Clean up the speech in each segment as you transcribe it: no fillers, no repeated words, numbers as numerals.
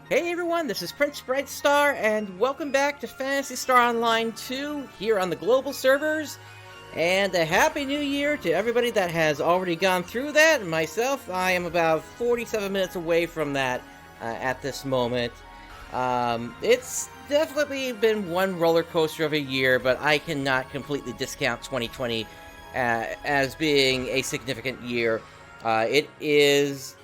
Hey everyone, this is PrinceBrightstar, and welcome back to Phantasy Star Online 2 here on the global servers. And a Happy New Year to everybody that has already gone through that. And myself, I am about 47 minutes away from that at this moment. It's definitely been one roller coaster of a year, but I cannot completely discount 2020 as being a significant year. It is...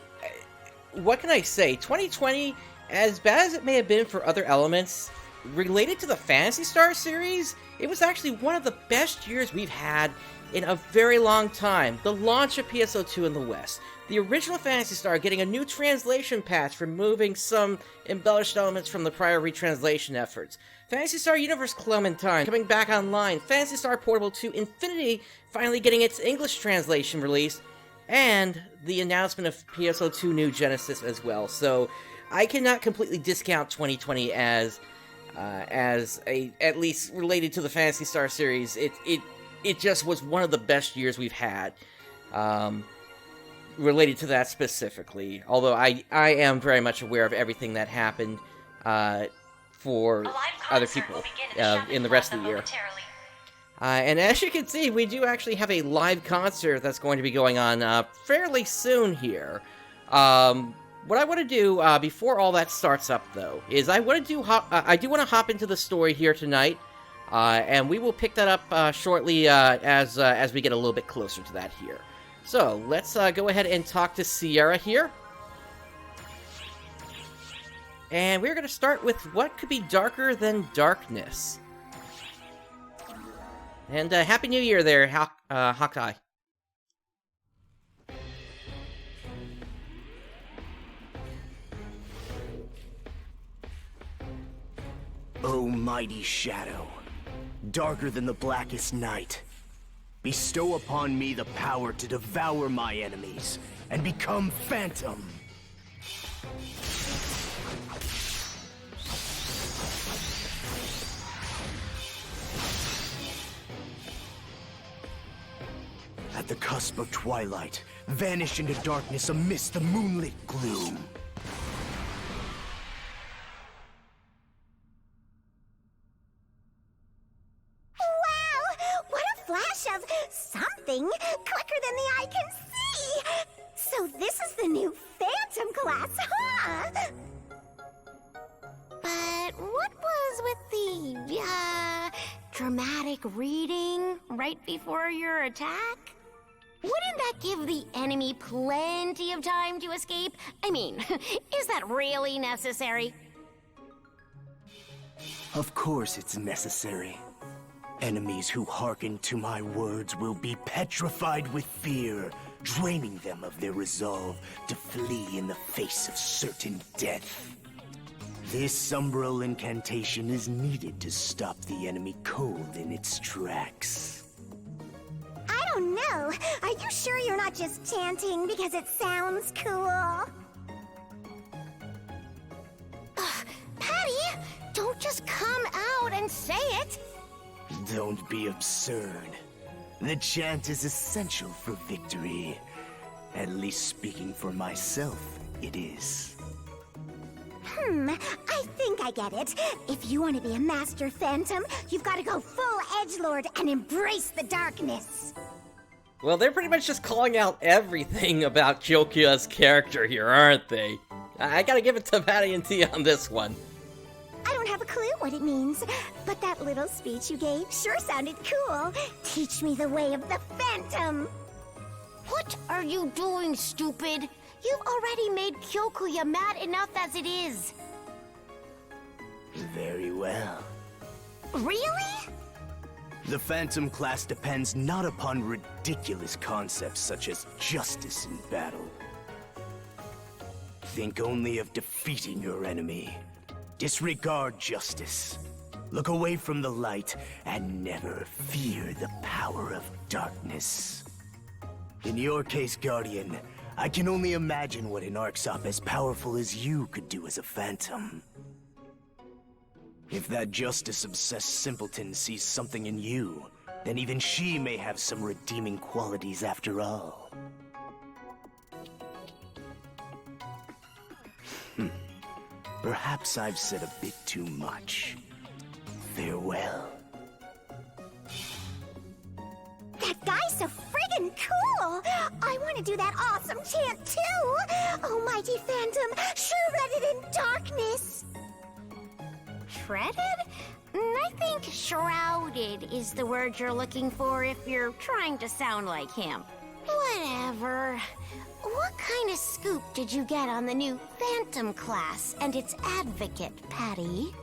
What can I say? 2020... As bad as it may have been for other elements, related to the Phantasy Star series, it was actually one of the best years we've had in a very long time. The launch of PSO2 in the West, the original Phantasy Star getting a new translation patch, removing some embellished elements from the prior retranslation efforts, Phantasy Star Universe Clementine coming back online, Phantasy Star Portable 2 Infinity finally getting its English translation released, and the announcement of PSO2 New Genesis as well. So I cannot completely discount 2020 as at least related to the Phantasy Star series. It just was one of the best years we've had, related to that specifically. Although I am very much aware of everything that happened for other people in the rest of the year. And as you can see, we do actually have a live concert that's going to be going on fairly soon here. What I want to do before all that starts up, though, is I do want to hop into the story here tonight, and we will pick that up shortly as we get a little bit closer to that here. So let's go ahead and talk to Sierra here, and we're going to start with what could be darker than darkness. And Happy New Year there, Hawkeye. O mighty shadow, darker than the blackest night, bestow upon me the power to devour my enemies and become phantom. At the cusp of twilight, vanish into darkness amidst the moonlit gloom. Something quicker than the eye can see! So this is the new Phantom class, huh? But what was with the, dramatic reading right before your attack? Wouldn't that give the enemy plenty of time to escape? I mean, is that really necessary? Of course it's necessary. Enemies who hearken to my words will be petrified with fear, draining them of their resolve to flee in the face of certain death. This umbral incantation is needed to stop the enemy cold in its tracks. I don't know. Are you sure you're not just chanting because it sounds cool? Patty, don't just come out and say it. Don't be absurd. The chant is essential for victory. At least speaking for myself, it is. I think I get it. If you want to be a master phantom, you've got to go full edgelord and embrace the darkness. Well, they're pretty much just calling out everything about Kyokuya's character here, aren't they? I gotta give it to Patty and T on this one. I don't have a clue what it means, but that little speech you gave sure sounded cool. Teach me the way of the Phantom. What are you doing, stupid? You've already made Kyokuya mad enough as it is. Very well. Really? The Phantom class depends not upon ridiculous concepts such as justice in battle. Think only of defeating your enemy. Disregard justice. Look away from the light and never fear the power of darkness. In your case, Guardian, I can only imagine what an Arksop as powerful as you could do as a Phantom. If that justice-obsessed simpleton sees something in you, then even she may have some redeeming qualities after all. Perhaps I've said a bit too much. Farewell. That guy's so friggin' cool! I want to do that awesome chant too! Almighty Phantom, shrouded in darkness! Shredded? I think shrouded is the word you're looking for if you're trying to sound like him. Whatever. What kind of scoop did you get on the new Phantom class and its advocate, Patty?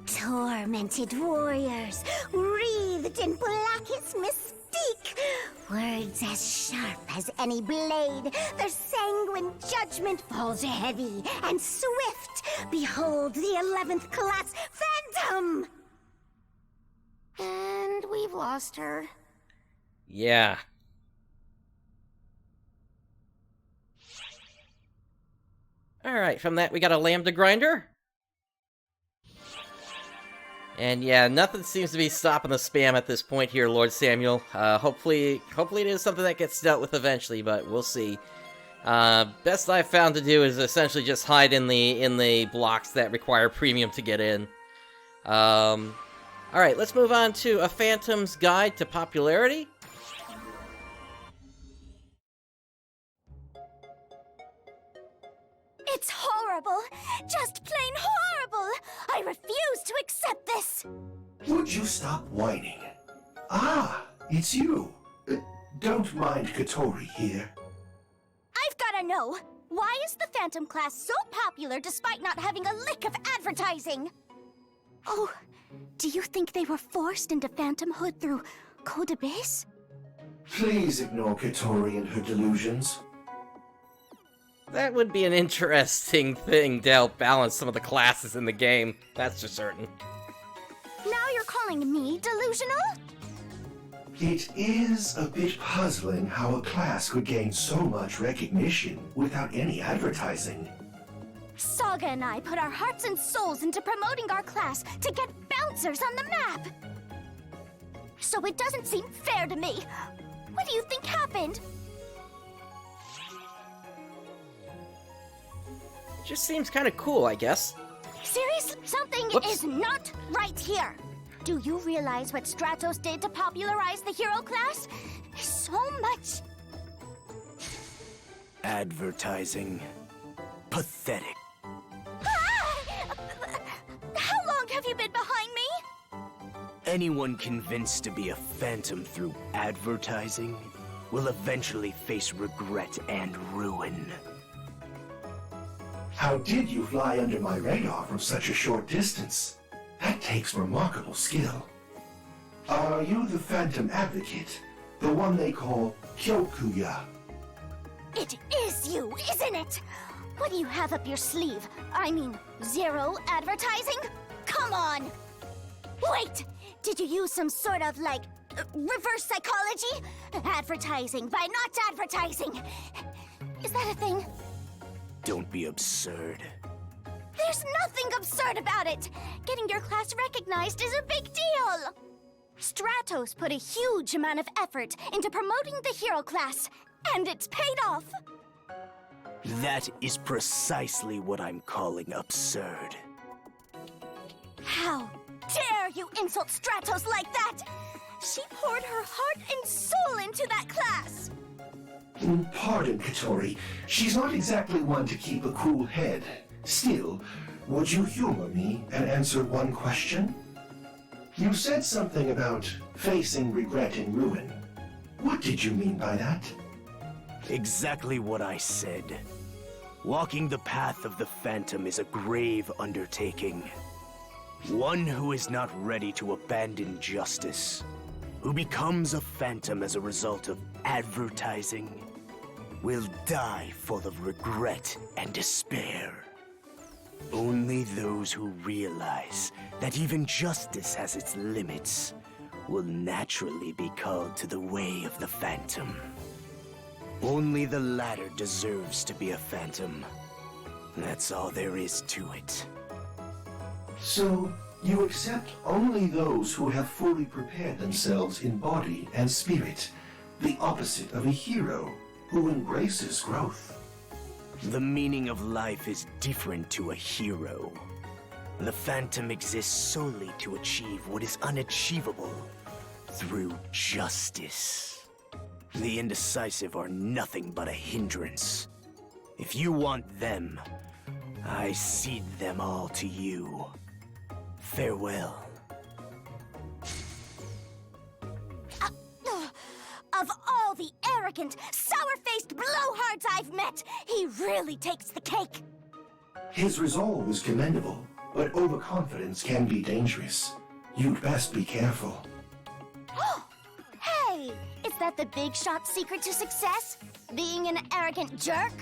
Tormented warriors, wreathed in blackest mystique. Words as sharp as any blade, their sanguine judgment falls heavy and swift. Behold the 11th class Phantom! And we've lost her. Yeah. Alright, from that we got a Lambda Grinder. And yeah, nothing seems to be stopping the spam at this point here, Lord Samuel. Hopefully it is something that gets dealt with eventually, but we'll see. Best I've found to do is essentially just hide in the blocks that require premium to get in. Alright, let's move on to A Phantom's Guide to Popularity. It's horrible! Just plain horrible! I refuse to accept this! Would you stop whining? Ah, it's you. Don't mind Katori here. I've gotta know, why is the Phantom class so popular despite not having a lick of advertising? Oh, do you think they were forced into phantomhood through code base? Please ignore Katori and her delusions. That would be an interesting thing to help balance some of the classes in the game, that's for certain. Now you're calling me delusional? It is a bit puzzling how a class could gain so much recognition without any advertising. Saga and I put our hearts and souls into promoting our class to get bouncers on the map. So it doesn't seem fair to me. What do you think happened? Just seems kind of cool, I guess. Seriously? Something is not right here. Do you realize what Stratos did to popularize the hero class? So much. Advertising. Pathetic. How long have you been behind me? Anyone convinced to be a phantom through advertising will eventually face regret and ruin. How did you fly under my radar from such a short distance? That takes remarkable skill. Are you the Phantom Advocate? The one they call Kyokuya? It is you, isn't it? What do you have up your sleeve? I mean, zero advertising? Come on! Wait! Did you use some sort of, like, reverse psychology? Advertising by not advertising! Is that a thing? Don't be absurd. There's nothing absurd about it! Getting your class recognized is a big deal! Stratos put a huge amount of effort into promoting the hero class, and it's paid off! That is precisely what I'm calling absurd. How dare you insult Stratos like that? She poured her heart and soul into that class! Pardon, Katori. She's not exactly one to keep a cool head. Still, would you humor me and answer one question? You said something about facing regret and ruin. What did you mean by that? Exactly what I said. Walking the path of the Phantom is a grave undertaking. One who is not ready to abandon justice, who becomes a Phantom as a result of advertising, will die full of regret and despair. Only those who realize that even justice has its limits will naturally be called to the way of the Phantom. Only the latter deserves to be a Phantom. That's all there is to it. So, you accept only those who have fully prepared themselves in body and spirit, the opposite of a hero who embraces growth. The meaning of life is different to a hero. The Phantom exists solely to achieve what is unachievable through justice. The indecisive are nothing but a hindrance. If you want them, I cede them all to you. Farewell. Of all the arrogant, sour-faced blowhards I've met, he really takes the cake. His resolve is commendable, but overconfidence can be dangerous. You'd best be careful. Hey, is that the big shot's secret to success? Being an arrogant jerk?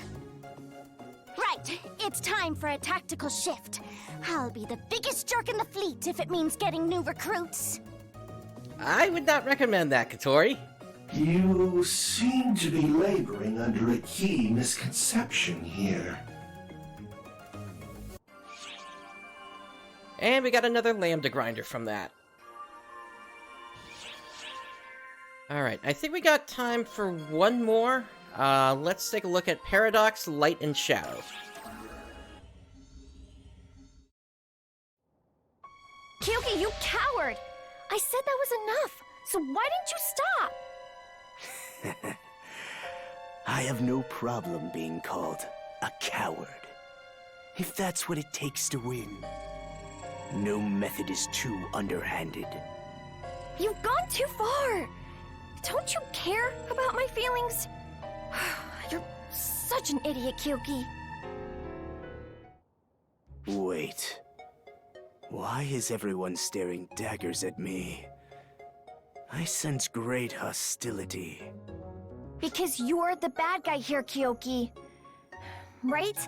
Right, it's time for a tactical shift. I'll be the biggest jerk in the fleet if it means getting new recruits. I would not recommend that, Katori. You seem to be laboring under a key misconception here. And we got another lambda grinder from that. Alright, I think we got time for one more. Let's take a look at Paradox, Light, and Shadow. Kyoki, you coward! I said that was enough, so why didn't you stop? I have no problem being called a coward. If that's what it takes to win. No method is too underhanded. You've gone too far! Don't you care about my feelings? You're such an idiot, Kyoki. Wait. Why is everyone staring daggers at me? I sense great hostility. Because you're the bad guy here, Kyoki. Right?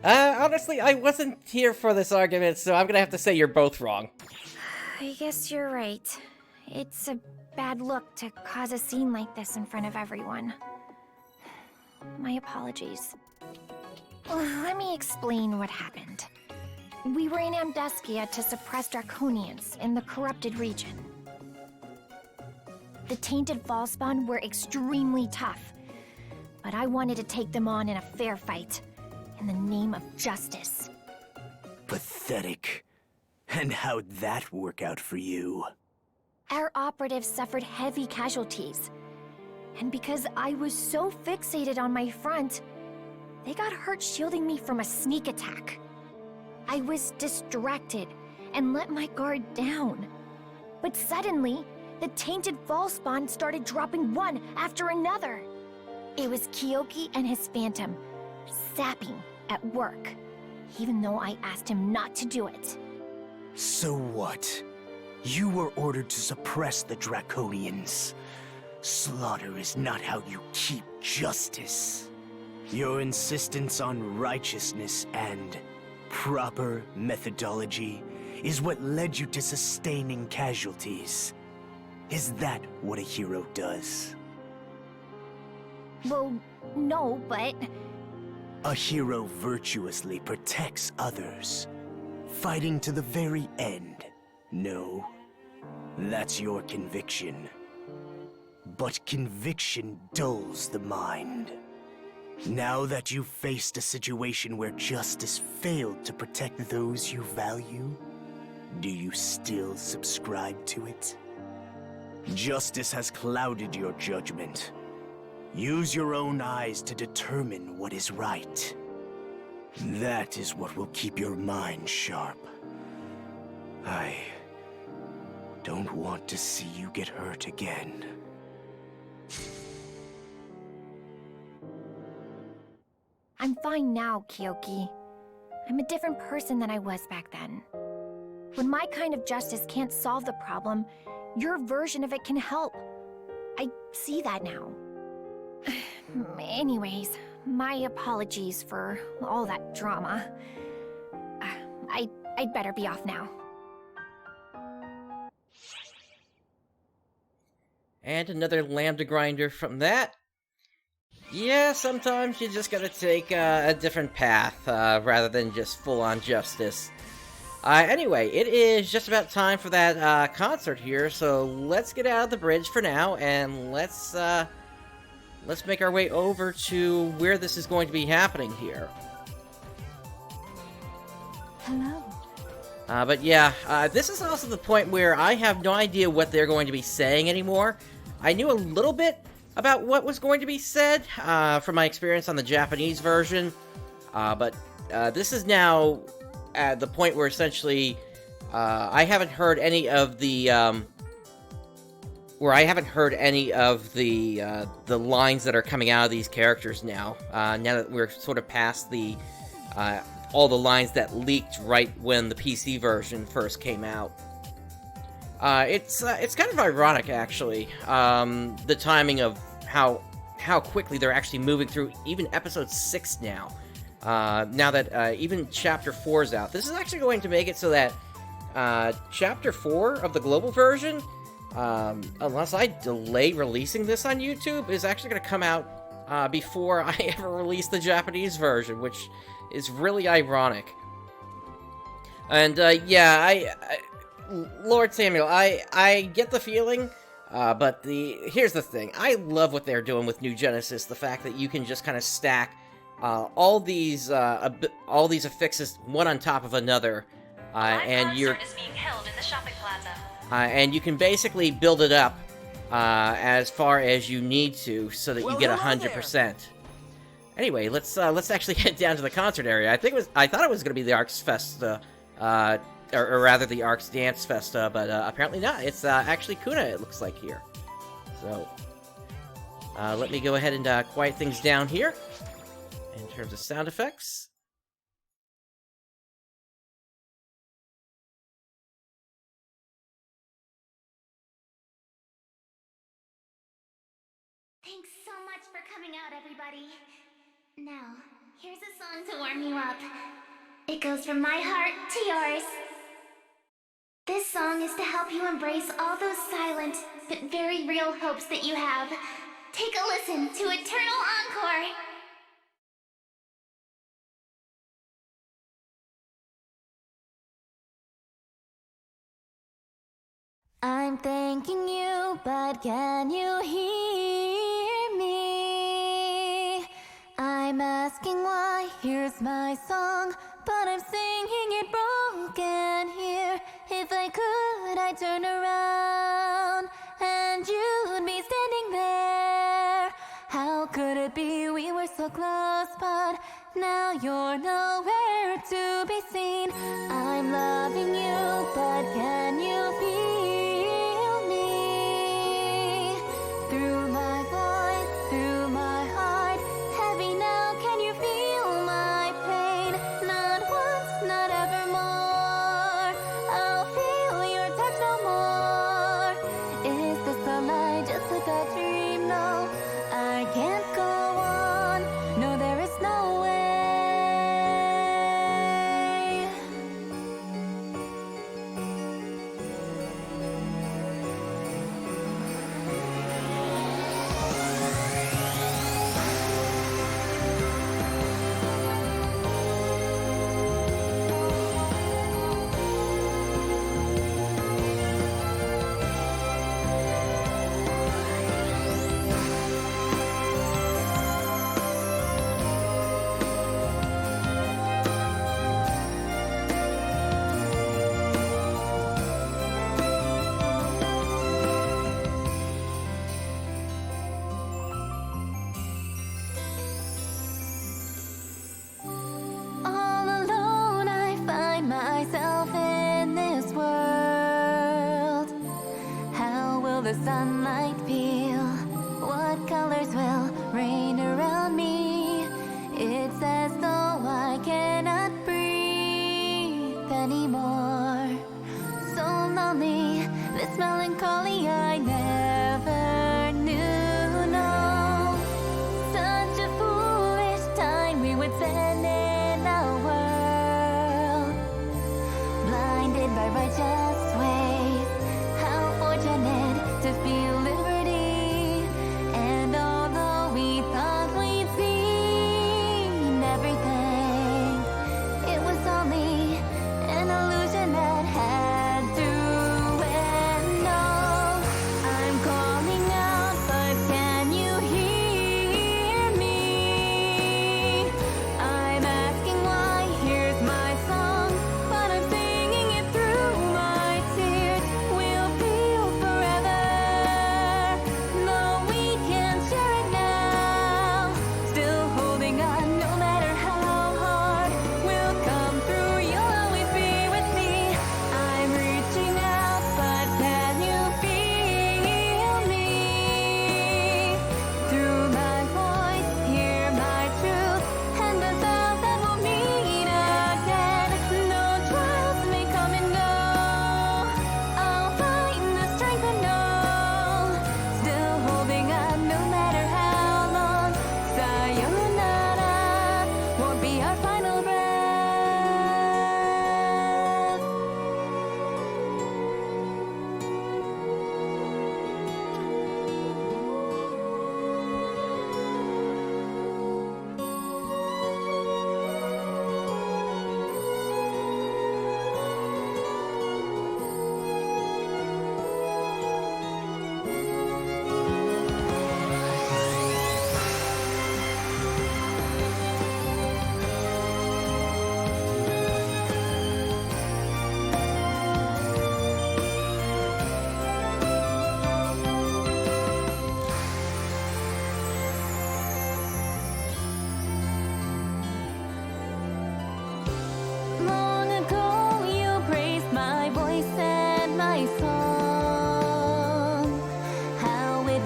Honestly, I wasn't here for this argument, so I'm gonna have to say you're both wrong. I guess you're right. It's a bad look to cause a scene like this in front of everyone. My apologies. Let me explain what happened. We were in Amdeskia to suppress Draconians in the corrupted region. The tainted Volspawn were extremely tough, but I wanted to take them on in a fair fight, in the name of justice. Pathetic. And how'd that work out for you? Our operatives suffered heavy casualties, and because I was so fixated on my front, they got hurt shielding me from a sneak attack. I was distracted and let my guard down. But suddenly, the tainted Volspawn started dropping one after another. It was Kyoki and his Phantom, zapping at work, even though I asked him not to do it. So what? You were ordered to suppress the Draconians. Slaughter is not how you keep justice. Your insistence on righteousness and proper methodology is what led you to sustaining casualties. Is that what a hero does? Well, no, but... A hero virtuously protects others, fighting to the very end. No, that's your conviction. But conviction dulls the mind. Now that you've faced a situation where justice failed to protect those you value, do you still subscribe to it? Justice has clouded your judgment. Use your own eyes to determine what is right. That is what will keep your mind sharp. I don't want to see you get hurt again. I'm fine now, Kyoki. I'm a different person than I was back then. When my kind of justice can't solve the problem, your version of it can help. I see that now. Anyways, my apologies for all that drama. I'd better be off now. And another lambda grinder from that. Yeah, sometimes you just gotta take a different path, rather than just full-on justice. Anyway, it is just about time for that concert here, so let's get out of the bridge for now, and let's make our way over to where this is going to be happening here. Hello. But yeah, this is also the point where I have no idea what they're going to be saying anymore. I knew a little bit about what was going to be said from my experience on the Japanese version, but this is now at the point where essentially I haven't heard any of the the lines that are coming out of these characters now. Now that we're sort of past the all the lines that leaked right when the PC version first came out. It's kind of ironic, actually, the timing of how quickly they're actually moving through even episode 6 now. Now that even Chapter 4 is out. This is actually going to make it so that Chapter 4 of the global version, unless I delay releasing this on YouTube, is actually going to come out before I ever release the Japanese version, which is really ironic. And yeah, Lord Samuel, I get the feeling, but here's the thing. I love what they're doing with New Genesis, the fact that you can just kind of stack all these affixes one on top of another, and you're is being held in the shopping plaza. And you can basically build it up as far as you need to, so that you get 100%. Anyway, let's actually head down to the concert area. I thought it was going to be the Arcs Festa, or rather the Arcs Dance Festa, but apparently not. It's actually Quna, it looks like here. So let me go ahead and quiet things down here in terms of sound effects. Thanks so much for coming out, everybody. Now, here's a song to warm you up. It goes from my heart to yours. This song is to help you embrace all those silent, but very real hopes that you have. Take a listen to Eternal Encore. I'm thanking you, but can you hear me? I'm asking why, here's my song, but I'm singing it broken here. If I could, I'd turn around, and you'd be standing there. How could it be we were so close, but now you're nowhere to be seen? I'm loving you, but can you feel me? Through my voice, through my heart, heavy now, can you feel my pain? Not once, not evermore, I'll feel your touch no more. Is this a lie, just a bad dream? No, I can't go on, no, there is no way. All alone I find myself in this world. How will the sunlight feel? What colors will rain around me? It's as though I cannot breathe anymore. So lonely, this melancholy I never knew. No, such a foolish time we would spend in our world, blinded by righteous ways. How fortunate to feel liberty, and although we thought we'd see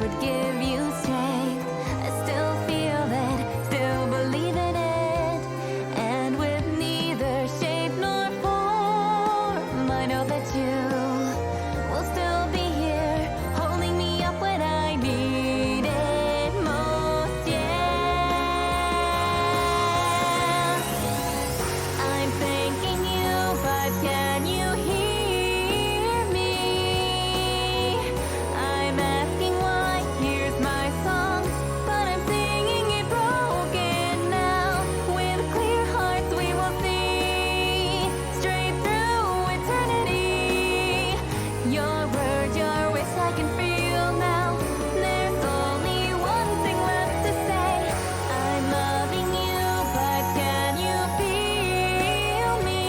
would give you strength. I still feel it, still believe in it. And with neither shape nor form, I know that you will still be here, holding me up when I need it most, yeah. I'm thanking you, but can you hear me? I'm asking why, here's my song, but I'm singing it broken now. With clear hearts we will see, straight through eternity. Your words, your wish I can feel now. There's only one thing left to say. I'm loving you, but can you feel me?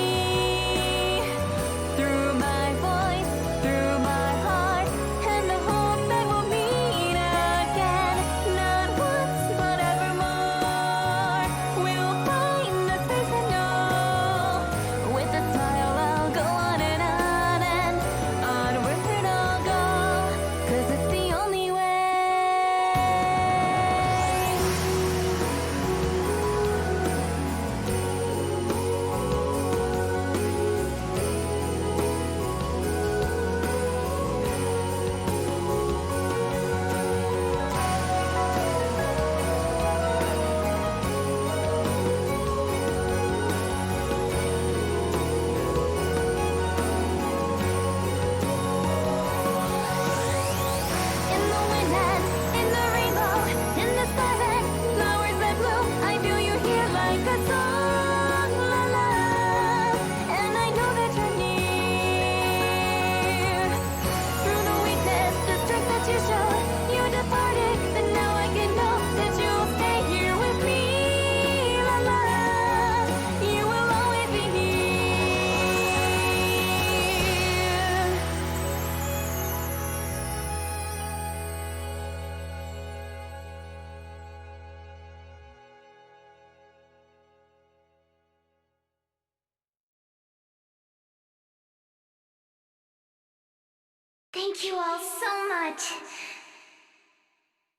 Through my voice, through my heart, and the hope that we'll meet again. Not once, but evermore. We'll find the space and know. With a smile I'll go on and onward I'll go. 'Cause it's the only way. In the wind and in the rainbow, in the silence, flowers that bloom, I feel you here like a song, la la. And I know that you're near. Through the weakness, the strength that you showed, you departed, but now I can know that you'll stay here with me, la la. You will always be here. Thank you all so much.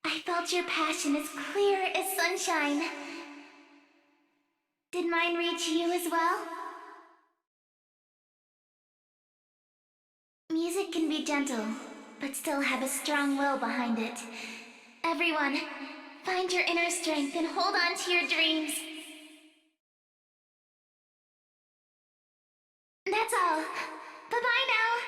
I felt your passion as clear as sunshine. Did mine reach you as well? Music can be gentle, but still have a strong will behind it. Everyone, find your inner strength and hold on to your dreams. That's all. Bye-bye now.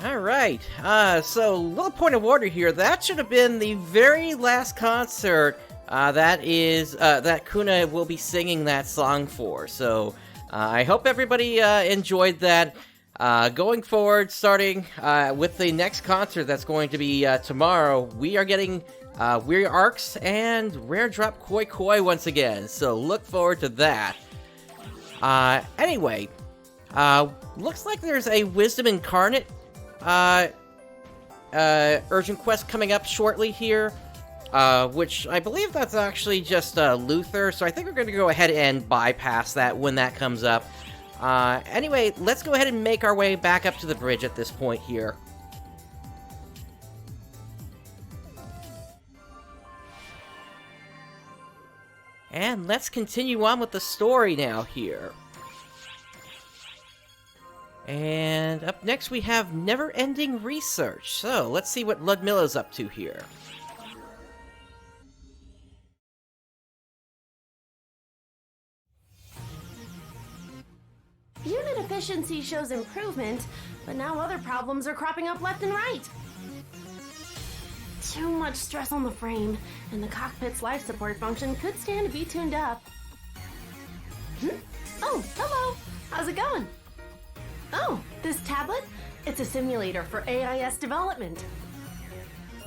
All right. So, little point of order here. That should have been the very last concert that Quna will be singing that song for. So, I hope everybody enjoyed that. Going forward, starting with the next concert that's going to be tomorrow, we are getting Weird Arcs and Rare Drop Koi Koi once again. So, look forward to that. Anyway, looks like there's a Wisdom Incarnate urgent quest coming up shortly here, which I believe that's actually just Luther, so I think we're going to go ahead and bypass that when that comes up. Anyway, let's go ahead and make our way back up to the bridge at this point here. And let's continue on with the story now here. And up next we have Never-Ending Research. So, let's see what Ludmilla's up to here. Unit efficiency shows improvement, but now other problems are cropping up left and right. Too much stress on the frame, and the cockpit's life support function could stand to be tuned up. Oh, hello! How's it going? Oh, this tablet? It's a simulator for AIS development.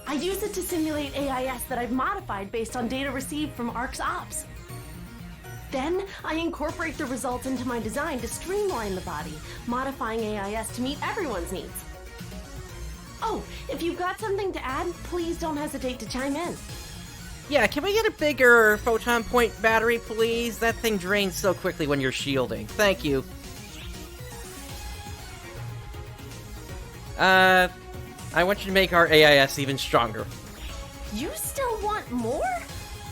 I use it to simulate AIS that I've modified based on data received from ARC's ops. Then, I incorporate the results into my design to streamline the body, modifying AIS to meet everyone's needs. Oh, if you've got something to add, please don't hesitate to chime in. Yeah, can we get a bigger photon point battery, please? That thing drains so quickly when you're shielding. Thank you. I want you to make our AIS even stronger. You still want more?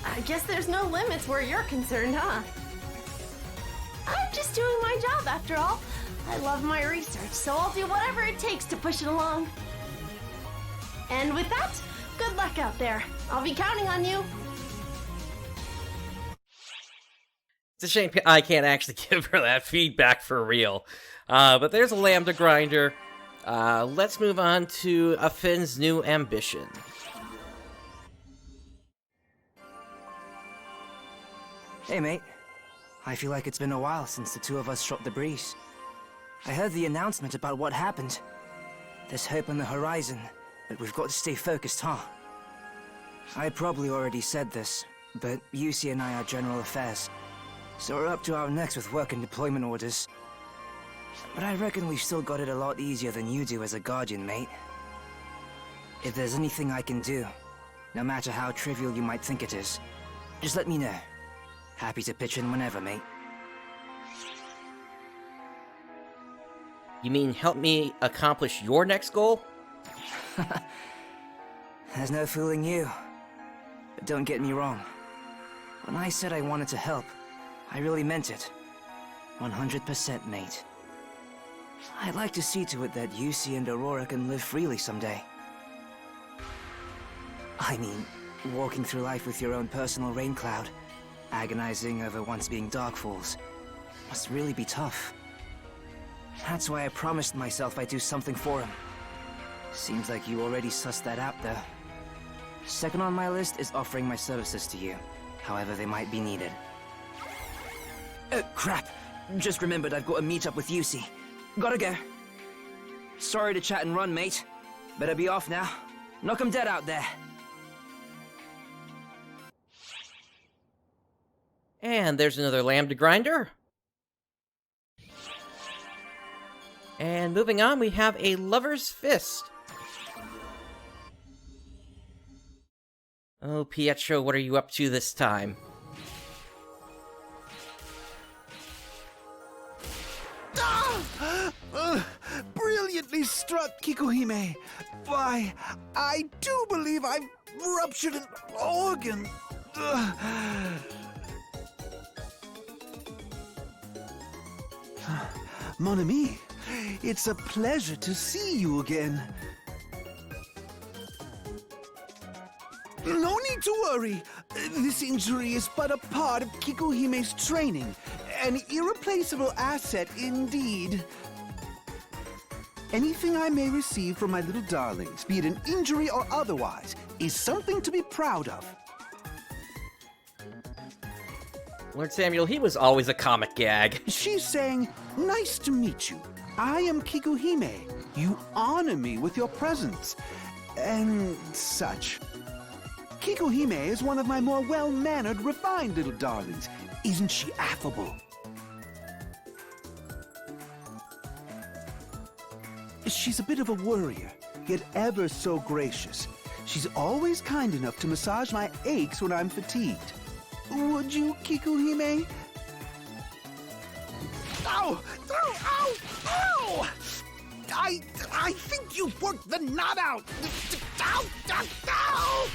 I guess there's no limits where you're concerned, huh? I'm just doing my job after all. I love my research, so I'll do whatever it takes to push it along. And with that, good luck out there. I'll be counting on you. It's a shame I can't actually give her that feedback for real. But there's a Lambda Grinder. Let's move on to Finn's new ambition. Hey, mate. I feel like it's been a while since the two of us shot the breeze. I heard the announcement about what happened. There's hope on the horizon, but we've got to stay focused, huh? I probably already said this, but UC and I are general affairs, so we're up to our necks with work and deployment orders. But I reckon we've still got it a lot easier than you do as a Guardian, mate. If there's anything I can do, no matter how trivial you might think it is, just let me know. Happy to pitch in whenever, mate. You mean help me accomplish your next goal? There's no fooling you. But don't get me wrong. When I said I wanted to help, I really meant it. 100%, mate. I'd like to see to it that UC and Aurora can live freely someday. I mean, walking through life with your own personal rain cloud, agonizing over once being Darkfalls, must really be tough. That's why I promised myself I'd do something for him. Seems like you already sussed that out, though. Second on my list is offering my services to you, however they might be needed. Crap. Just remembered I've got to meet up with UC. Gotta go. Sorry to chat and run, mate. Better be off now. Knock 'em dead out there. And there's another Lambda Grinder. And moving on, we have a Lover's Fist. Oh, Pietro, what are you up to this time? Brilliantly struck, Kikuhime. Why, I do believe I've ruptured an organ. Mon ami, it's a pleasure to see you again. No need to worry. This injury is but a part of Kikuhime's training. An irreplaceable asset indeed. Anything I may receive from my little darlings, be it an injury or otherwise, is something to be proud of. Lord Samuel, he was always a comic gag. She's saying, "Nice to meet you. I am Kikuhime. You honor me with your presence." And such. Kikuhime is one of my more well-mannered, refined little darlings. Isn't she affable? She's a bit of a worrier, yet ever so gracious. She's always kind enough to massage my aches when I'm fatigued. Would you, Kikuhime? Ow! Ow! Ow! Ow! I think you've worked the knot out! Ow! Ow! Ow!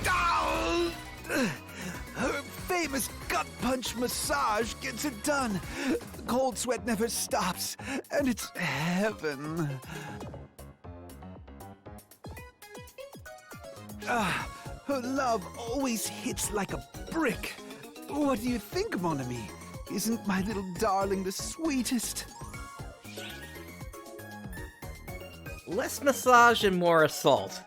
Ow! Her famous gut punch massage gets it done. The cold sweat never stops, and it's heaven. Her love always hits like a brick. What do you think, mon ami? Isn't my little darling the sweetest? Less massage and more assault.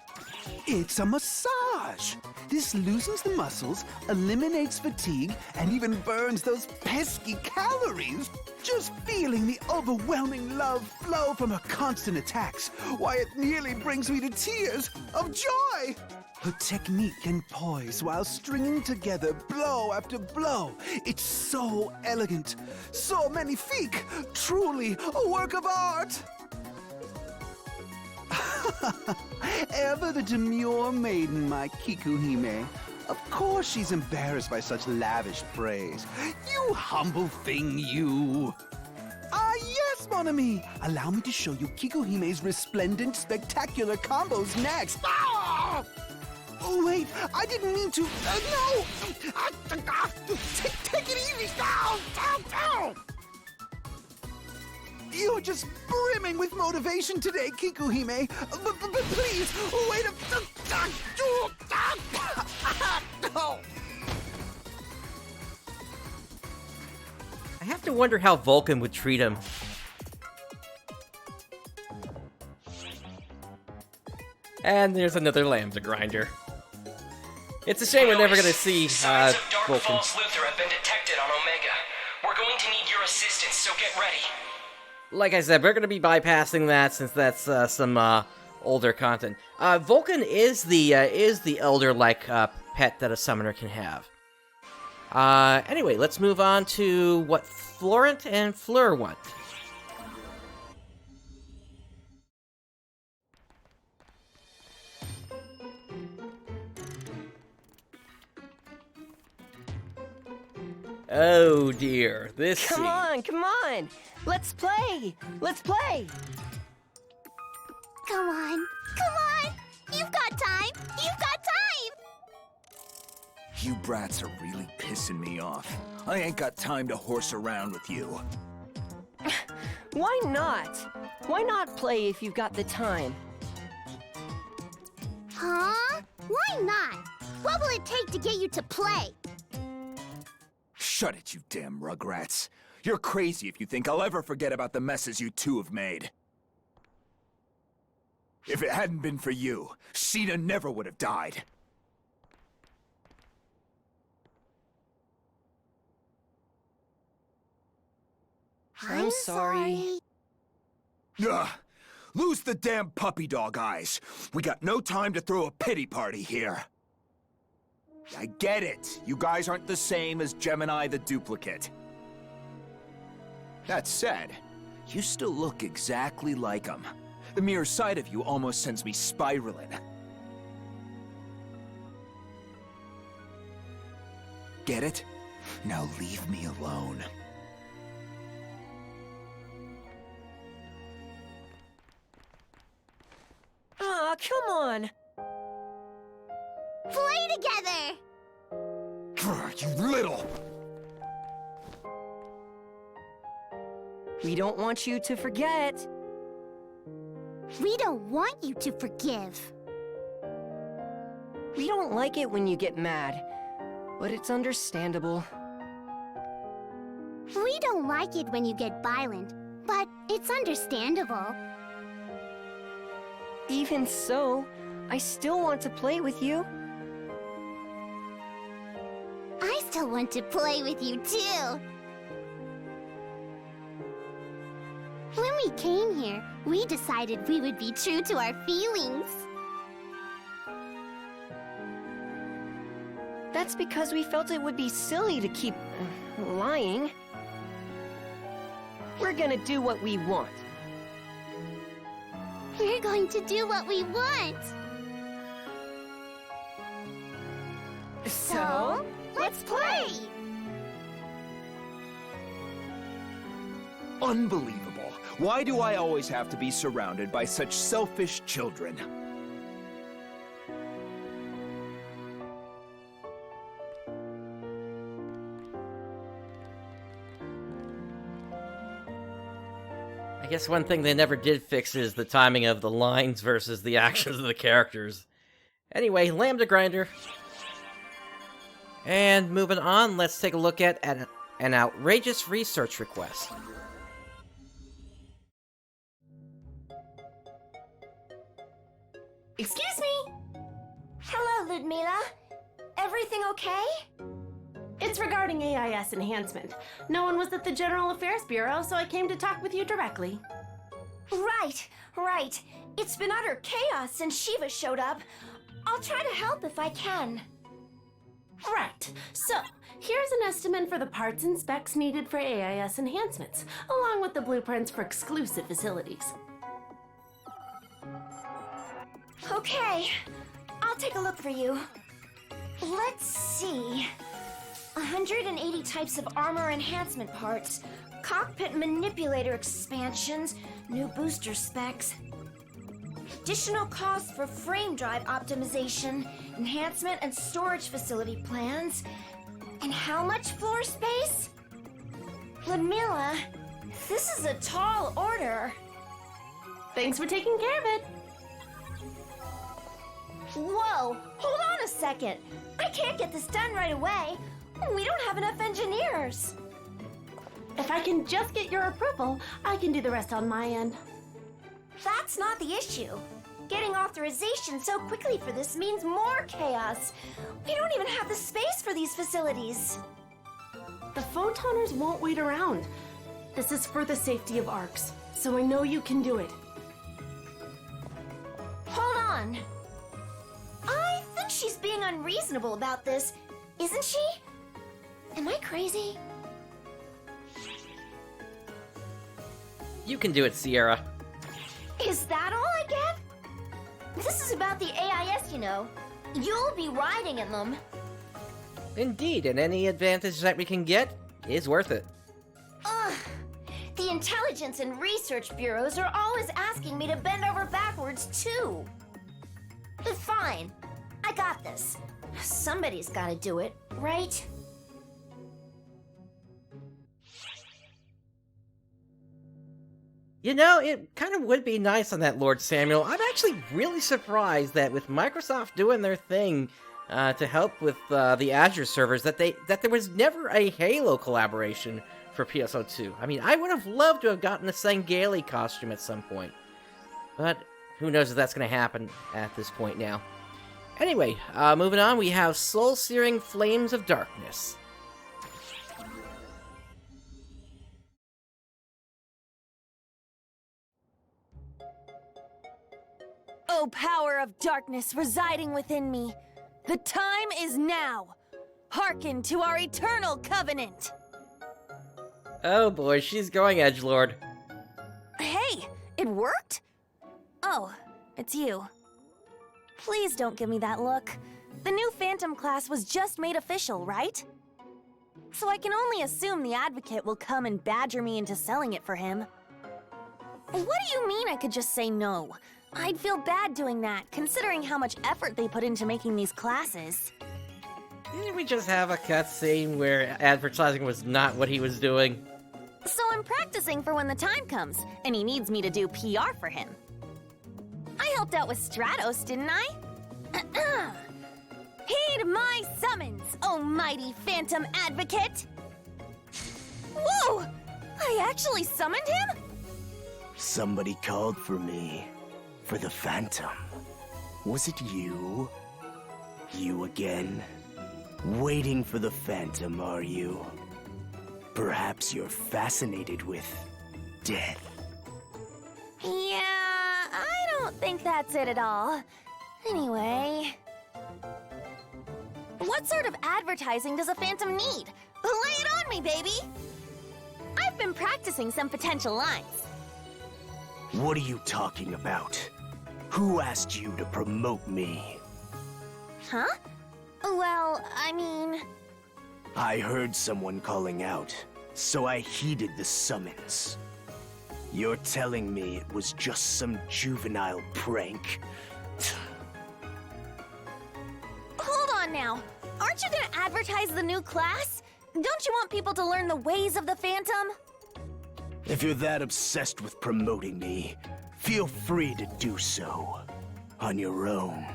It's a massage. This loosens the muscles, eliminates fatigue, and even burns those pesky calories. Just feeling the overwhelming love flow from her constant attacks, why, it nearly brings me to tears of joy. Her technique and poise while stringing together blow after blow. It's so elegant, so magnifique, truly a work of art. Ever the demure maiden, my Kikuhime. Of course she's embarrassed by such lavish praise. You humble thing, you! Ah, yes, mon ami! Allow me to show you Kikuhime's resplendent, spectacular combos next. Ah! Oh, wait, I didn't mean to. No! Take it easy! Ow! You're just brimming with motivation today, Kikuhime. But please, wait a... I have to wonder how Vulcan would treat him. And there's another lambda grinder. It's a shame we're never gonna see Signs of Dark Vulcan. Falls Luther have been detected on Omega. We're going to need your assistance, so get ready. Like I said, we're gonna be bypassing that since that's some older content. Vulcan is the elder-like pet that a summoner can have. Anyway, let's move on to what Florent and Fleur want. Oh dear, this Come on! Let's play! Let's play! Come on! You've got time! You brats are really pissing me off. I ain't got time to horse around with you. Why not? Why not play if you've got the time? Huh? Why not? What will it take to get you to play? Shut it, you damn rugrats. You're crazy if you think I'll ever forget about the messes you two have made. If it hadn't been for you, Sheena never would have died. I'm sorry. Ugh! Lose the damn puppy dog eyes. We got no time to throw a pity party here. I get it. You guys aren't the same as Gemini the Duplicate. That said, you still look exactly like him. The mere sight of you almost sends me spiraling. Get it? Now leave me alone. Aw, come on! Play together! You little... We don't want you to forget. We don't want you to forgive. We don't like it when you get mad, but it's understandable. We don't like it when you get violent, but it's understandable. Even so, I still want to play with you. I still want to play with you too. When we came here, we decided we would be true to our feelings. That's because we felt it would be silly to keep lying. We're gonna do what we want. We're going to do what we want. So, let's play! Unbelievable. Why do I always have to be surrounded by such selfish children? I guess one thing they never did fix is the timing of the lines versus the actions of the characters. Anyway, Lambda Grinder. And moving on, let's take a look at an outrageous research request. Excuse me? Hello, Ludmila. Everything okay? It's regarding AIS enhancement. No one was at the General Affairs Bureau, so I came to talk with you directly. Right. It's been utter chaos since Shiva showed up. I'll try to help if I can. Right. So, here's an estimate for the parts and specs needed for AIS enhancements, along with the blueprints for exclusive facilities. Okay, I'll take a look for you. Let's see. 180 types of armor enhancement parts, cockpit manipulator expansions, new booster specs, additional costs for frame drive optimization, enhancement and storage facility plans, and how much floor space? Ludmilla, this is a tall order. Thanks for taking care of it. Whoa, hold on a second. I can't get this done right away. We don't have enough engineers. If I can just get your approval, I can do the rest on my end. That's not the issue. Getting authorization so quickly for this means more chaos. We don't even have the space for these facilities. The Photoners won't wait around. This is for the safety of ARCs, so I know you can do it. Hold on. I think she's being unreasonable about this, isn't she? Am I crazy? You can do it, Sierra. Is that all I get? This is about the AIS, you know. You'll be riding in them. Indeed, and any advantage that we can get is worth it. Ugh. The intelligence and research bureaus are always asking me to bend over backwards, too. But fine. I got this. Somebody's gotta do it, right? You know, it kind of would be nice on that, Lord Samuel. I'm actually really surprised that with Microsoft doing their thing to help with the Azure servers, that there was never a Halo collaboration for PSO2. I mean, I would have loved to have gotten a Sangheili costume at some point. But who knows if that's going to happen at this point now. Anyway, moving on, we have Soul-Searing Flames of Darkness. O power of darkness residing within me, the time is now. Hearken to our eternal covenant. Oh boy, she's going edgelord. Hey, it worked? Oh, it's you. Please don't give me that look. The new Phantom class was just made official, right? So I can only assume the Advocate will come and badger me into selling it for him. What do you mean I could just say no? I'd feel bad doing that, considering how much effort they put into making these classes. Didn't we just have a cutscene where advertising was not what he was doing? So I'm practicing for when the time comes, and he needs me to do PR for him. I helped out with Stratos, didn't I? Heed my summons, O mighty Phantom Advocate! Whoa! I actually summoned him? Somebody called for me. For the Phantom. Was it you? You again? Waiting for the Phantom, are you? Perhaps you're fascinated with death. Yeah, I don't think that's it at all. Anyway... What sort of advertising does a Phantom need? Lay it on me, baby! I've been practicing some potential lines. What are you talking about? Who asked you to promote me? Huh? Well, I mean... I heard someone calling out, so I heeded the summons. You're telling me it was just some juvenile prank? Hold on now. Aren't you gonna advertise the new class? Don't you want people to learn the ways of the Phantom? If you're that obsessed with promoting me, feel free to do so. On your own.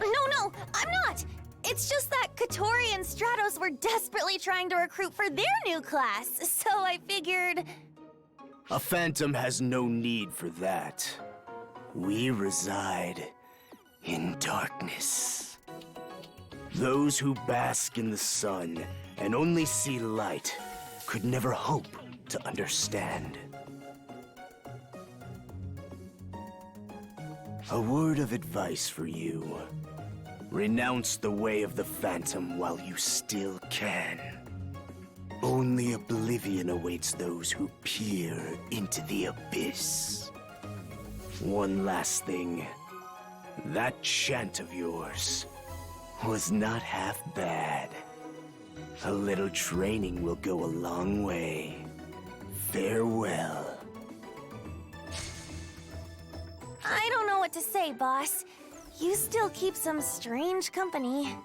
No, I'm not! It's just that Katori and Stratos were desperately trying to recruit for their new class, so I figured... A Phantom has no need for that. We reside in darkness. Those who bask in the sun and only see light could never hope to understand. A word of advice for you. Renounce the way of the Phantom while you still can. Only oblivion awaits those who peer into the abyss. One last thing. That chant of yours was not half bad. A little training will go a long way. Farewell. I don't know what to say, boss. You still keep some strange company.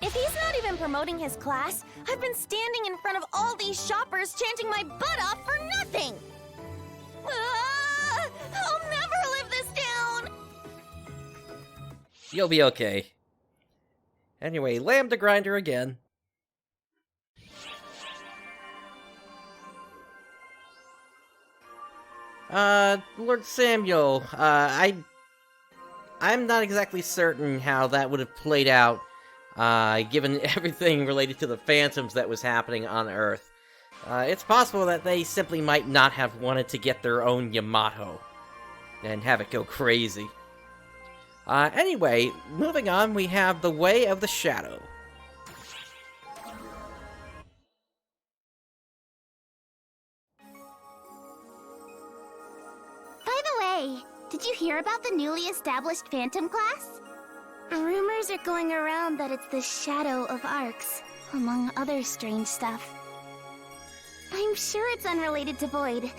If he's not even promoting his class, I've been standing in front of all these shoppers chanting my butt off for nothing! I'll never live this down! You'll be okay. Anyway, Lambda Grinder again. Lord Samuel, I'm not exactly certain how that would have played out, given everything related to the Phantoms that was happening on Earth. It's possible that they simply might not have wanted to get their own Yamato and have it go crazy. Anyway, moving on, we have The Way of the Shadow. By the way, did you hear about the newly established Phantom class? Rumors are going around that it's the Shadow of Arcs, among other strange stuff. I'm sure it's unrelated to Void,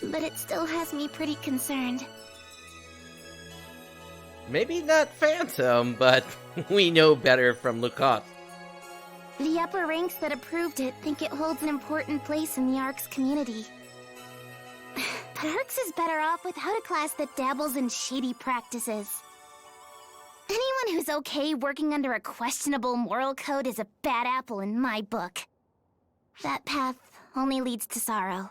but it still has me pretty concerned. Maybe not Phantom, but we know better from Lucas. The upper ranks that approved it think it holds an important place in the Arcs community. But Arcs is better off without a class that dabbles in shady practices. Anyone who's okay working under a questionable moral code is a bad apple in my book. That path only leads to sorrow.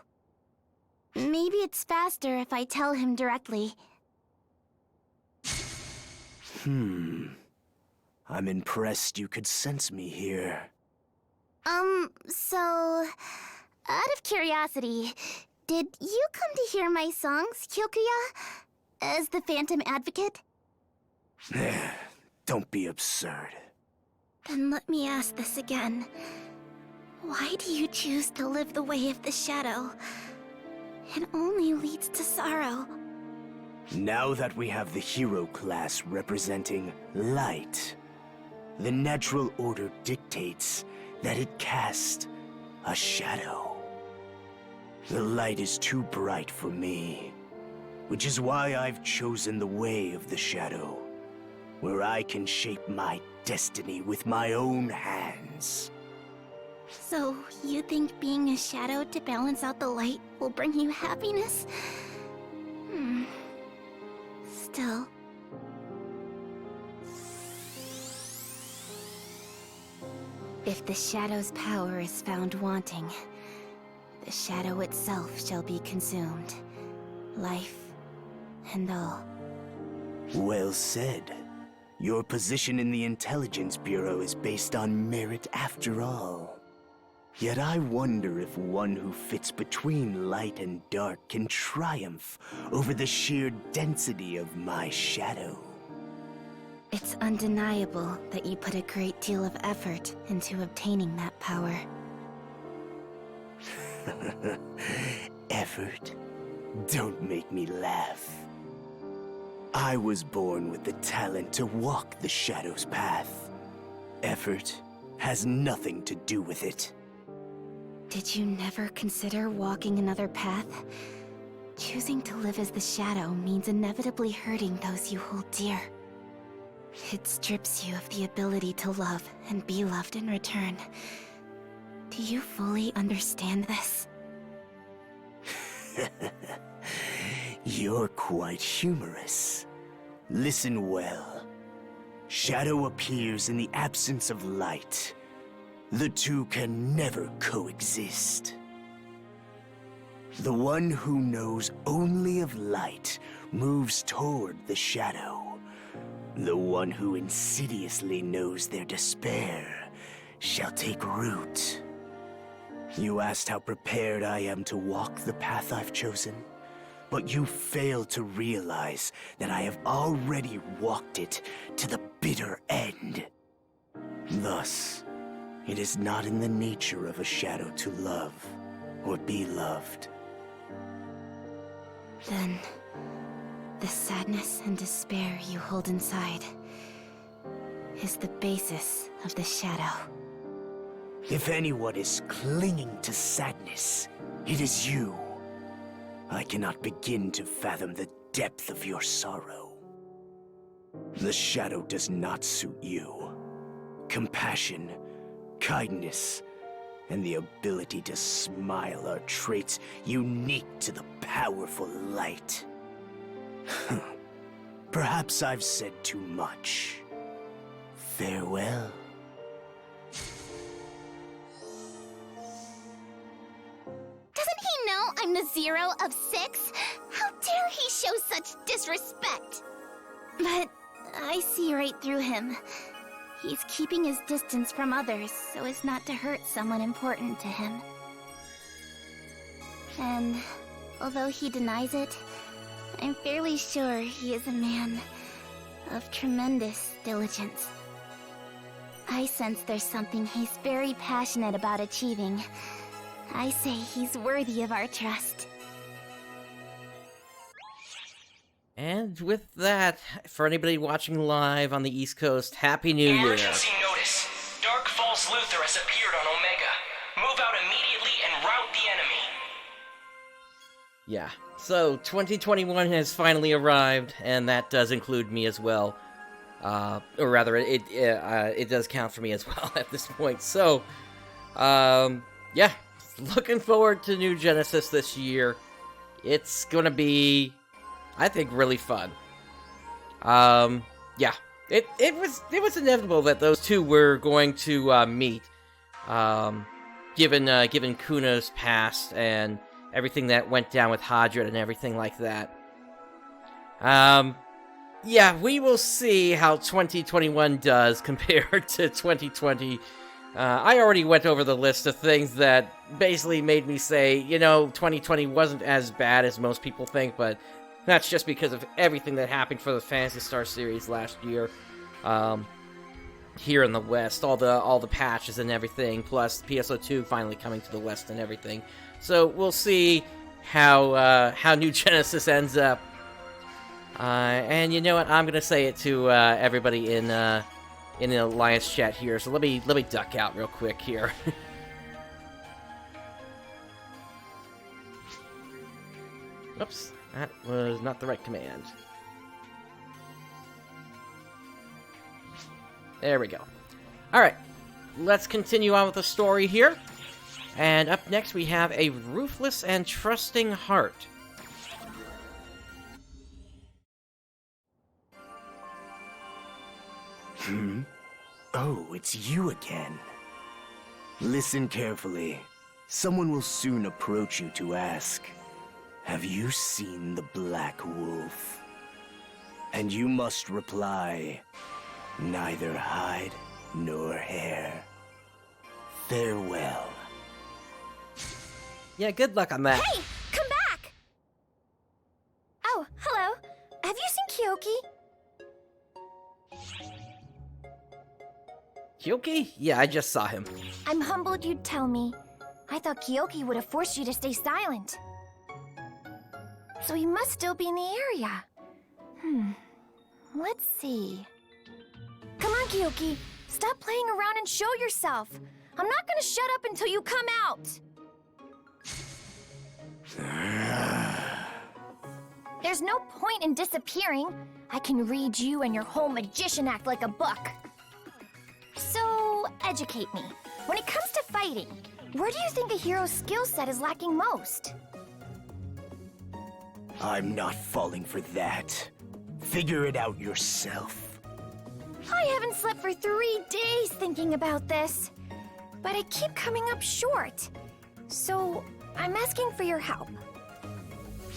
Maybe it's faster if I tell him directly. I'm impressed you could sense me here. So... out of curiosity, did you come to hear my songs, Kyokuya? As the Phantom Advocate? Don't be absurd. Then let me ask this again. Why do you choose to live the way of the shadow? It only leads to sorrow. Now that we have the hero class representing light, the natural order dictates that it casts a shadow. The light is too bright for me, which is why I've chosen the way of the shadow, where I can shape my destiny with my own hands. So, you think being a shadow to balance out the light will bring you happiness? Still. If the shadow's power is found wanting, the shadow itself shall be consumed. Life and all. Well said. Your position in the Intelligence Bureau is based on merit after all. Yet I wonder if one who fits between light and dark can triumph over the sheer density of my shadow. It's undeniable that you put a great deal of effort into obtaining that power. Effort? Don't make me laugh. I was born with the talent to walk the shadow's path. Effort has nothing to do with it. Did you never consider walking another path? Choosing to live as the shadow means inevitably hurting those you hold dear. It strips you of the ability to love and be loved in return. Do you fully understand this? You're quite humorous. Listen well. Shadow appears in the absence of light. The two can never coexist. The one who knows only of light moves toward the shadow. The one who insidiously knows their despair shall take root. You asked how prepared I am to walk the path I've chosen, but you fail to realize that I have already walked it to the bitter end. Thus, it is not in the nature of a shadow to love or be loved. Then, The sadness and despair you hold inside is the basis of the shadow. If anyone is clinging to sadness, it is you. I cannot begin to fathom the depth of your sorrow. The shadow does not suit you. Compassion, kindness, and the ability to smile are traits unique to the powerful light. Perhaps I've said too much. Farewell. Doesn't he know I'm the 0 of 6? How dare he show such disrespect? But I see right through him. He's keeping his distance from others so as not to hurt someone important to him. And although he denies it, I'm fairly sure he is a man of tremendous diligence. I sense there's something he's very passionate about achieving. I say he's worthy of our trust. And with that, for anybody watching live on the East Coast, Happy New Year. Emergency notice. Dark Falls Luther has appeared on Omega. Move out immediately and rout the enemy. Yeah, so 2021 has finally arrived, and that does include me as well. Or rather, it does count for me as well at this point. So, yeah, looking forward to New Genesis this year. It's gonna be, I think, really fun. Yeah, it was inevitable that those two were going to meet, given Quna's past and everything that went down with Hadrid and everything like that. Yeah, we will see how 2021 does compared to 2020. I already went over the list of things that basically made me say, 2020 wasn't as bad as most people think, but that's just because of everything that happened for the Phantasy Star series last year. Here in the West, all the patches and everything, plus PSO2 finally coming to the West and everything. So we'll see how New Genesis ends up. And you know what? I'm gonna say it to everybody in the Alliance chat here. So let me duck out real quick here. Oops, that was not the right command. There we go. All right, let's continue on with the story here. And up next, we have a ruthless and trusting heart. Oh, it's you again. Listen carefully. Someone will soon approach you to ask, "Have you seen the Black Wolf?" And you must reply, "Neither hide nor hair." Farewell. Yeah, good luck on that. Hey, come back! Oh, hello. Have you seen Kyoki? Kyoki? Yeah, I just saw him. I'm humbled you'd tell me. I thought Kyoki would have forced you to stay silent. So he must still be in the area. Let's see. Come on, Kyoki. Stop playing around and show yourself. I'm not gonna shut up until you come out. There's no point in disappearing. I can read you and your whole magician act like a book. So, educate me. When it comes to fighting, where do you think a hero's skill set is lacking most? I'm not falling for that. Figure it out yourself. I haven't slept for 3 days thinking about this, but I keep coming up short. So, I'm asking for your help.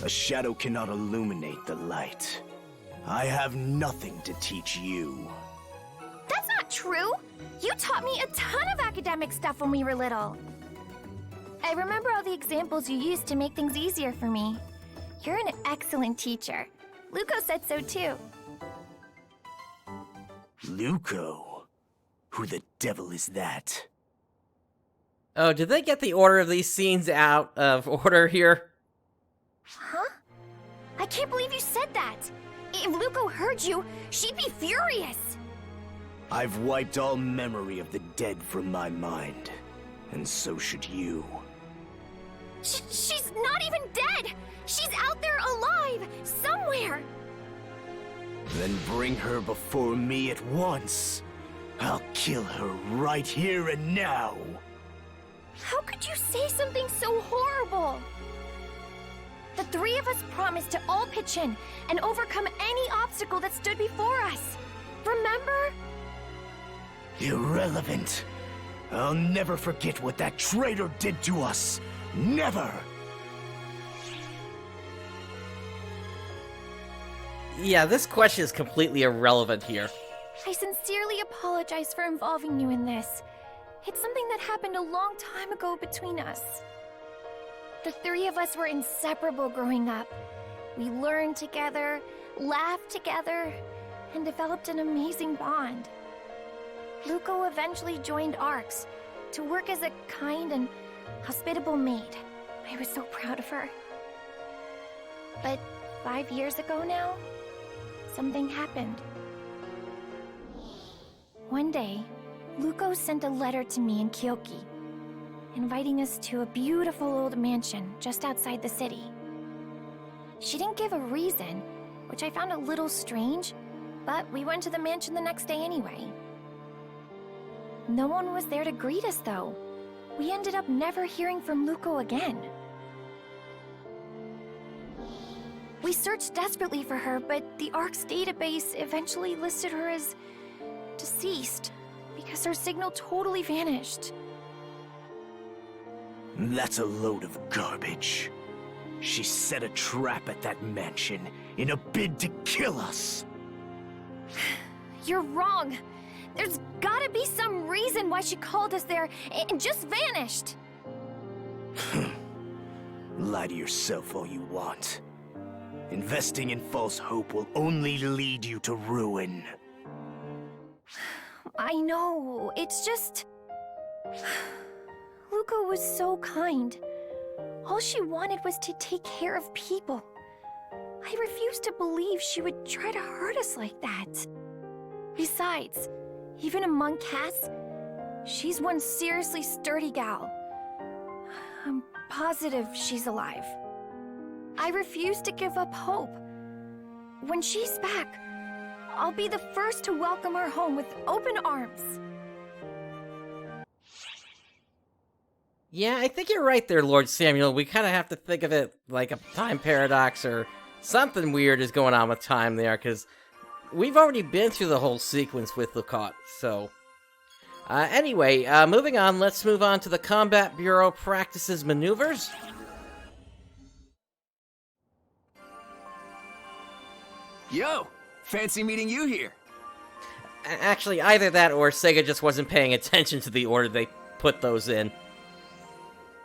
A shadow cannot illuminate the light. I have nothing to teach you. That's not true! You taught me a ton of academic stuff when we were little. I remember all the examples you used to make things easier for me. You're an excellent teacher. Luco said so too. Luco? Who the devil is that? Oh, did they get the order of these scenes out of order here? Huh? I can't believe you said that! If Luco heard you, she'd be furious! I've wiped all memory of the dead from my mind, and so should you. She's not even dead! She's out there alive! Somewhere! Then bring her before me at once. I'll kill her right here and now. How could you say something so horrible? The three of us promised to all pitch in and overcome any obstacle that stood before us. Remember? Irrelevant. I'll never forget what that traitor did to us. Never! Yeah, this question is completely irrelevant here. I sincerely apologize for involving you in this. It's something that happened a long time ago between us. The three of us were inseparable growing up. We learned together, laughed together, and developed an amazing bond. Luco eventually joined ARCS to work as a kind and hospitable maid. I was so proud of her. But 5 years ago now, something happened. One day, Luco sent a letter to me in Kyoki, inviting us to a beautiful old mansion just outside the city. She didn't give a reason, which I found a little strange, but we went to the mansion the next day anyway. No one was there to greet us, though. We ended up never hearing from Luco again. We searched desperately for her, but the ARC's database eventually listed her as deceased because her signal totally vanished. That's a load of garbage. She set a trap at that mansion in a bid to kill us. You're wrong. There's gotta be some reason why she called us there and just vanished. Lie to yourself all you want. Investing in false hope will only lead you to ruin. I know, it's just... Luco was so kind. All she wanted was to take care of people. I refuse to believe she would try to hurt us like that. Besides, even among cats, she's one seriously sturdy gal. I'm positive she's alive. I refuse to give up hope. When she's back, I'll be the first to welcome her home with open arms. Yeah, I think you're right there, Lord Samuel. We kind of have to think of it like a time paradox or something weird is going on with time there, because we've already been through the whole sequence with Lookout, so... Anyway, moving on, let's move on to the Combat Bureau Practices Maneuvers. Yo! Fancy meeting you here! Actually, either that or Sega just wasn't paying attention to the order they put those in.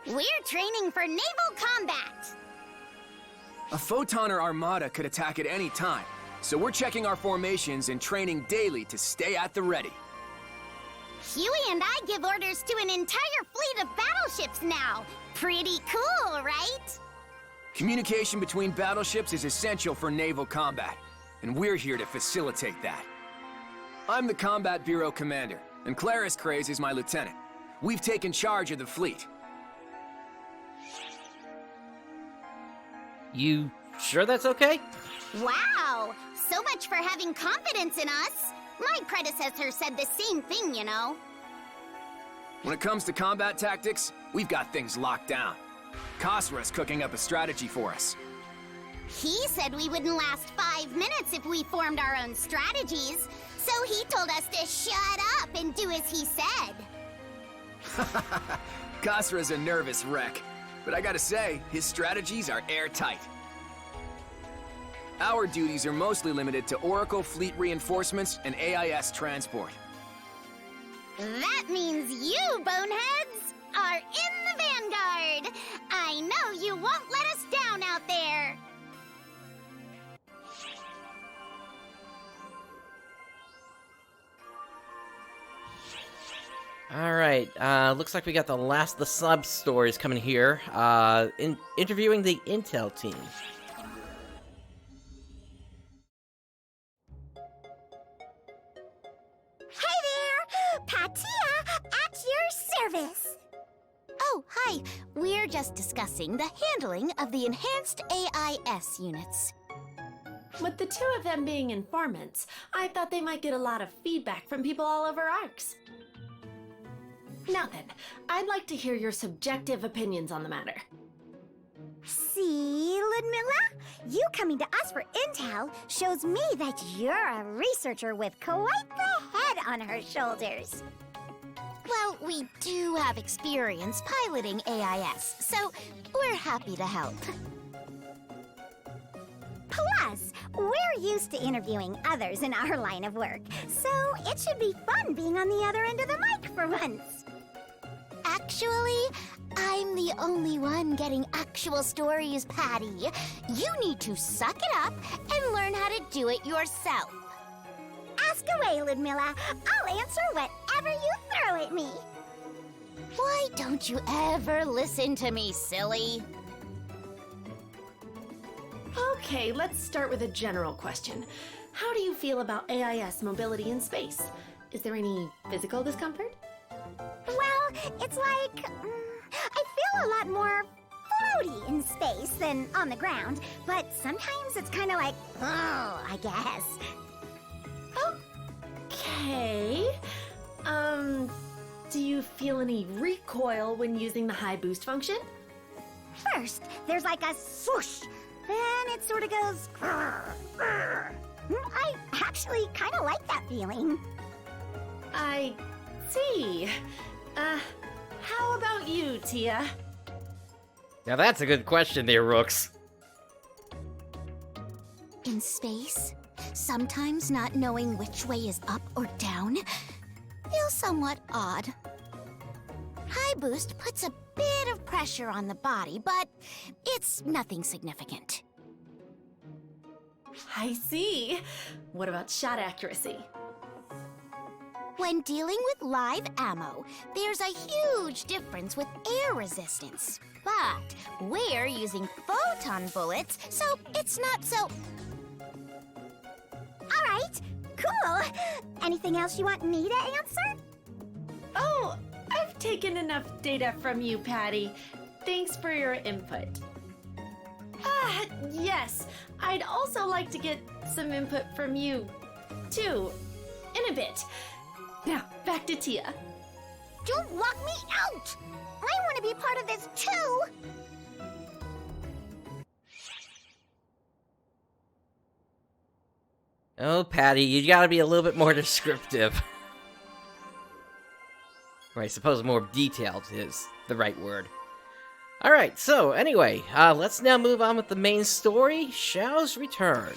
We're training for naval combat! A Photoner armada could attack at any time, so we're checking our formations and training daily to stay at the ready. Huey and I give orders to an entire fleet of battleships now. Pretty cool, right? Communication between battleships is essential for naval combat, and we're here to facilitate that. I'm the Combat Bureau Commander, and Craze is my lieutenant. We've taken charge of the fleet. You sure that's okay? Wow! So much for having confidence in us. My predecessor said the same thing, you know. When it comes to combat tactics, we've got things locked down. Khosra's cooking up a strategy for us. He said we wouldn't last 5 minutes if we formed our own strategies, so he told us to shut up and do as he said. Khosra's a nervous wreck, but I gotta say, his strategies are airtight. Our duties are mostly limited to Oracle fleet reinforcements and AIS transport. That means you, boneheads, are in the vanguard. I know you won't let us down out there. Alright, looks like we got the last of the sub-stories coming here, interviewing the Intel team. we're just discussing the handling of the enhanced AIS units. With the two of them being informants, I thought they might get a lot of feedback from people all over Arx. Now then, I'd like to hear your subjective opinions on the matter. See, Ludmilla? You coming to us for intel shows me that you're a researcher with quite the head on her shoulders. Well, we do have experience piloting AIS, so we're happy to help. Plus, we're used to interviewing others in our line of work, so it should be fun being on the other end of the mic for once. Actually, I'm the only one getting actual stories, Patty. You need to suck it up and learn how to do it yourself. Ask away, Ludmilla. I'll answer whatever you throw at me. Why don't you ever listen to me, silly? Okay, let's start with a general question. How do you feel about AIS mobility in space? Is there any physical discomfort? Well, it's like, I feel a lot more floaty in space than on the ground, but sometimes it's kind of like, oh, I guess. Okay. Do you feel any recoil when using the high boost function? First, there's like a swoosh, then it sort of goes, grrr, grrr. I actually kind of like that feeling. I see. How about you, Tia? Now that's a good question there, Rooks. In space, sometimes not knowing which way is up or down feels somewhat odd. High boost puts a bit of pressure on the body, but it's nothing significant. I see. What about shot accuracy? When dealing with live ammo, there's a huge difference with air resistance. But we're using photon bullets, so it's not so... All right, cool. Anything else you want me to answer? Oh, I've taken enough data from you, Patty. Thanks for your input. Yes. I'd also like to get some input from you, too, in a bit. Now, back to Tia. Don't lock me out! I want to be part of this, too! Oh, Patty, you gotta be a little bit more descriptive. Or I suppose more detailed is the right word. Alright, so anyway, let's now move on with the main story, Xiao's return.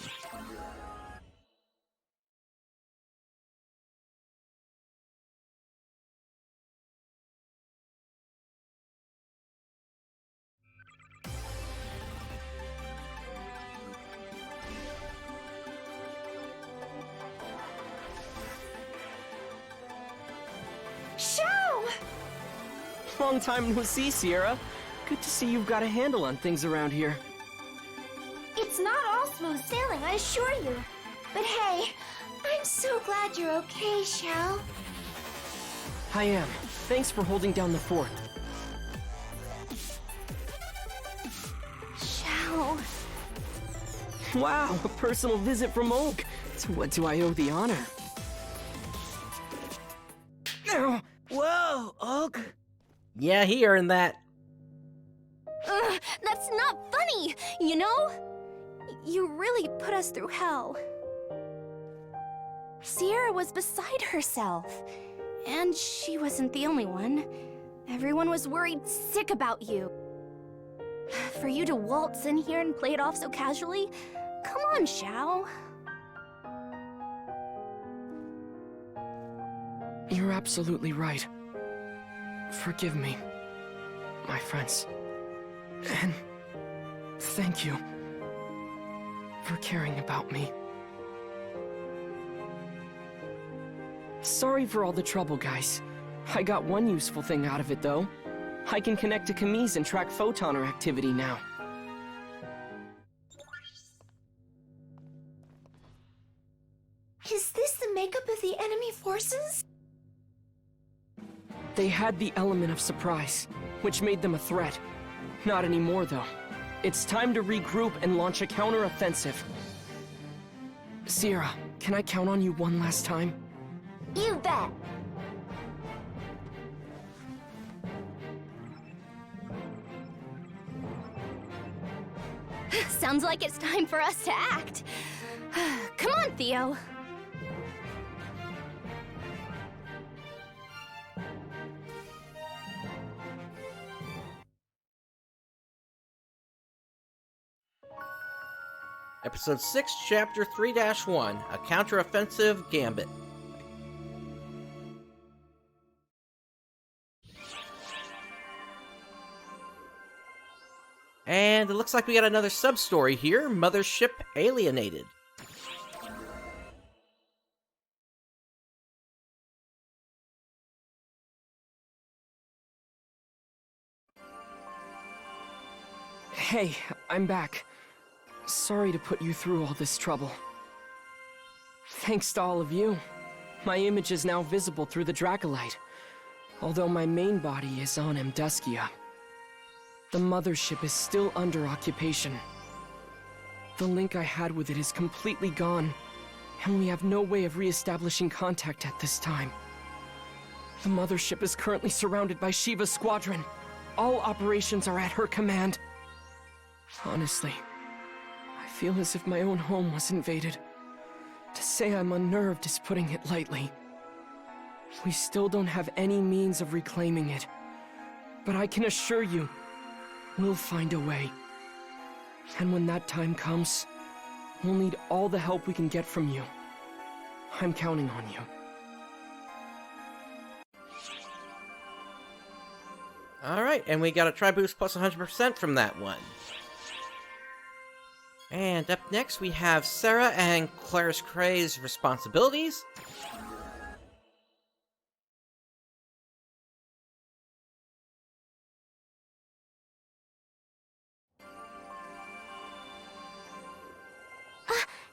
Long time no see, Sierra. Good to see you've got a handle on things around here. It's not all smooth sailing, I assure you. But hey, I'm so glad you're okay, Xiao. I am. Thanks for holding down the fort. Xiao. Wow, a personal visit from Oak. To what do I owe the honor? Whoa, Oak. Yeah, he earned that. That's not funny, you know? You really put us through hell. Sierra was beside herself. And she wasn't the only one. Everyone was worried sick about you. For you to waltz in here and play it off so casually? Come on, Xiao. You're absolutely right. Forgive me, my friends. And thank you for caring about me. Sorry for all the trouble, guys. I got one useful thing out of it, though. I can connect to Camise and track Photoner activity now. Is this the makeup of the enemy forces? They had the element of surprise. which made them a threat. Not anymore, though. It's time to regroup and launch a counter-offensive. Sierra, can I count on you one last time? You bet. Sounds like it's time for us to act. Come on, Theo. Episode 6, Chapter 3-1, A Counter-Offensive Gambit. And it looks like we got another sub-story here, Mothership Alienated. Hey, I'm back. Sorry to put you through all this trouble. Thanks to all of you, my image is now visible through the Dracolite, although my main body is on Amduskia. The mothership is still under occupation. The link I had with it is completely gone, and we have no way of re-establishing contact at this time. The mothership is currently surrounded by Shiva's squadron. All operations are at her command. Honestly, I feel as if my own home was invaded. To say I'm unnerved is putting it lightly. We still don't have any means of reclaiming it, but I can assure you, we'll find a way. And when that time comes, we'll need all the help we can get from you. I'm counting on you. Alright, and we got a Tri-Boost plus 100% from that one. And up next we have Sarah and Craze responsibilities.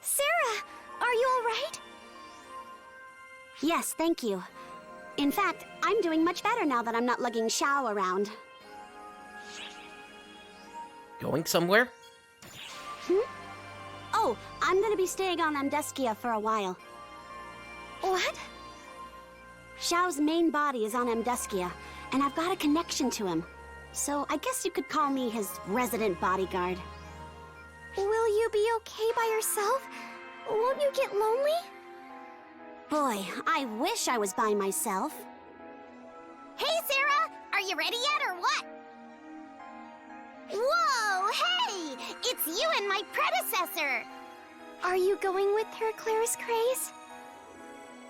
Sarah, are you all right? Yes, thank you. In fact, I'm doing much better now that I'm not lugging Xiao around. Going somewhere? Oh, I'm gonna be staying on Amduskia for a while. What? Xiao's main body is on Amduskia, and I've got a connection to him. So I guess you could call me his resident bodyguard. Will you be okay by yourself? Won't you get lonely? Boy, I wish I was by myself. Hey, Sarah! Are you ready yet, or what? Whoa, hey! It's you and my predecessor! Are you going with her, Craze?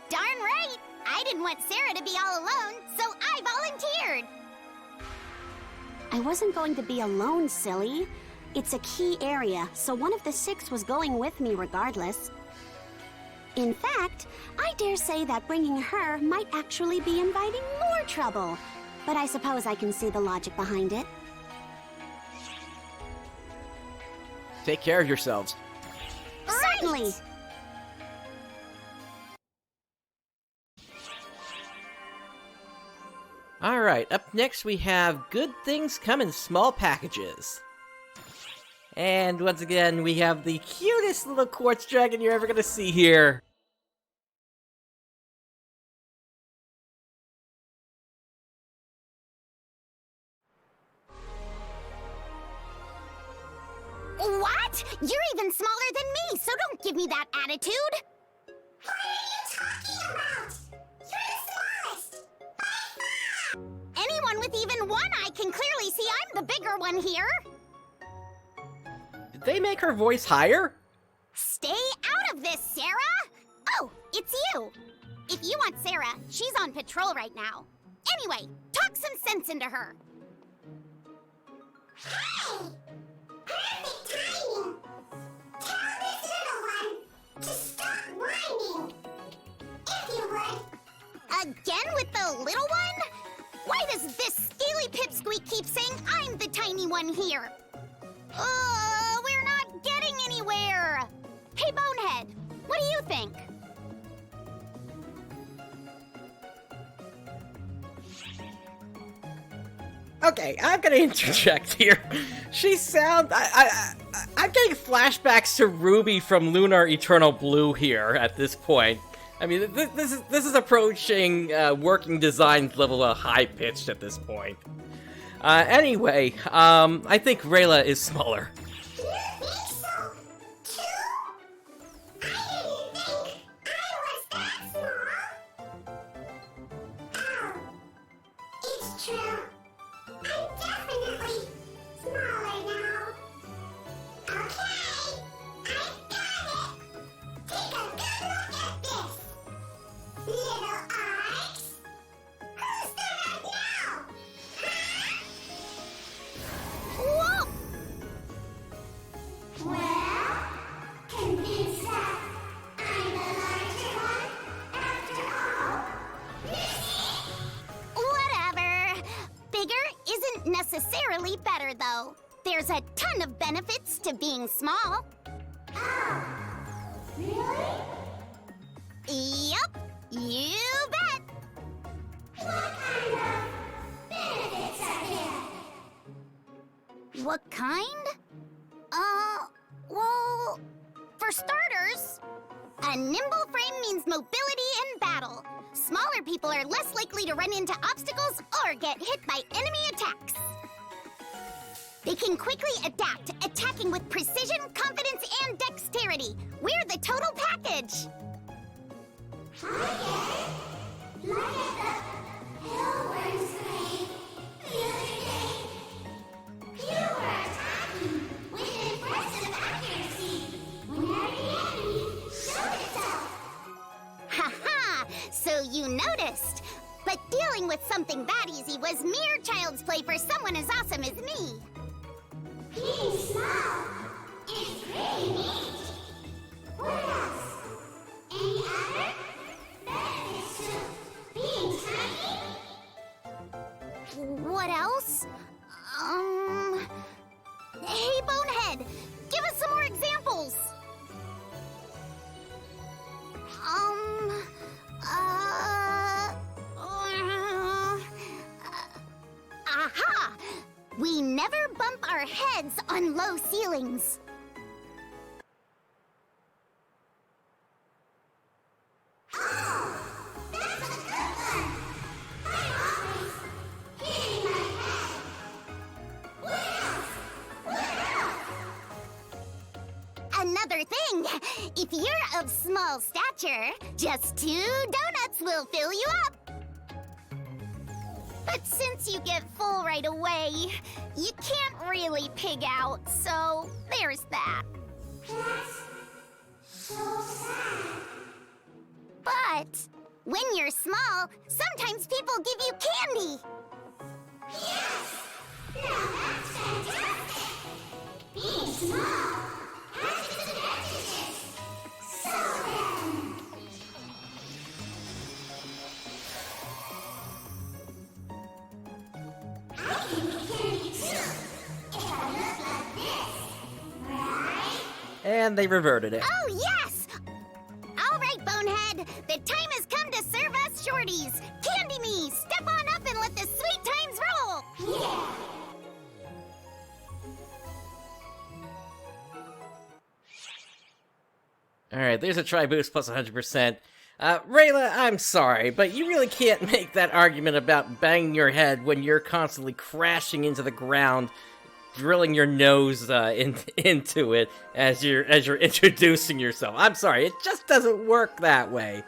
Darn right! I didn't want Sarah to be all alone, so I volunteered! I wasn't going to be alone, silly. It's a key area, so one of the 6 was going with me regardless. In fact, I dare say that bringing her might actually be inviting more trouble. But I suppose I can see the logic behind it. Take care of yourselves. Certainly! Alright, up next we have Good Things Come in Small Packages. And once again, we have the cutest little quartz dragon you're ever gonna see here. What? You're even smaller than me, so don't give me that attitude! What are you talking about? You're the smallest! Anyone with even one eye can clearly see I'm the bigger one here! Did they make her voice higher? Stay out of this, Sarah! Oh, it's you! If you want Sarah, she's on patrol right now. Anyway, talk some sense into her. Hey! Perfect timing! Tell this little one to stop whining! If you would. Again with the little one? Why does this scaly pipsqueak keep saying I'm the tiny one here? We're not getting anywhere! Hey, Bonehead, what do you think? Okay, I'm gonna interject here. She sounds... I'm getting flashbacks to Ruby from Lunar Eternal Blue here at this point. I mean, this is approaching working designs level of high-pitched at this point. Anyway, I think Rayla is smaller. Necessarily better, though. There's a ton of benefits to being small. Oh, really? Yup, you bet. What kind of benefits are there? What kind? Well, for starters, a nimble frame means mobility in battle. Smaller people are less likely to run into obstacles or get hit by enemy attacks. They can quickly adapt, attacking with precision, confidence, and dexterity. We're the total package. Look at the Hillworm's grave the other day. You were attacking with impressive accuracy whenever the enemy showed itself. Ha-ha! So you noticed. But dealing with something that easy was mere child's play for someone as awesome as me. Being small is pretty neat. What else? Any other benefits to being tiny? What else? Hey, Bonehead, give us some more examples. Aha! We never bump our heads on low ceilings. Oh, that's a good one. I'm always hitting my head. What else? Another thing, if you're of small stature, just 2 donuts will fill you up. But since you get full right away, you can't really pig out, so there's that. That's so sad. But when you're small, sometimes people give you candy. Yes! Now that's fantastic! Being small has its advantages. So then... I can be candy too, if I look like this, right? And they reverted it. Oh, yes! All right, Bonehead, the time has come to serve us shorties. Candy me, step on up and let the sweet times roll. Yeah. Alright, there's a Tri-Boost plus 100%. Rayla, I'm sorry, but you really can't make that argument about banging your head when you're constantly crashing into the ground, drilling your nose into it as you're introducing yourself. I'm sorry, it just doesn't work that way.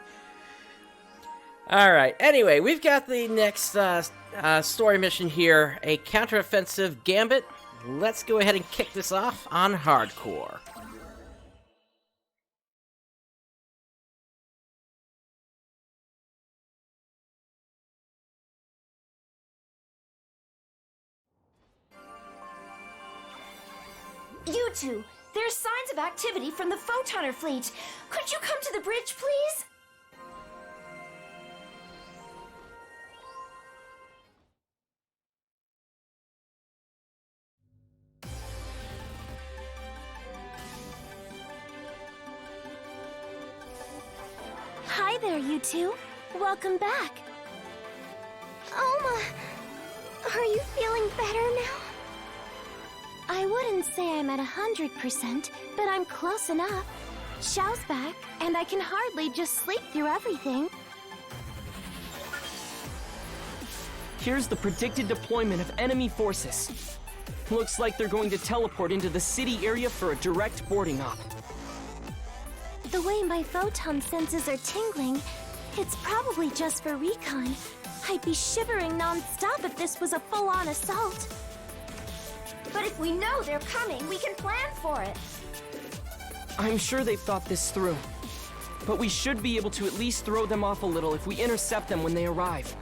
Alright, anyway, we've got the next story mission here, a Counter-Offensive Gambit. Let's go ahead and kick this off on Hardcore. You two, there's signs of activity from the Photoner fleet. Could you come to the bridge, please? Hi there, you two. Welcome back. Are you feeling better now? I wouldn't say I'm at 100%, but I'm close enough. Xiao's back, and I can hardly just sleep through everything. Here's the predicted deployment of enemy forces. Looks like they're going to teleport into the city area for a direct boarding op. The way my photon senses are tingling, it's probably just for recon. I'd be shivering non-stop if this was a full-on assault. But if we know they're coming, we can plan for it. I'm sure they've thought this through. But we should be able to at least throw them off a little if we intercept them when they arrive.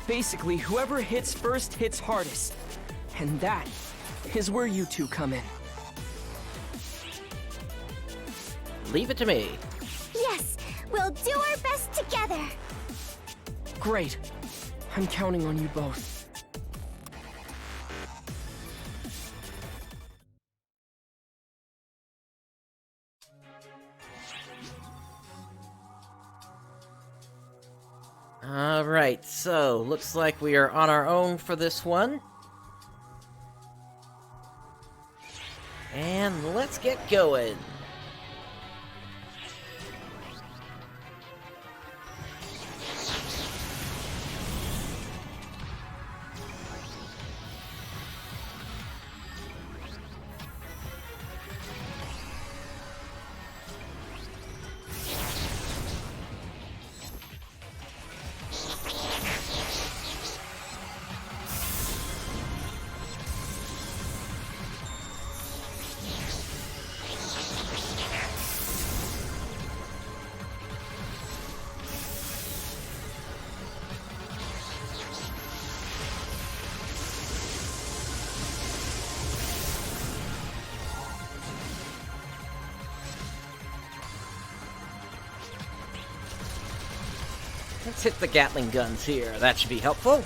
Basically, whoever hits first hits hardest. And that is where you two come in. Leave it to me. Yes, we'll do our best together. Great. I'm counting on you both. Alright, so looks like we are on our own for this one. And let's get going. Let's hit the Gatling guns here. That should be helpful.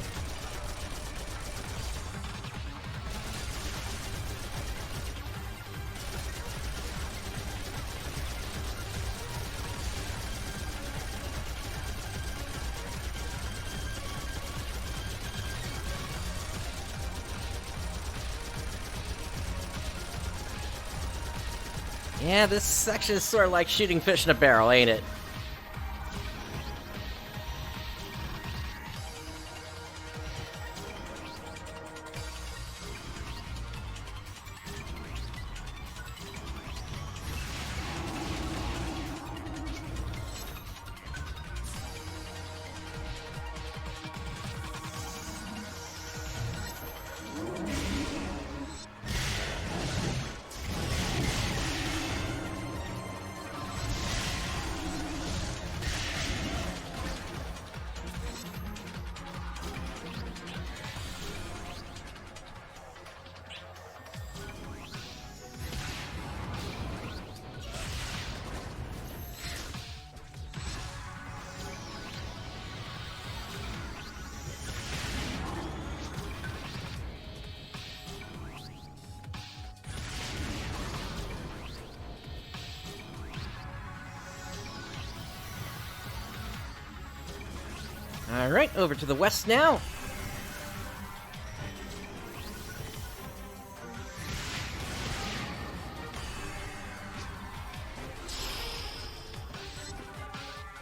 Yeah, this section is sort of like shooting fish in a barrel, ain't it? Alright, over to the west now.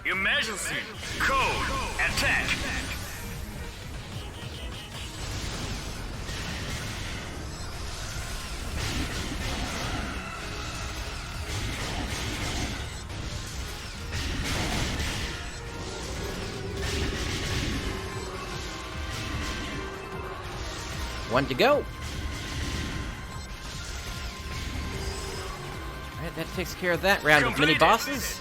Emergency! Code! Attack! One to go. Alright, that takes care of that round of mini-bosses.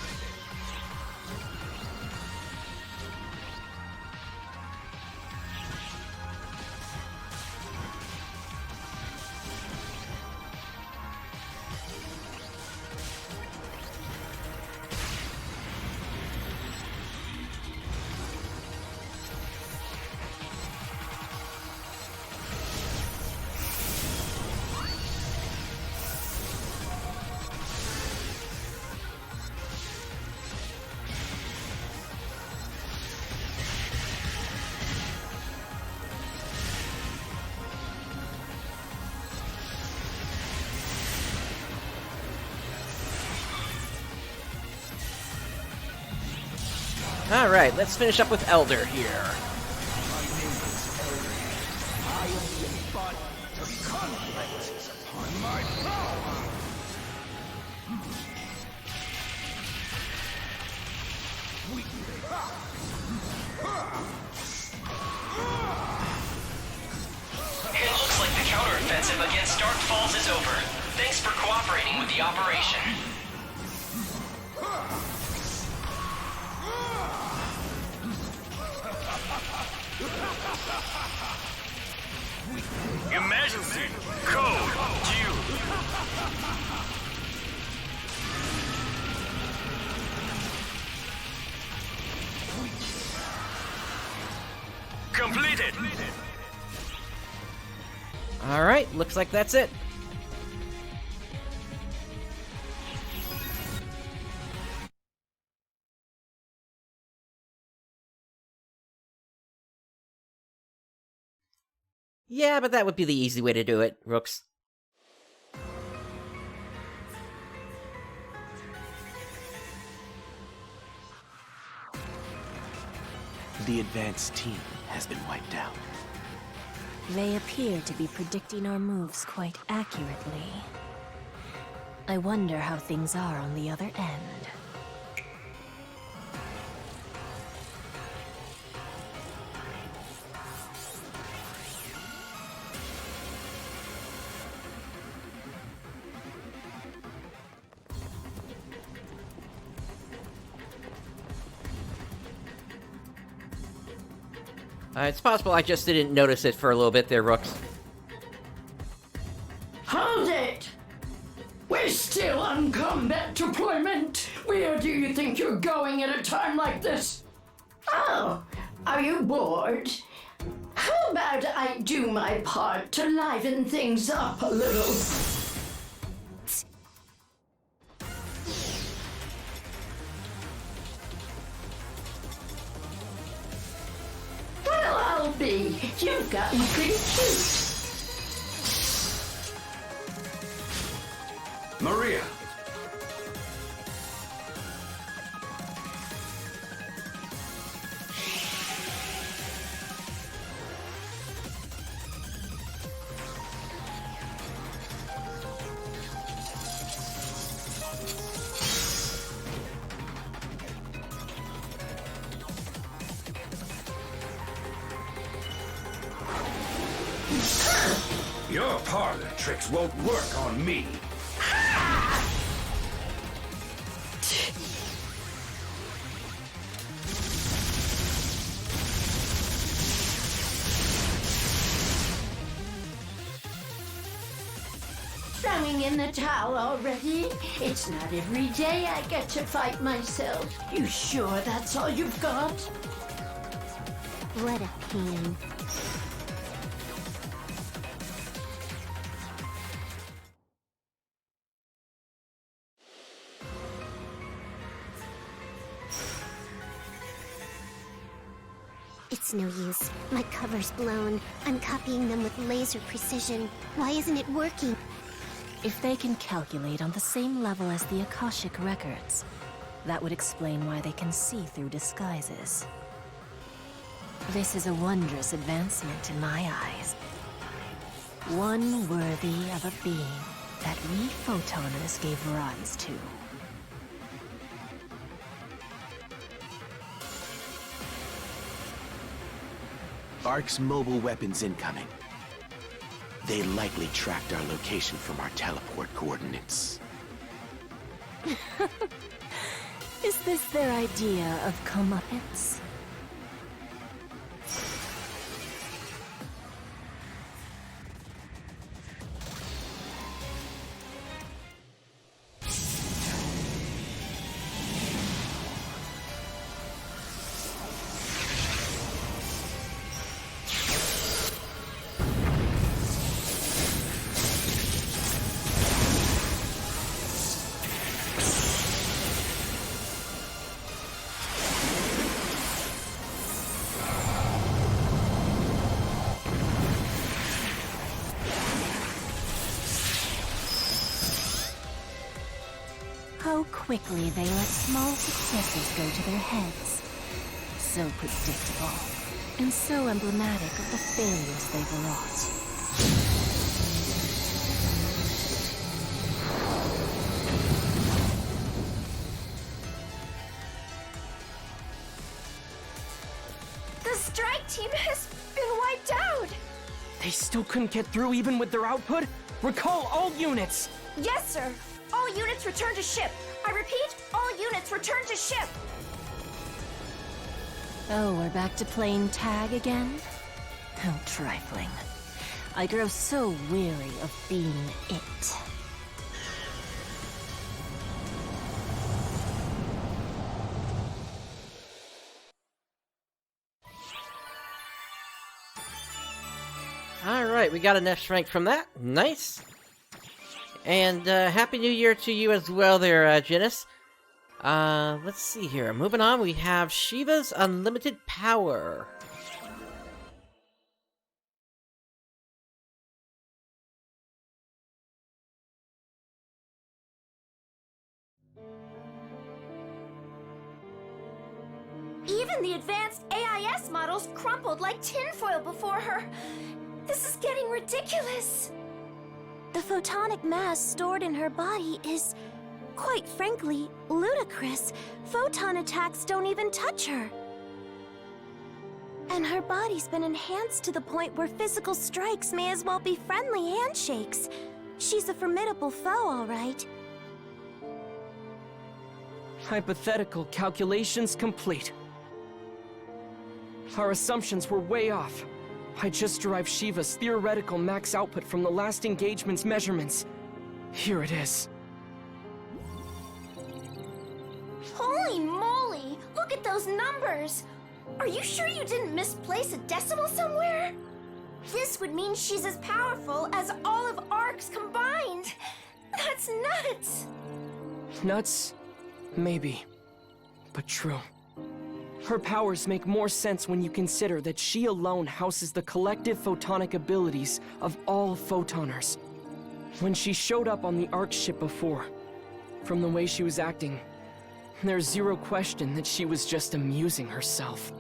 Alright, let's finish up with Elder here. It looks like the counter-offensive against Dark Falls is over. Thanks for cooperating with the operation. Emergency! Code! Due! Completed! Alright, looks like that's it. Yeah, but that would be the easy way to do it, Rooks. The advanced team has been wiped out. They appear to be predicting our moves quite accurately. I wonder how things are on the other end. It's possible I just didn't notice it for a little bit there, Rooks. Hold it! We're still on combat deployment. Where do you think you're going at a time like this? Oh, are you bored? How about I do my part to liven things up a little? Well, I'll be. You've gotten pretty cute. Maria! Your parlor tricks won't work on me. Throwing in the towel already? It's not every day I get to fight myself. You sure that's all you've got? What a pain. It's no use. My cover's blown. I'm copying them with laser precision. Why isn't it working? If they can calculate on the same level as the Akashic records, that would explain why they can see through disguises. This is a wondrous advancement in my eyes. One worthy of a being that we Photoners gave rise to. ARC's mobile weapons incoming. They likely tracked our location from our teleport coordinates. Is this their idea of comeuppance? How quickly they let small successes go to their heads. so predictable, and so emblematic of the failures they've wrought. The strike team has been wiped out! They still couldn't get through even with their output? Recall all units! Yes, sir! All units return to ship! I repeat, all units return to ship! Oh, we're back to playing tag again? How trifling. I grow so weary of being it. Alright, we got enough strength from that. Nice. And Happy New Year to you as well there, Janice. Let's see here. Moving on, we have Shiva's Unlimited Power. Even the advanced AIS models crumpled like tinfoil before her. This is getting ridiculous. The photonic mass stored in her body is, quite frankly, ludicrous. Photon attacks don't even touch her. And her body's been enhanced to the point where physical strikes may as well be friendly handshakes. She's a formidable foe, all right. Hypothetical calculations complete. Our assumptions were way off. I just derived Shiva's theoretical max output from the last engagement's measurements. Here it is. Holy moly! Look at those numbers! Are you sure you didn't misplace a decimal somewhere? This would mean she's as powerful as all of ARCs combined! That's nuts! Nuts? Maybe. But true. Her powers make more sense when you consider that she alone houses the collective photonic abilities of all Photoners. When she showed up on the ARC ship before, from the way she was acting, there's zero question that she was just amusing herself.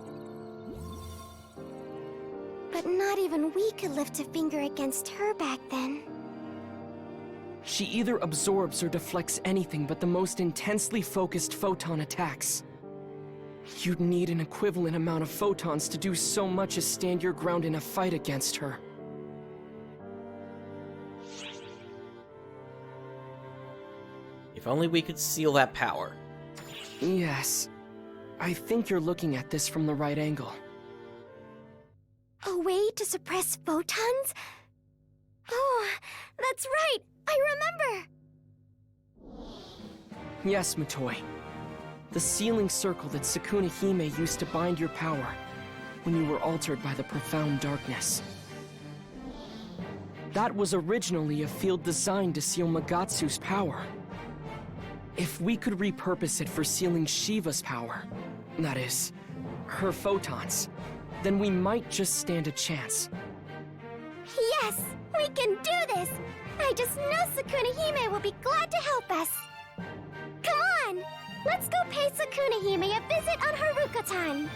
But not even we could lift a finger against her back then. She either absorbs or deflects anything but the most intensely focused photon attacks. You'd need an equivalent amount of photons to do so much as stand your ground in a fight against her. If only we could seal that power. Yes. I think you're looking at this from the right angle. A way to suppress photons? Oh, that's right! I remember! Yes, Mutoi. The sealing circle that Sukuna Hime used to bind your power when you were altered by the profound darkness. That was originally a field designed to seal Magatsu's power. If we could repurpose it for sealing Shiva's power, that is, her photons, then we might just stand a chance. Yes! We can do this! I just know Sukuna Hime will be glad to help us! Come on! Let's go pay Sukuna Hime a visit on Harukotan!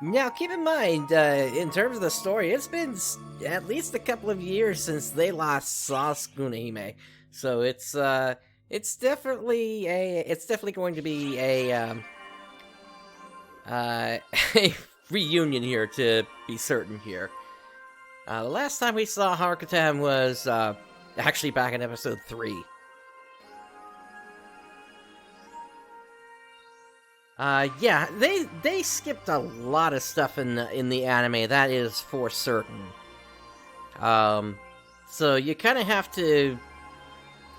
Now, keep in mind, in terms of the story, it's been at least a couple of years since they last saw Sukuna Hime. So it's definitely going to be a a reunion here, to be certain here. The last time we saw Harukotan was actually back in episode 3. Yeah, they skipped a lot of stuff in the anime, that is for certain. So you kind of have to,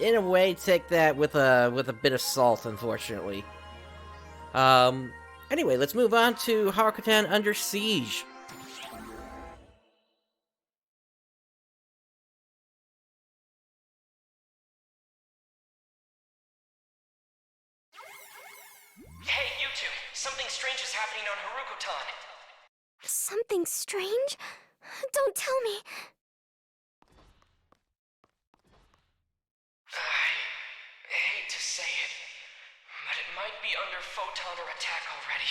in a way, take that with a bit of salt, unfortunately. Anyway, let's move on to Harukotan Under Siege. Hey, you two! Something strange is happening on Harukotan. Something strange? Don't tell me. hate to say it, but it might be under Photoner attack already.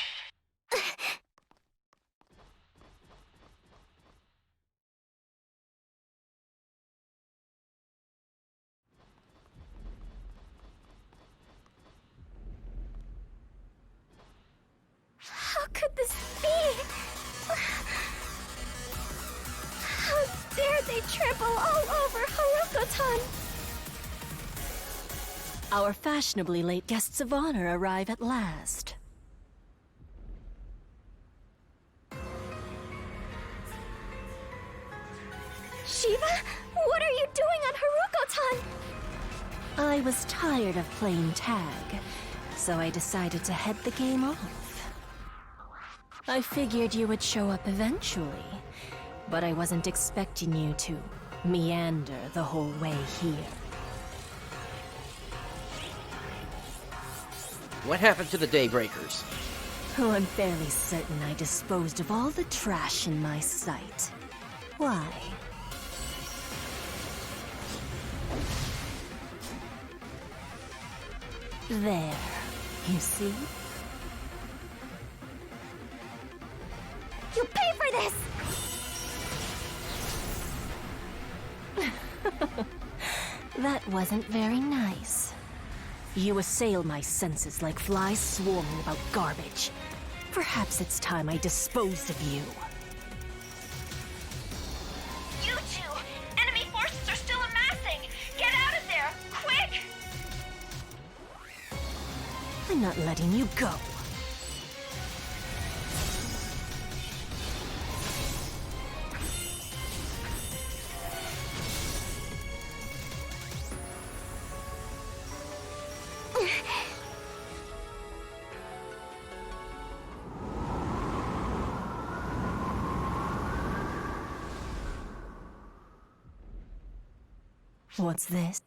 How could this be? How dare they trample all over Harukotan? Our fashionably late guests of honor arrive at last. Shiva, what are you doing on Harukotan? I was tired of playing tag, so I decided to head the game off. I figured you would show up eventually, but I wasn't expecting you to meander the whole way here. What happened to the Daybreakers? Oh, I'm fairly certain I disposed of all the trash in my sight. Why? There, you see? You pay for this! That wasn't very nice. You assail my senses like flies swarming about garbage. Perhaps it's time I disposed of you. You two! Enemy forces are still amassing! Get out of there! Quick! I'm not letting you go. What's this?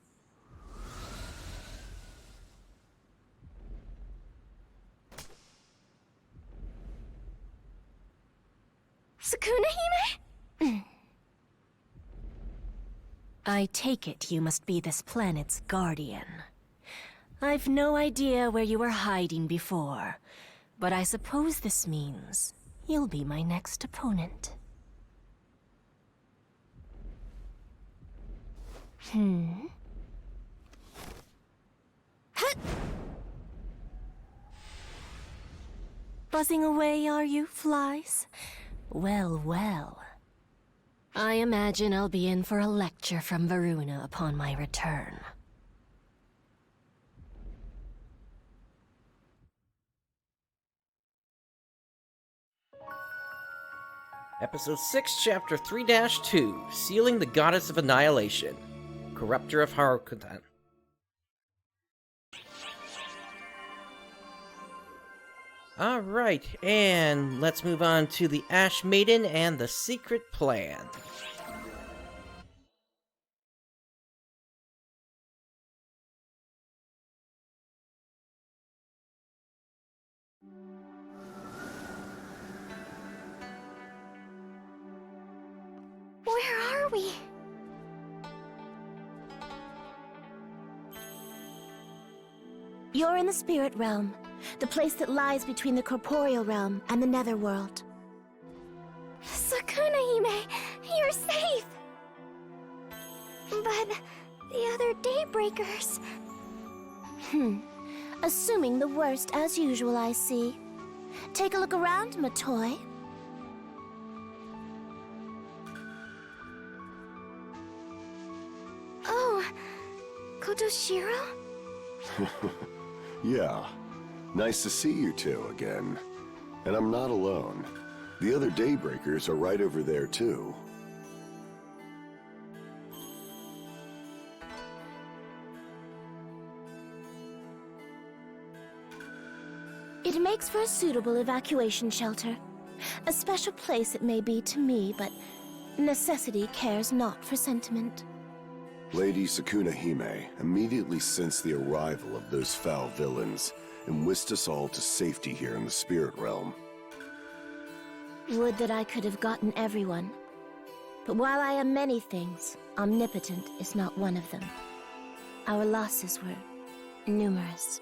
Sukuna-hime? I take it you must be this planet's guardian. I've no idea where you were hiding before, but I suppose this means you'll be my next opponent. Buzzing away, are you, flies? Well, well. I imagine I'll be in for a lecture from Varuna upon my return. Episode 6, Chapter 3-2, Sealing the Goddess of Annihilation, Corruptor of Harukotan. Alright, and let's move on to the Ash Maiden and the Secret Plan. Where are we? You're in the spirit realm, the place that lies between the corporeal realm and the netherworld. Sukuna-hime, you're safe! But the other Daybreakers... Assuming the worst as usual, I see. Take a look around, my toy. Oh, Kotoshiro? Yeah. Nice to see you two again. And I'm not alone. The other Daybreakers are right over there, too. It makes for a suitable evacuation shelter. A special place it may be to me, but necessity cares not for sentiment. Lady Sukuna-hime immediately sensed the arrival of those foul villains and whisked us all to safety here in the spirit realm. Would that I could have gotten everyone. But while I am many things, omnipotent is not one of them. Our losses were numerous.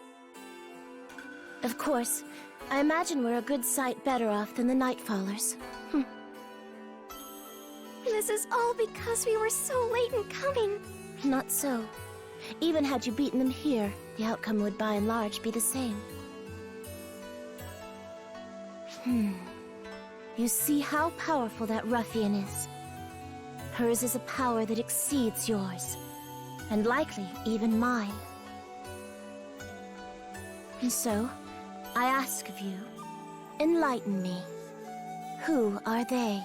Of course, I imagine we're a good sight better off than the Nightfallers. This is all because we were so late in coming. Not so. Even had you beaten them here, the outcome would by and large be the same. You see how powerful that ruffian is. Hers is a power that exceeds yours, and likely even mine. And so, I ask of you, enlighten me. Who are they?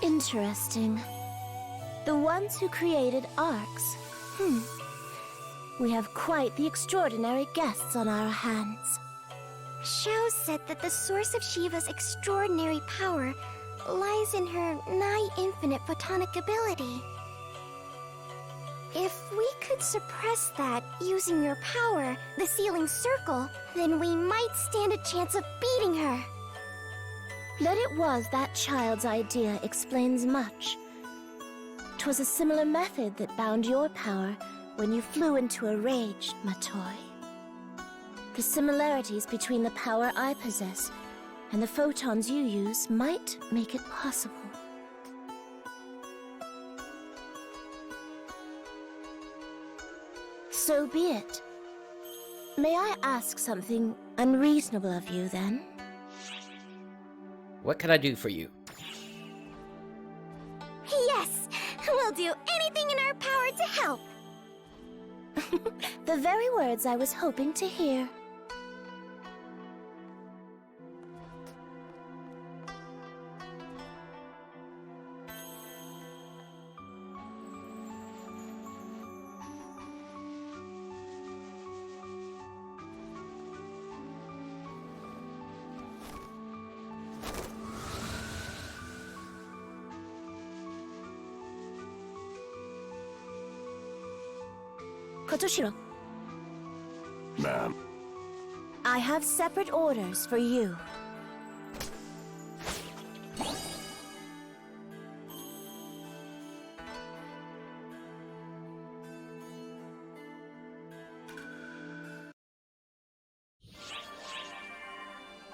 Interesting. The ones who created arcs. We have quite the extraordinary guests on our hands. Shao said that the source of Shiva's extraordinary power lies in her nigh-infinite photonic ability. If we could suppress that using your power, the Sealing Circle, then we might stand a chance of beating her. That it was that child's idea explains much. 'Twas a similar method that bound your power when you flew into a rage, my toy. The similarities between the power I possess and the photons you use might make it possible. So be it. May I ask something unreasonable of you, then? What can I do for you? Yes! We'll do anything in our power to help! The very words I was hoping to hear. Kotoshiro, Ma'am. I have separate orders for you.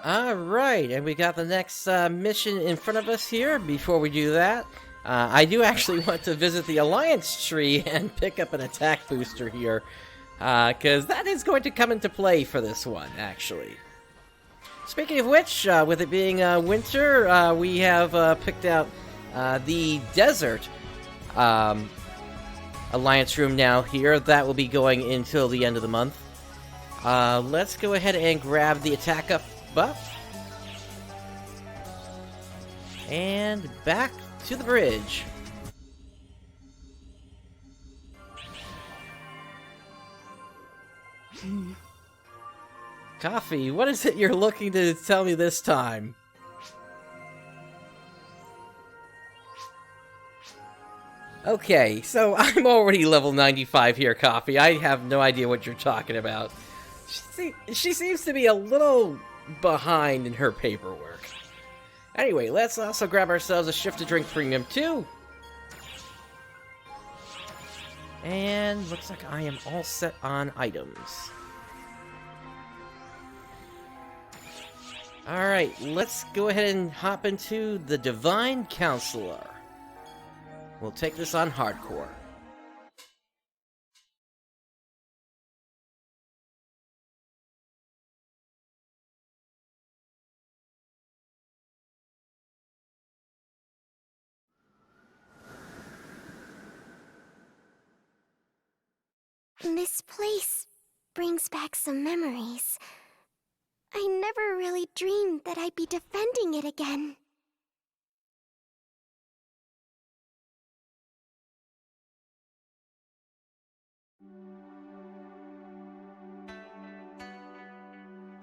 Alright, and we got the next mission in front of us here. Before we do that, I do actually want to visit the Alliance tree and pick up an attack booster here, because that is going to come into play for this one, actually. Speaking of which, with it being winter, we have picked out the Desert Alliance room now here. That will be going until the end of the month. Let's go ahead and grab the attack up buff. And back to the bridge. Coffee, what is it you're looking to tell me this time? Okay, so I'm already level 95 here, Coffee. I have no idea what you're talking about. She seems to be a little behind in her paperwork. Anyway, let's also grab ourselves a Shift to Drink Premium 2. And looks like I am all set on items. Alright, let's go ahead and hop into the Divine Counselor. We'll take this on hardcore. This place brings back some memories. I never really dreamed that I'd be defending it again.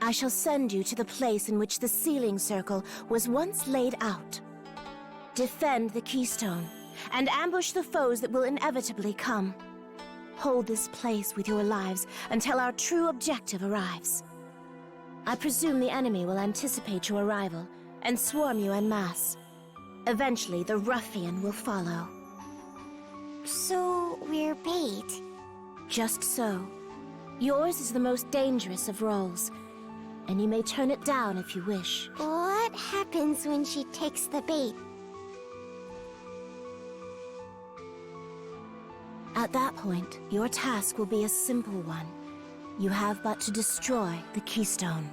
I shall send you to the place in which the Sealing Circle was once laid out. Defend the Keystone, and ambush the foes that will inevitably come. hold this place with your lives until our true objective arrives. I presume the enemy will anticipate your arrival and swarm you en masse. Eventually, the ruffian will follow. So, we're bait? Just so. Yours is the most dangerous of roles, and you may turn it down if you wish. What happens when she takes the bait? At that point, your task will be a simple one. You have but to destroy the keystone.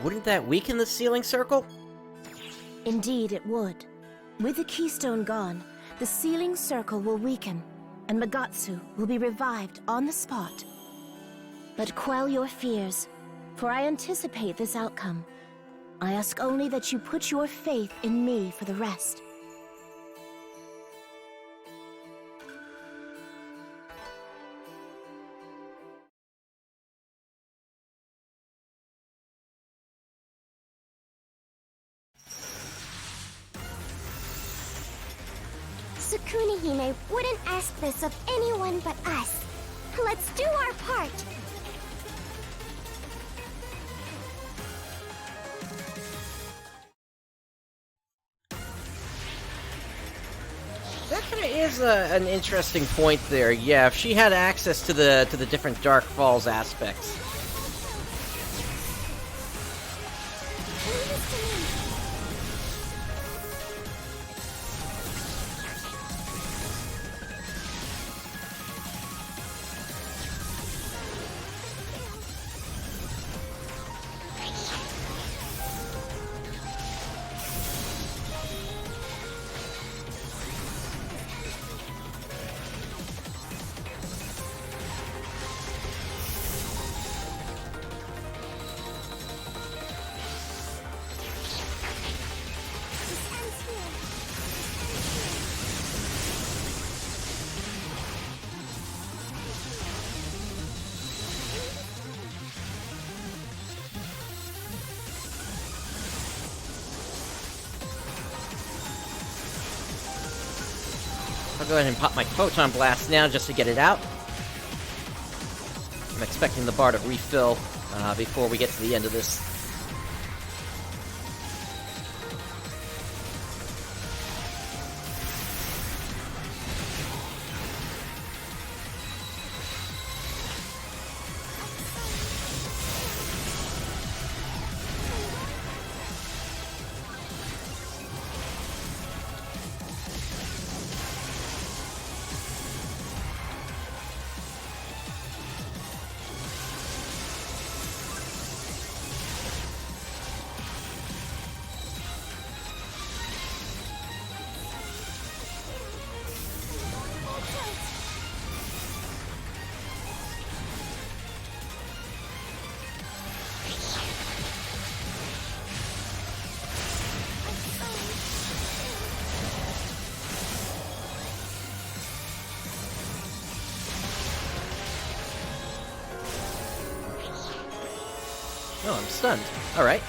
Wouldn't that weaken the sealing circle? Indeed, it would. With the keystone gone, the sealing circle will weaken, and Magatsu will be revived on the spot. But quell your fears, for I anticipate this outcome. I ask only that you put your faith in me for the rest. Sukuna-hime wouldn't ask this of anyone but us. Let's do our part! That kind of is an interesting point there. Yeah, if she had access to the different Dark Falls aspects. I'll go ahead and pop my Photon Blast now just to get it out. I'm expecting the bar to refill before we get to the end of this. Oh, I'm stunned. Alright.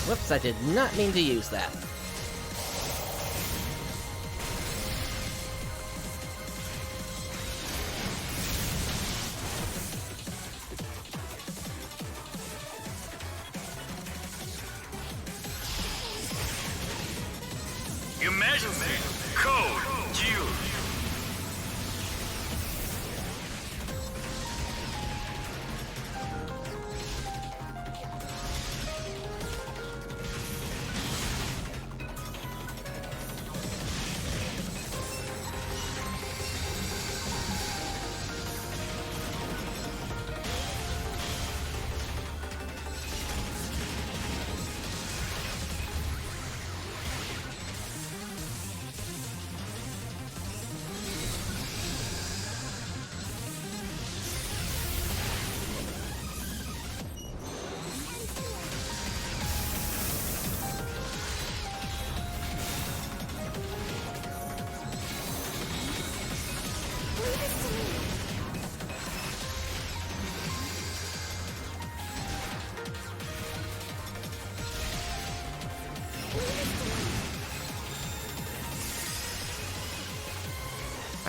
Whoops, I did not mean to use that. Emergency! Code! Q!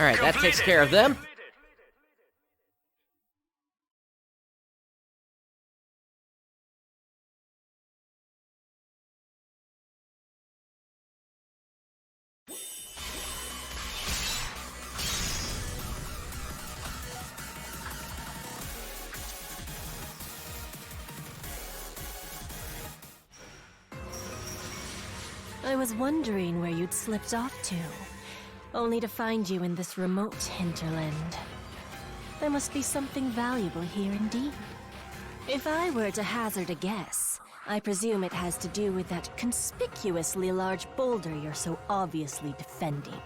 Alright, that takes care of them. I was wondering where you'd slipped off to, only to find you in this remote hinterland. There must be something valuable here indeed. If I were to hazard a guess, I presume it has to do with that conspicuously large boulder you're so obviously defending.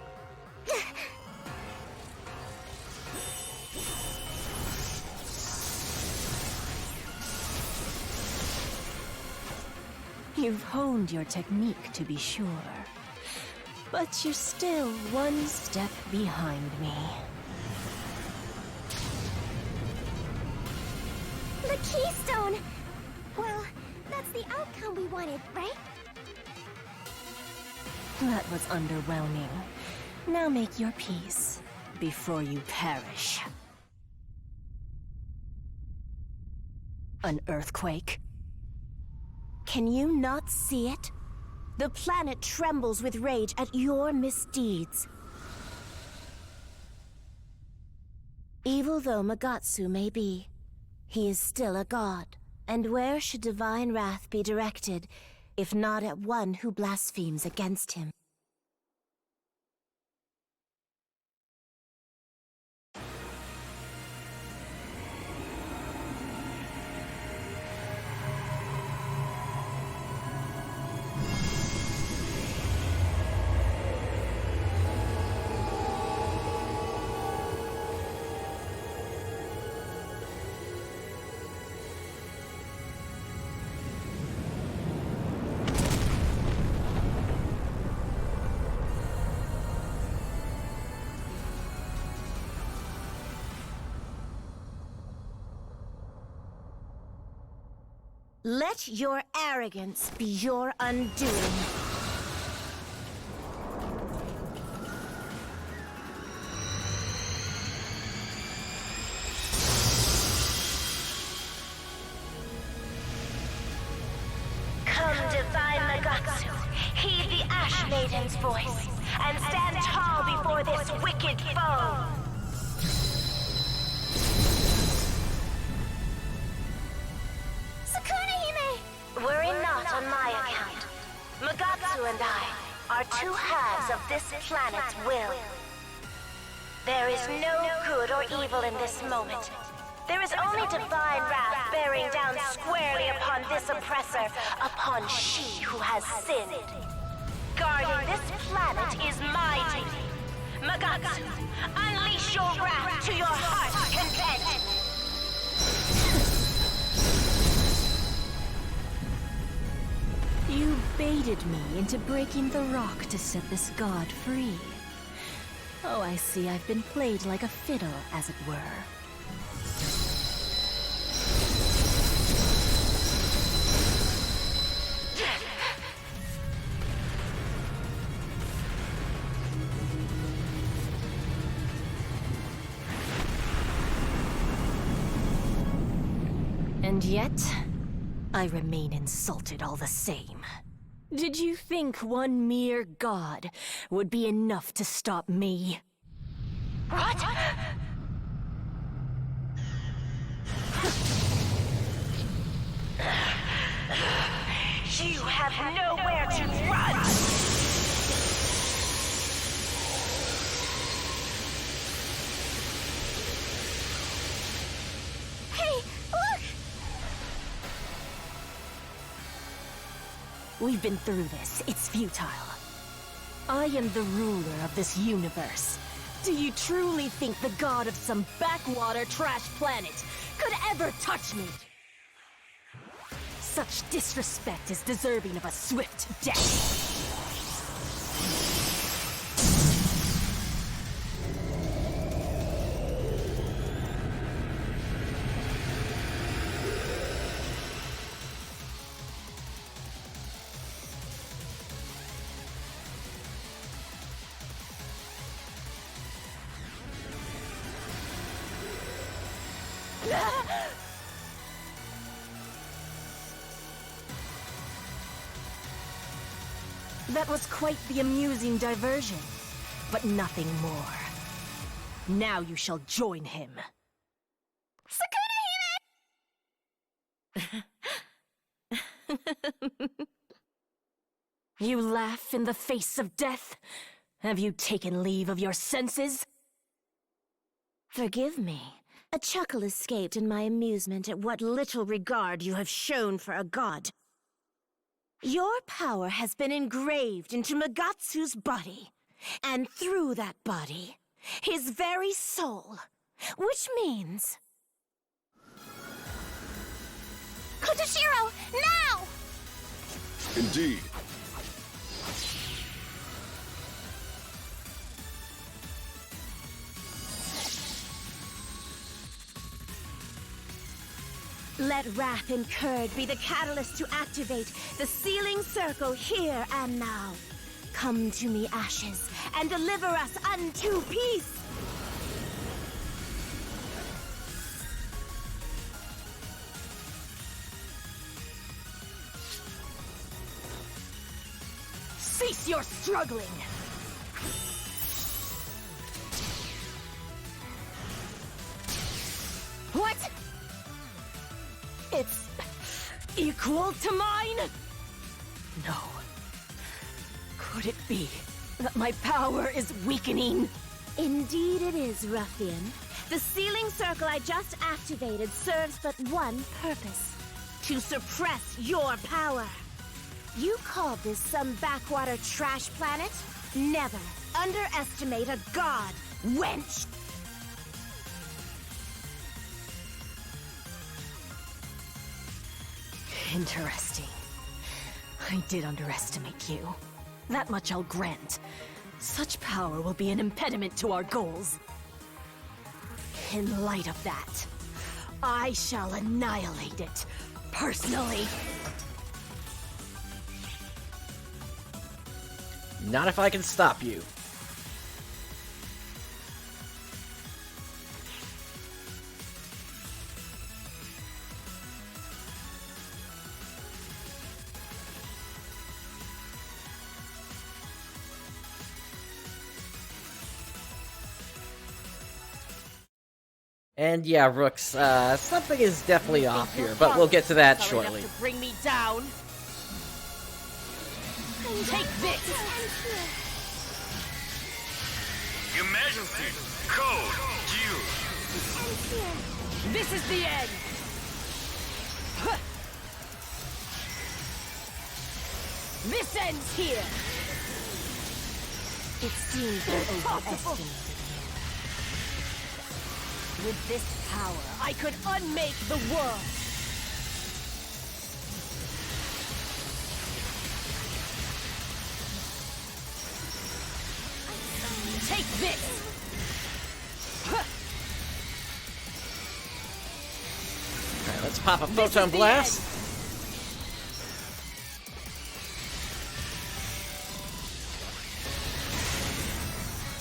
You've honed your technique, to be sure. But you're still one step behind me. The keystone! Well, that's the outcome we wanted, right? That was underwhelming. Now make your peace, before you perish. An earthquake? Can you not see it? The planet trembles with rage at your misdeeds. Evil though Magatsu may be, he is still a god. And where should divine wrath be directed, if not at one who blasphemes against him? Let your arrogance be your undoing. Come, divine Magatsu, heed the Ash Maiden's voice, and stand tall before this wicked foe. Worry not on my account. Magatsu and I are two halves of this planet's will. There is no good or evil in this moment. There is only divine wrath bearing down squarely upon this oppressor, upon she who has sinned. Guarding this planet is my duty. Magatsu, unleash your wrath to your heart's content. You baited me into breaking the rock to set this god free. Oh, I see I've been played like a fiddle, as it were. And yet, I remain insulted all the same. Did you think one mere god would be enough to stop me? What? You have nowhere to run! Hey, look! We've been through this. It's futile. I am the ruler of this universe. Do you truly think the god of some backwater trash planet could ever touch me? Such disrespect is deserving of a swift death. That was quite the amusing diversion, but nothing more. Now you shall join him. You laugh in the face of death? Have you taken leave of your senses? Forgive me. A chuckle escaped in my amusement at what little regard you have shown for a god. Your power has been engraved into Magatsu's body, and through that body, his very soul, which means... Kotoshiro, now! Indeed. Let wrath incurred be the catalyst to activate the sealing circle here and now. Come to me, ashes, and deliver us unto peace! Cease your struggling! What? It's equal to mine? No. Could it be that my power is weakening? Indeed it is, ruffian. The sealing circle I just activated serves but one purpose: to suppress your power. You call this some backwater trash planet? Never underestimate a god, wench! Interesting. I did underestimate you. That much I'll grant. Such power will be an impediment to our goals. In light of that, I shall annihilate it, personally. Not if I can stop you. And yeah, Rooks, something is definitely off here, but we'll get to that shortly. To bring me down. Take this! Your Majesty, code due. This is the end! This ends here! It seems I overestimated. With this power, I could unmake the world! Take this! Alright, let's pop a photon blast.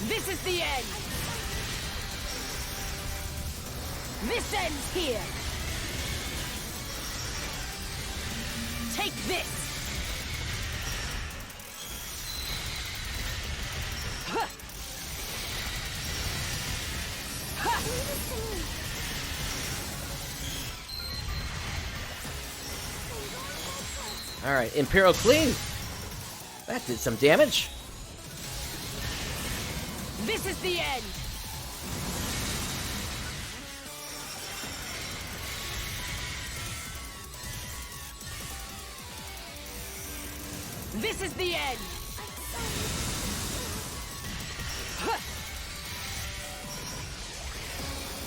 This is the end! This ends here! Take this! Alright, Imperial Clean! That did some damage. This is the end! This is the end!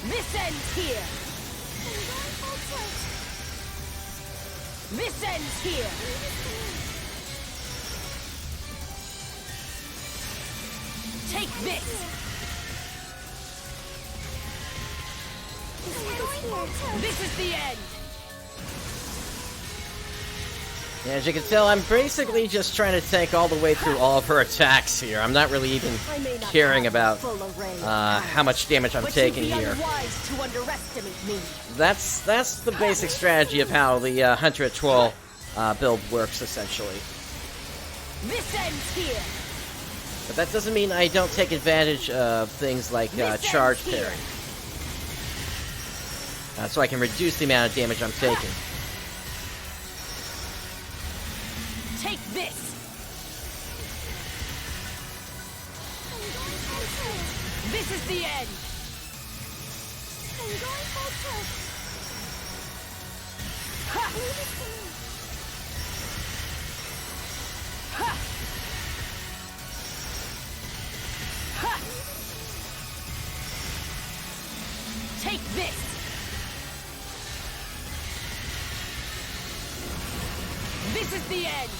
This ends here! This ends here! Take this! This is the end! As you can tell, I'm basically just trying to tank all the way through all of her attacks here. I'm not really even caring about how much damage I'm taking here. That's the basic strategy of how the Hunter at Troll build works, essentially. This ends here. But that doesn't mean I don't take advantage of things like charge parry. So I can reduce the amount of damage I'm taking. Take this! This is the end! Ha! Ha! Ha! Take this! This is the end!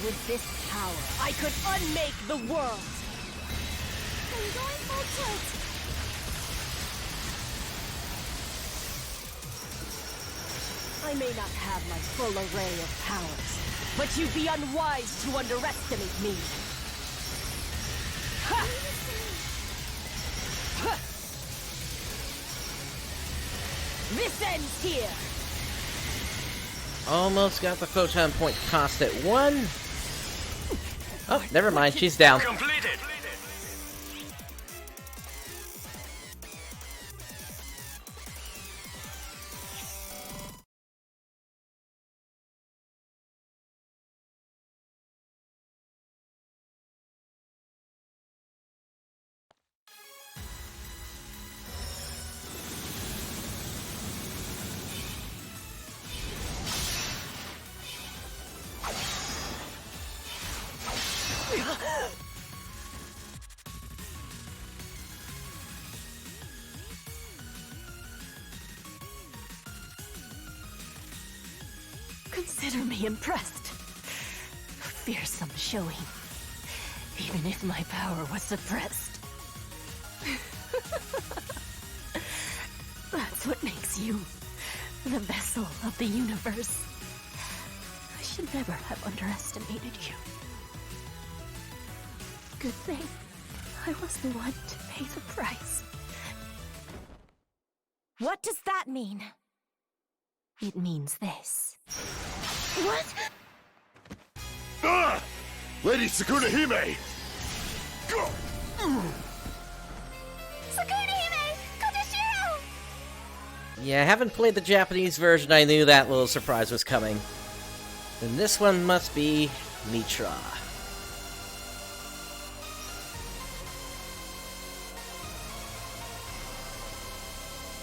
With this power, I could unmake the world! I'm going full tilt! I may not have my full array of powers, but you'd be unwise to underestimate me! Ha! Ha! This ends here! Almost got the photon point cost at 1. Oh, never mind, she's down. Completed. Consider me impressed. Fearsome showing, even if my power was suppressed. That's what makes you the vessel of the universe. I should never have underestimated you. Good thing I was the one to pay the price. What does that mean? It means this. What? Ah! Lady Sukuna Hime! Sakuna-hime! Kotoshiro! Yeah, I haven't played the Japanese version. I knew that little surprise was coming. And this one must be Mitra.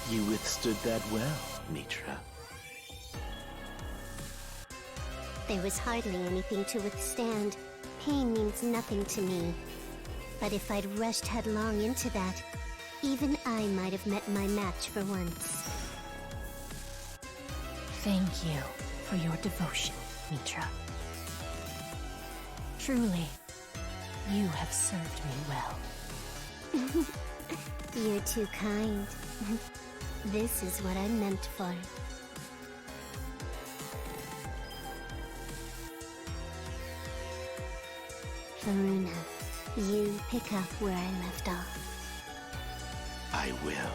You withstood that well, Mitra. There was hardly anything to withstand. Pain means nothing to me. But if I'd rushed headlong into that, even I might have met my match for once. Thank you for your devotion, Mitra. Truly, you have served me well. You're too kind. This is what I'm meant for. Faruna, you pick up where I left off. I will.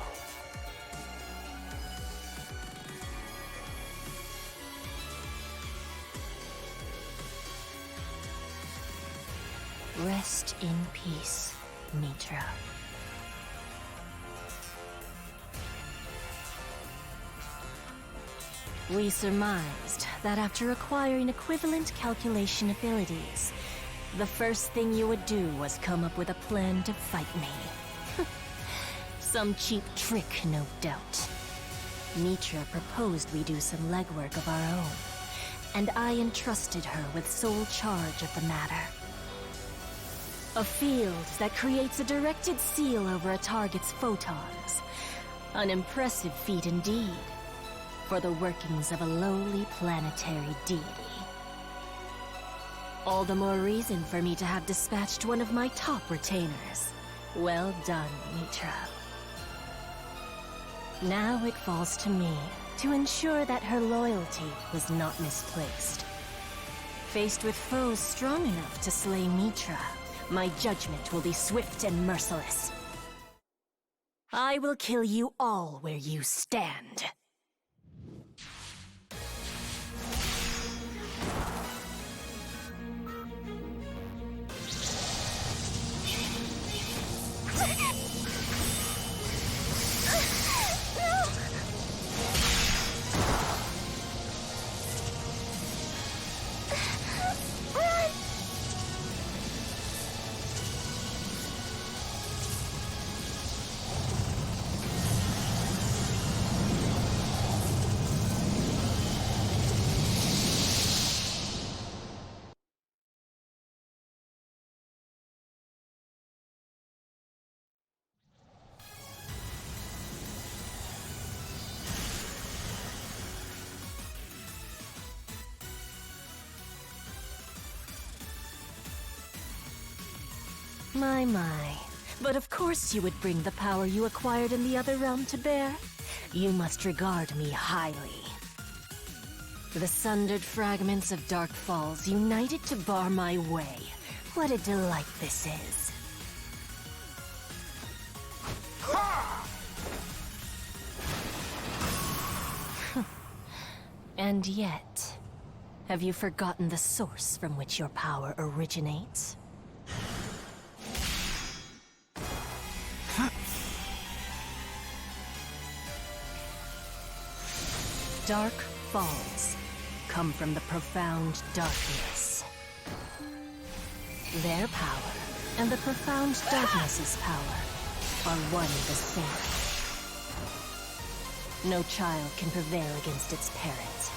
Rest in peace, Mitra. We surmised that after acquiring equivalent calculation abilities, the first thing you would do was come up with a plan to fight me. Some cheap trick, no doubt. Mitra proposed we do some legwork of our own, and I entrusted her with sole charge of the matter. A field that creates a directed seal over a target's photons. An impressive feat indeed, for the workings of a lowly planetary deity. All the more reason for me to have dispatched one of my top retainers. Well done, Mitra. Now it falls to me to ensure that her loyalty was not misplaced. Faced with foes strong enough to slay Mitra, my judgment will be swift and merciless. I will kill you all where you stand. My. But of course you would bring the power you acquired in the other realm to bear. You must regard me highly. The sundered fragments of Dark Falls united to bar my way. What a delight this is. And yet, have you forgotten the source from which your power originates? Dark Falls come from the profound darkness. Their power and the profound darkness's power are one and the same. No child can prevail against its parent.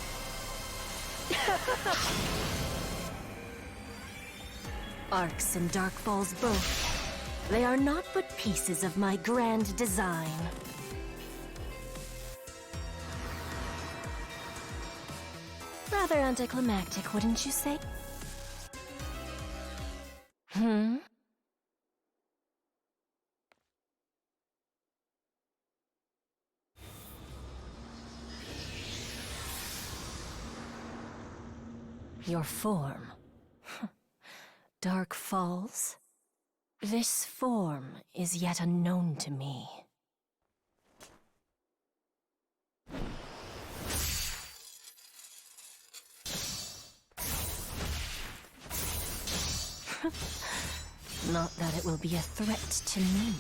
Arcs and Dark Falls both. They are not but pieces of my grand design. Rather anticlimactic, wouldn't you say? Your form. Dark Falls? This form is yet unknown to me. Not that it will be a threat to me.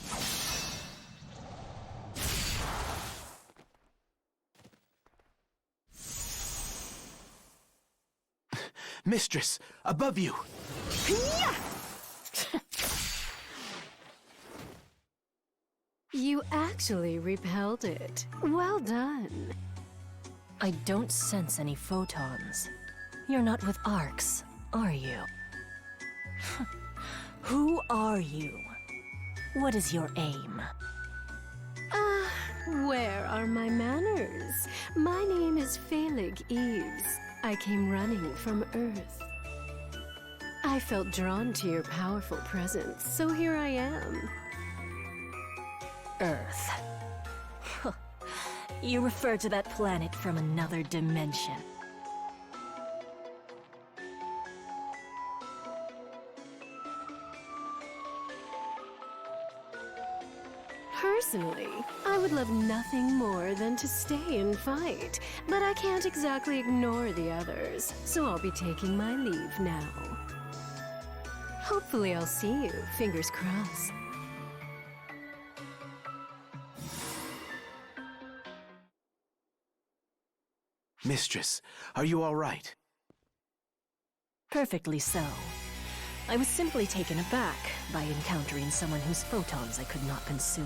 Mistress, above you! You actually repelled it. Well done. I don't sense any photons. You're not with arcs, are you? Who are you? What is your aim? Where are my manners? My name is Phalig Eves. I came running from Earth. I felt drawn to your powerful presence, so here I am. Earth. You refer to that planet from another dimension. Personally, I would love nothing more than to stay and fight, but I can't exactly ignore the others, so I'll be taking my leave now. Hopefully I'll see you, fingers crossed. Mistress, are you all right? Perfectly so. I was simply taken aback by encountering someone whose photons I could not consume.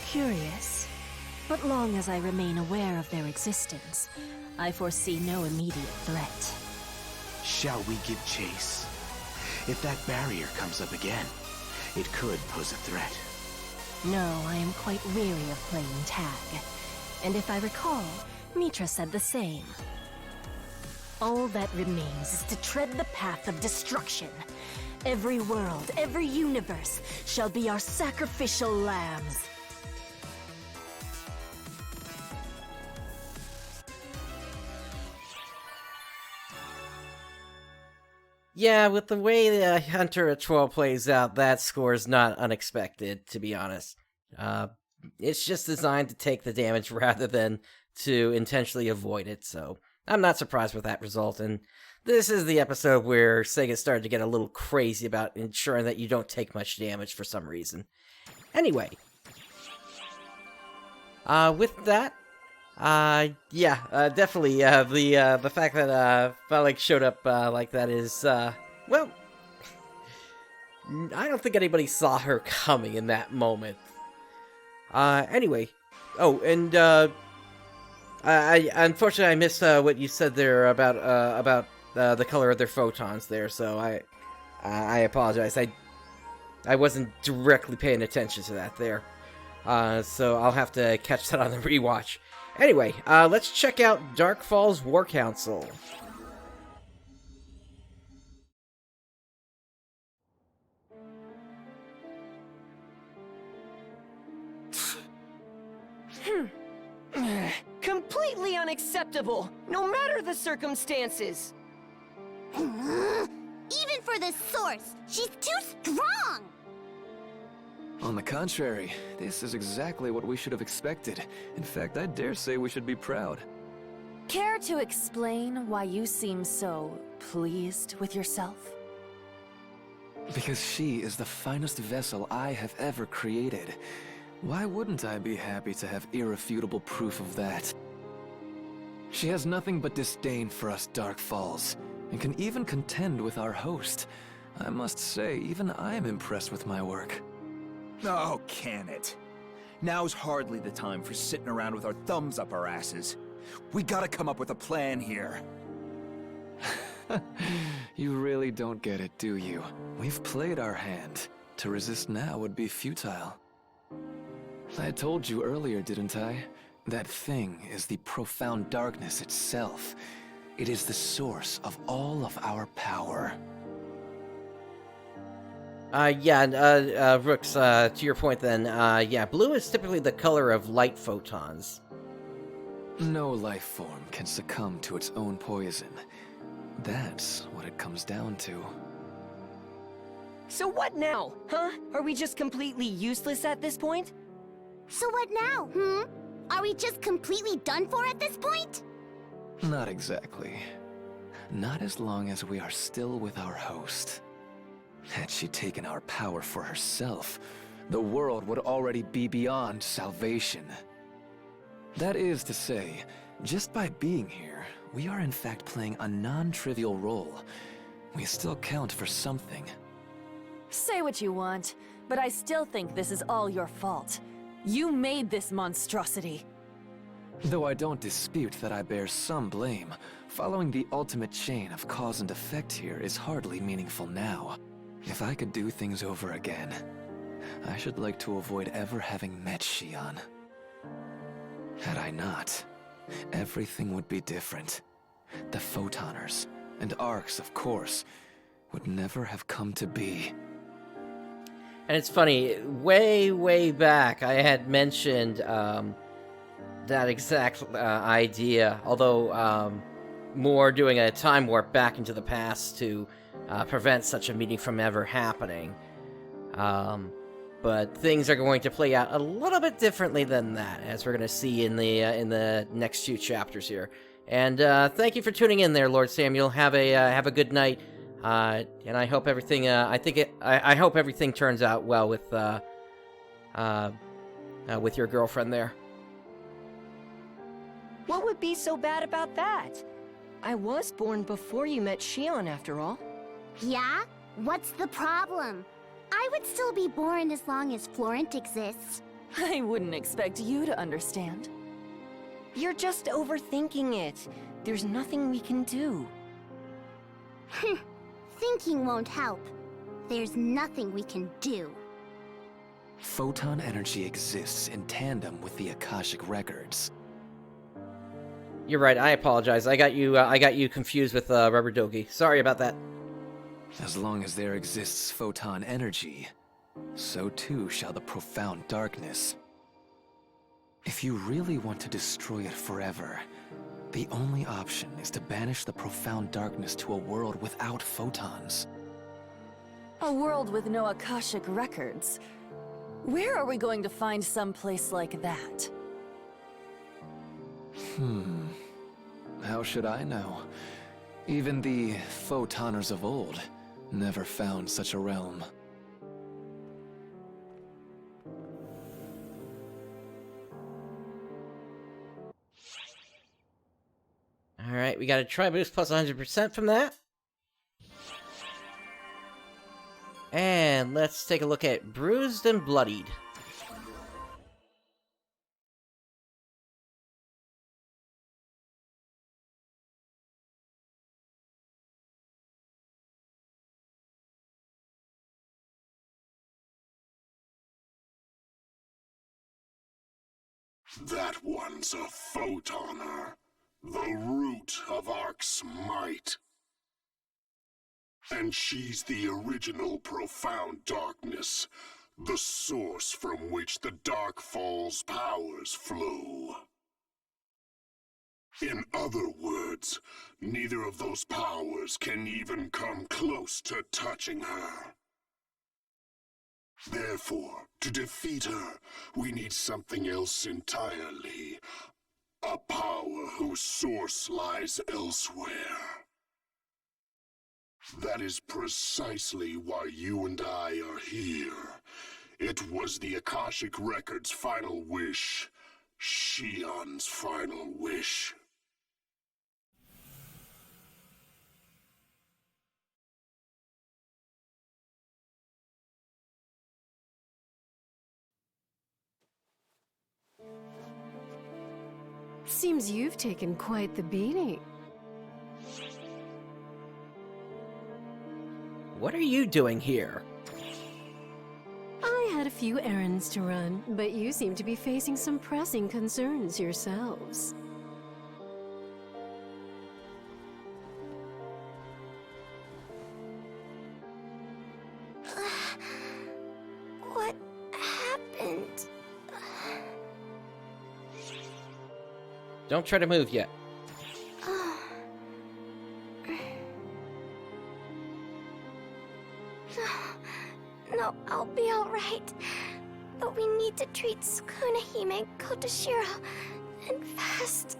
Curious, but long as I remain aware of their existence, I foresee no immediate threat. Shall we give chase? If that barrier comes up again, it could pose a threat. No, I am quite weary of playing tag. And if I recall, Mitra said the same. All that remains is to tread the path of destruction. Every world, every universe shall be our sacrificial lambs. Yeah, with the way the Hunter at 12 plays out, that score is not unexpected, to be honest. It's just designed to take the damage rather than to intentionally avoid it, so I'm not surprised with that result, and this is the episode where Sega started to get a little crazy about ensuring that you don't take much damage for some reason. Anyway, with that, definitely, the fact that, Phallic showed up, like that is, well, I don't think anybody saw her coming in that moment. Anyway, oh, and, unfortunately I missed, what you said there about the color of their photons there, so I apologize. I wasn't directly paying attention to that there. So I'll have to catch that on the rewatch. Anyway, let's check out Dark Falls War Council. Completely unacceptable, no matter the circumstances. Even for the source, she's too strong! On the contrary, this is exactly what we should have expected. In fact, I dare say we should be proud. Care to explain why you seem so pleased with yourself? Because she is the finest vessel I have ever created. Why wouldn't I be happy to have irrefutable proof of that? She has nothing but disdain for us Dark Falls, and can even contend with our host. I must say, even I'm impressed with my work. Oh, can it? Now's hardly the time for sitting around with our thumbs up our asses. We gotta come up with a plan here. You really don't get it, do you? We've played our hand. To resist now would be futile. I told you earlier, didn't I? That thing is the profound darkness itself. It is the source of all of our power. Rooks, to your point then, blue is typically the color of light photons. No life form can succumb to its own poison. That's what it comes down to. So what now, huh? Are we just completely useless at this point? So what now, Are we just completely done for at this point? Not exactly. Not as long as we are still with our host. Had she taken our power for herself, the world would already be beyond salvation. That is to say, just by being here, we are in fact playing a non-trivial role. We still count for something. Say what you want, but I still think this is all your fault. You made this monstrosity. Though I don't dispute that I bear some blame, following the ultimate chain of cause and effect here is hardly meaningful now. If I could do things over again, I should like to avoid ever having met Xion. Had I not, everything would be different. The Photoners, and Arcs, of course, would never have come to be. And it's funny, way back, I had mentioned that exact idea, although more doing a time warp back into the past to prevent such a meeting from ever happening. But things are going to play out a little bit differently than that, as we're going to see in the next few chapters here. And thank you for tuning in there, Lord Samuel. Have a good night. And I hope everything. I hope everything turns out well with your girlfriend there. What would be so bad about that? I was born before you met Xion, after all. Yeah? What's the problem? I would still be born as long as Florent exists. I wouldn't expect you to understand. You're just overthinking it. There's nothing we can do. Thinking won't help. There's nothing we can do. Photon energy exists in tandem with the Akashic records. You're right, I apologize. I got you confused with Rubber Dogi. Sorry about that. As long as there exists photon energy, so too shall the profound darkness. If you really want to destroy it forever, The only option is to banish the profound darkness to a world without photons. A world with no Akashic records. Where are we going to find some place like that? How should I know? Even the Photoners of old never found such a realm. Alright, we got a try boost plus 100% from that. And let's take a look at Bruised and Bloodied. That one's a Photoner, the root of Ark's might. And she's the original profound darkness, the source from which the Darkfall's powers flow. In other words, neither of those powers can even come close to touching her. Therefore, to defeat her, we need something else entirely. A power whose source lies elsewhere. That is precisely why you and I are here. It was the Akashic Record's final wish. Shion's final wish. Seems you've taken quite the beating. What are you doing here? I had a few errands to run, but you seem to be facing some pressing concerns yourselves. What happened? Don't try to move yet. No, I'll be alright. But we need to treat Sukuna Hime and Kotoshiro, and fast.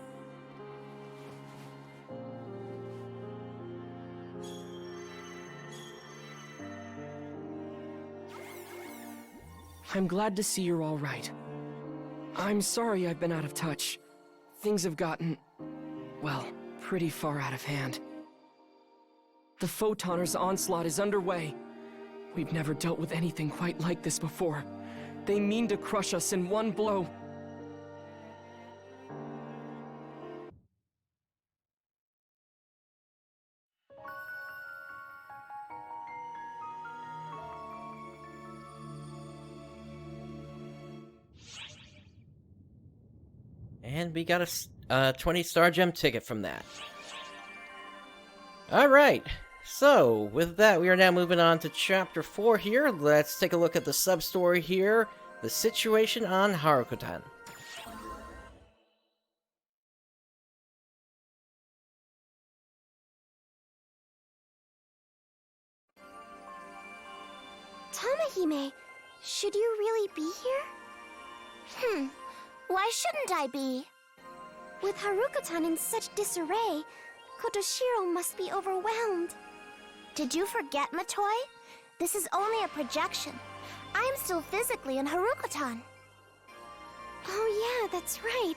I'm glad to see you're all right. I'm sorry I've been out of touch. Things have gotten, well, pretty far out of hand. The Photoners' onslaught is underway. We've never dealt with anything quite like this before. They mean to crush us in one blow. And we got a 20 star gem ticket from that. Alright, so with that we are now moving on to chapter 4 here. Let's take a look at the sub-story here, the situation on Harukotan. Tamahime, should you really be here? Why shouldn't I be? With Harukotan in such disarray, Kotoshiro must be overwhelmed. Did you forget, Matoi? This is only a projection. I am still physically in Harukotan. Oh yeah, that's right.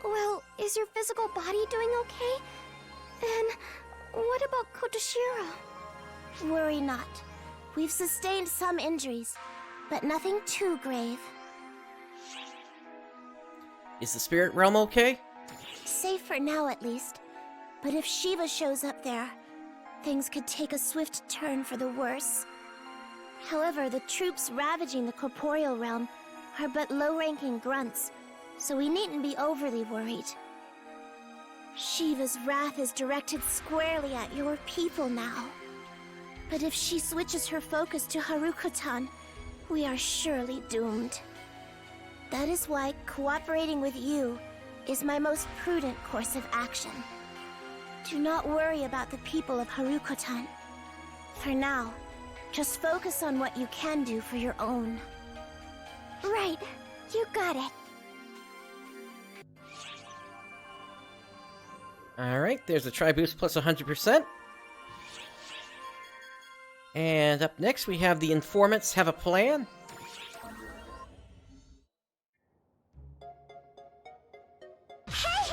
Well, is your physical body doing okay? And what about Kotoshiro? Worry not. We've sustained some injuries, but nothing too grave. Is the spirit realm okay? Safe for now, at least. But if Shiva shows up there, things could take a swift turn for the worse. However, the troops ravaging the corporeal realm are but low-ranking grunts, so we needn't be overly worried. Shiva's wrath is directed squarely at your people now. But if she switches her focus to Harukotan, we are surely doomed. That is why cooperating with you is my most prudent course of action. Do not worry about the people of Harukotan. For now, just focus on what you can do for your own. Right, you got it. Alright, there's a Tri-Boost plus 100%. And up next we have the Informants Have a Plan. Hey!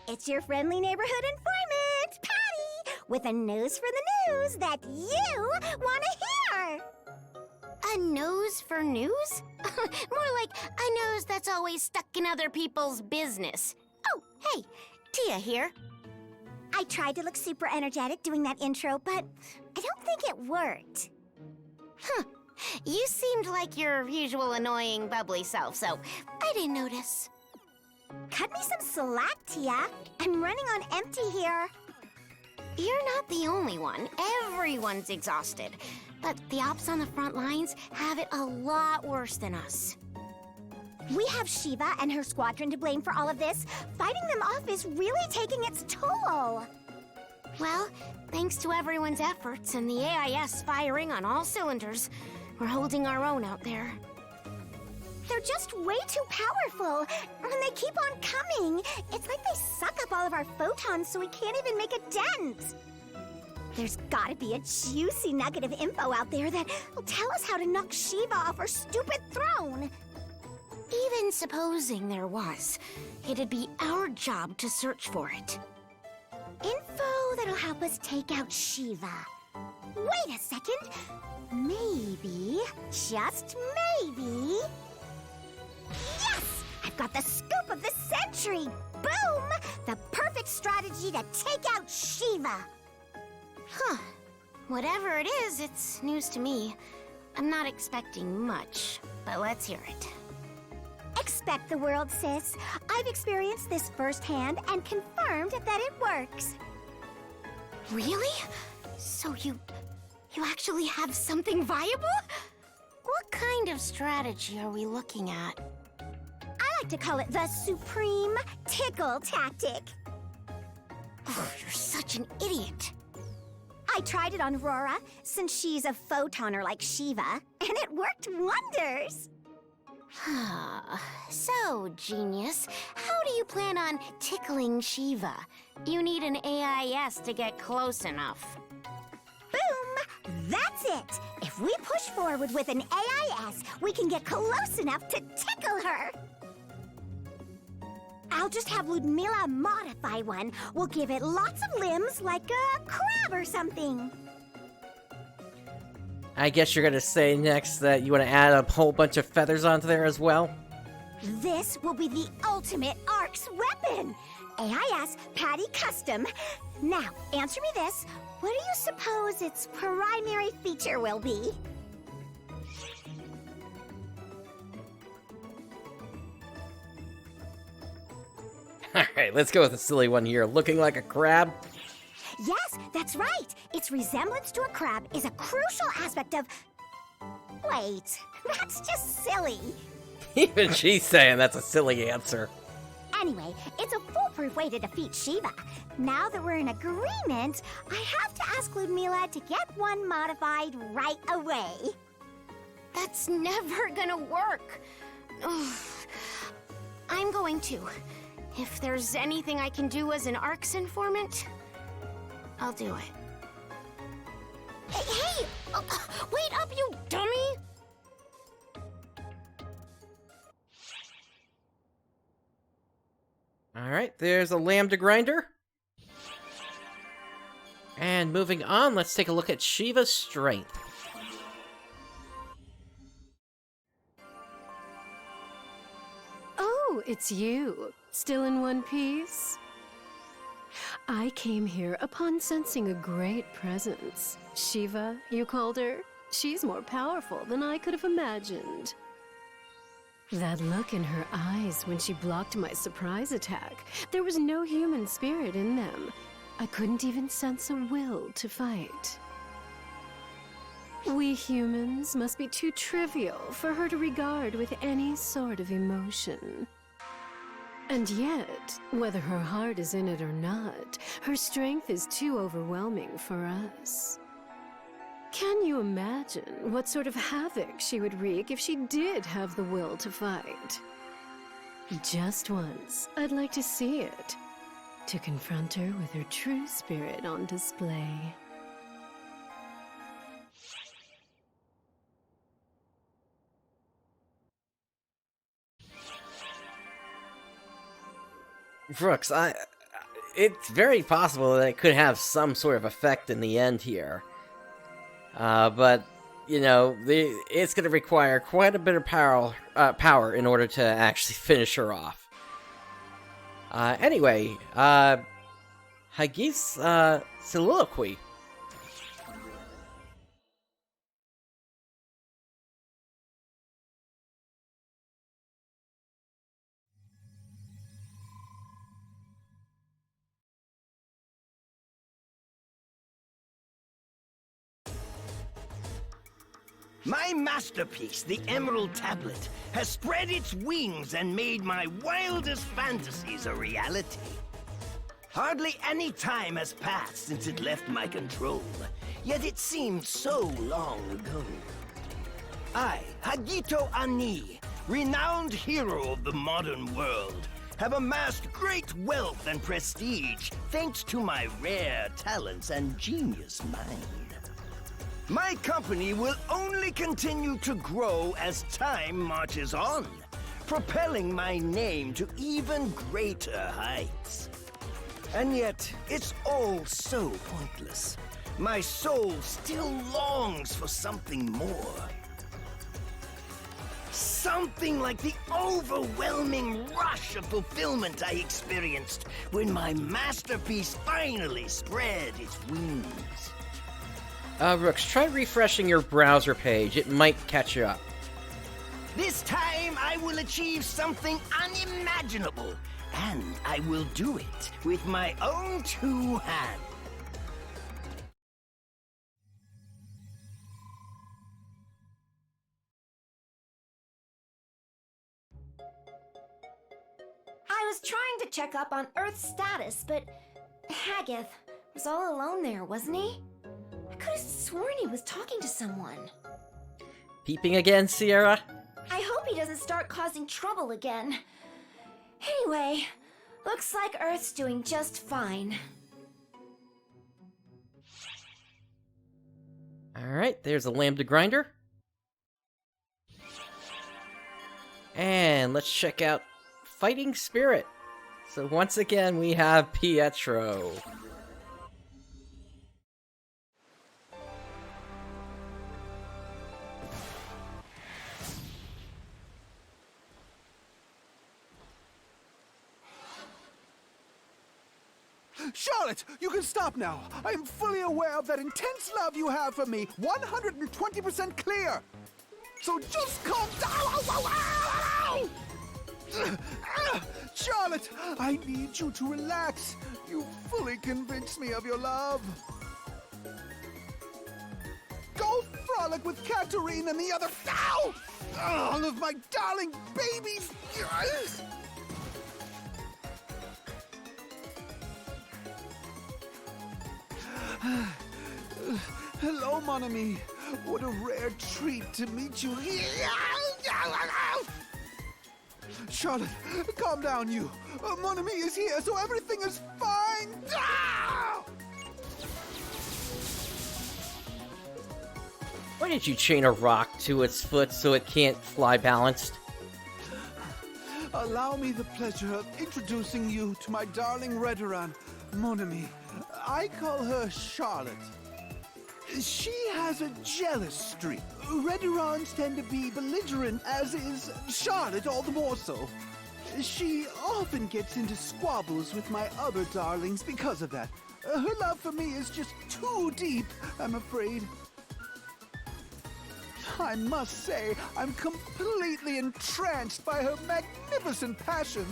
It's your friendly neighborhood informant, Patty, with a nose for the news that you want to hear. A nose for news? More like a nose that's always stuck in other people's business. Oh, hey, Tia here. I tried to look super energetic doing that intro, but I don't think it worked. Huh. You seemed like your usual annoying, bubbly self, so I didn't notice. Cut me some slack, Tia. I'm running on empty here. You're not the only one. Everyone's exhausted. But the ops on the front lines have it a lot worse than us. We have Shiva and her squadron to blame for all of this. Fighting them off is really taking its toll. Well, thanks to everyone's efforts and the AIS firing on all cylinders, we're holding our own out there. They're just way too powerful, and they keep on coming. It's like they suck up all of our photons so we can't even make a dent. There's gotta be a juicy nugget of info out there that will tell us how to knock Shiva off her stupid throne. Even supposing there was, it'd be our job to search for it. Info that'll help us take out Shiva. Wait a second. Maybe, just maybe... Yes! I've got the scoop of the century! Boom! The perfect strategy to take out Shiva! Huh. Whatever it is, it's news to me. I'm not expecting much, but let's hear it. Expect the world, sis. I've experienced this firsthand and confirmed that it works. Really? So you actually have something viable? What kind of strategy are we looking at? I like to call it the supreme tickle tactic. Oh, you're such an idiot. I tried it on Aurora, since she's a photoner like Shiva, and it worked wonders. So, genius, how do you plan on tickling Shiva? You need an AIS to get close enough. Boom! That's it! If we push forward with an AIS, we can get close enough to tickle her! I'll just have Ludmilla modify one. We'll give it lots of limbs, like a crab or something. I guess you're gonna say next that you want to add a whole bunch of feathers onto there as well? This will be the ultimate ARC's weapon! AIS Patty Custom. Now, answer me this. What do you suppose its primary feature will be? Alright, let's go with a silly one here. Looking like a crab? Yes, that's right. Its resemblance to a crab is a crucial aspect of... Wait, that's just silly. Even she's saying that's a silly answer. Anyway, it's a foolproof way to defeat Shiva. Now that we're in agreement, I have to ask Ludmilla to get one modified right away. That's never gonna work. Ugh. I'm going to. If there's anything I can do as an ARC's informant, I'll do it. Hey! Wait up, you dummy! Alright, there's a lambda grinder. And moving on, let's take a look at Shiva's strength. Oh, it's you. Still in one piece? I came here upon sensing a great presence. Shiva, you called her? She's more powerful than I could have imagined. That look in her eyes when she blocked my surprise attack, there was no human spirit in them. I couldn't even sense a will to fight. We humans must be too trivial for her to regard with any sort of emotion. And yet, whether her heart is in it or not, her strength is too overwhelming for us. Can you imagine what sort of havoc she would wreak if she did have the will to fight? Just once, I'd like to see it. To confront her with her true spirit on display. Brooks, it's very possible that it could have some sort of effect in the end here. But, you know, it's going to require quite a bit of power in order to actually finish her off. Anyway, Hagi's soliloquy. My masterpiece, the Emerald Tablet, has spread its wings and made my wildest fantasies a reality. Hardly any time has passed since it left my control, yet it seemed so long ago. I, Hagito Ani, renowned hero of the modern world, have amassed great wealth and prestige thanks to my rare talents and genius mind. My company will only continue to grow as time marches on, propelling my name to even greater heights. And yet, it's all so pointless. My soul still longs for something more. Something like the overwhelming rush of fulfillment I experienced when my masterpiece finally spread its wings. Brooks, try refreshing your browser page. It might catch you up. This time I will achieve something unimaginable, and I will do it with my own two hands. I was trying to check up on Earth's status, but Haggith was all alone there, wasn't he? I could have sworn he was talking to someone. Peeping again, Sierra? I hope he doesn't start causing trouble again. Anyway, looks like Earth's doing just fine. Alright, there's a lambda grinder. And let's check out Fighting Spirit. So once again, we have Pietro. Charlotte, you can stop now. I am fully aware of that intense love you have for me. 120% clear. So just calm down. Ow, ow, ow. Charlotte, I need you to relax. You fully convinced me of your love. Go frolic with Katarine and the other... Ow! All of my darling babies. Hello, mon ami. What a rare treat to meet you here. Charlotte, calm down, you. Mon ami is here, so everything is fine. Why did you chain a rock to its foot so it can't fly balanced? Allow me the pleasure of introducing you to my darling Redoran, mon ami. I call her Charlotte. She has a jealous streak. Redurans tend to be belligerent, as is Charlotte all the more so. She often gets into squabbles with my other darlings because of that. Her love for me is just too deep, I'm afraid. I must say, I'm completely entranced by her magnificent passion.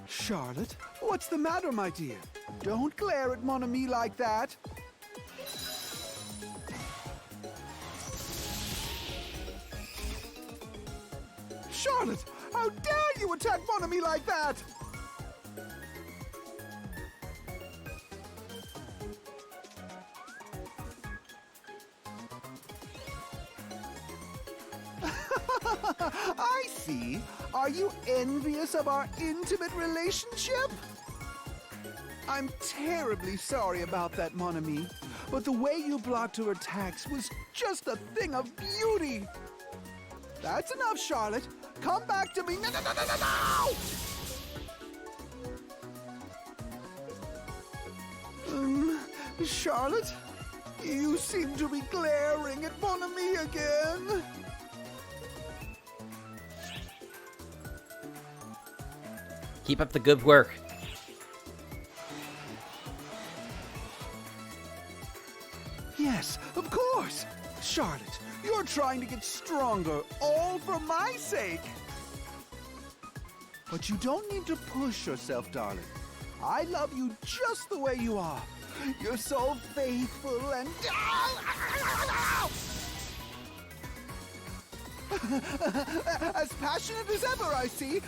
Charlotte, what's the matter, my dear? Don't glare at mon ami like that. Charlotte, how dare you attack mon ami like that? I see. Are you envious of our intimate relationship? I'm terribly sorry about that, mon ami, but the way you blocked her attacks was just a thing of beauty. That's enough, Charlotte. Come back to me. No, no, no, no, no, no! Charlotte, you seem to be glaring at mon ami again. Keep up the good work. Yes, of course. Charlotte, you're trying to get stronger, all for my sake. But you don't need to push yourself, darling. I love you just the way you are. You're so faithful and... as passionate as ever, I see.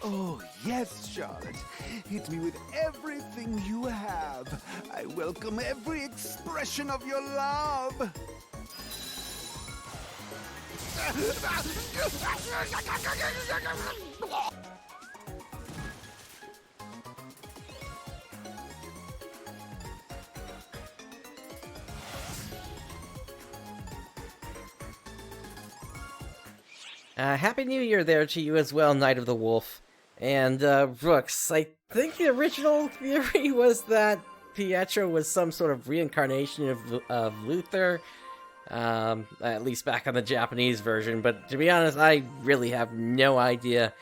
Oh, yes, Charlotte. Hit me with everything you have. I welcome every expression of your love. Happy New Year there to you as well, Knight of the Wolf. And, Brooks, I think the original theory was that Pietro was some sort of reincarnation of Luther, at least back on the Japanese version, but to be honest, I really have no idea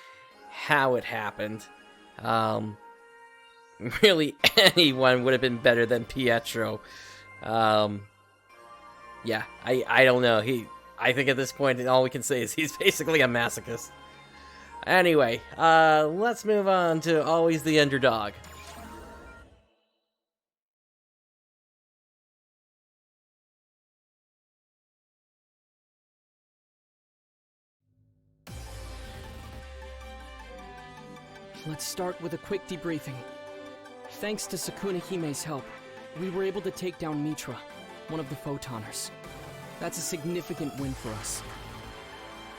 how it happened. Really, anyone would have been better than Pietro. Yeah, I don't know. I think at this point, all we can say is he's basically a masochist. Anyway, let's move on to Always the Underdog. Let's start with a quick debriefing. Thanks to Sukuna Hime's help, we were able to take down Mitra, one of the Photoners. That's a significant win for us.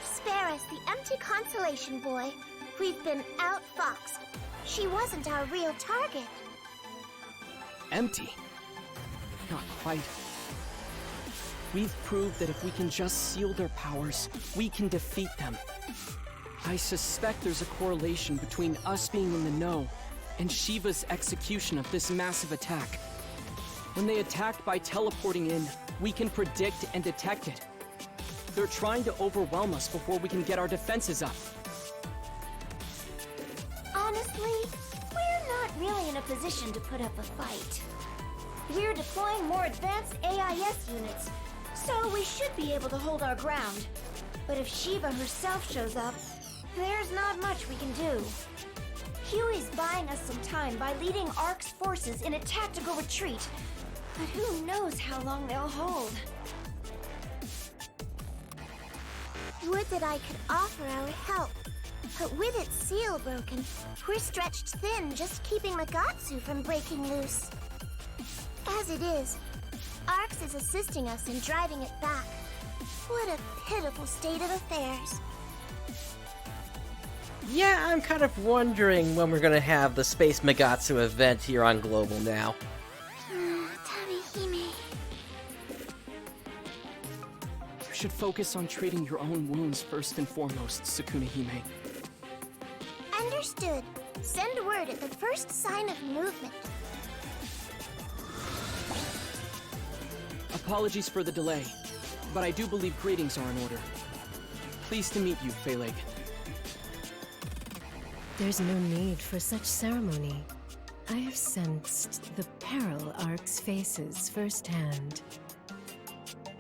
Spare us the empty consolation, boy. We've been outfoxed. She wasn't our real target. Empty? Not quite. We've proved that if we can just seal their powers, we can defeat them. I suspect there's a correlation between us being in the know and Shiva's execution of this massive attack. When they attacked by teleporting in, we can predict and detect it. They're trying to overwhelm us before we can get our defenses up. Honestly, we're not really in a position to put up a fight. We're deploying more advanced AIS units, so we should be able to hold our ground. But if Shiva herself shows up, there's not much we can do. Huey's buying us some time by leading ARC's forces in a tactical retreat, but who knows how long they'll hold. Would that I could offer our help, but with its seal broken, we're stretched thin just keeping Magatsu from breaking loose. As it is, Arx is assisting us in driving it back. What a pitiful state of affairs. Yeah, I'm kind of wondering when we're gonna have the Space Magatsu event here on Global now. Tamihime. You should focus on treating your own wounds first and foremost, Sukuna Hime. Understood. Send word at the first sign of movement. Apologies for the delay, but I do believe greetings are in order. Pleased to meet you, Phaleg. There's no need for such ceremony. I have sensed the Peril Arc's faces firsthand.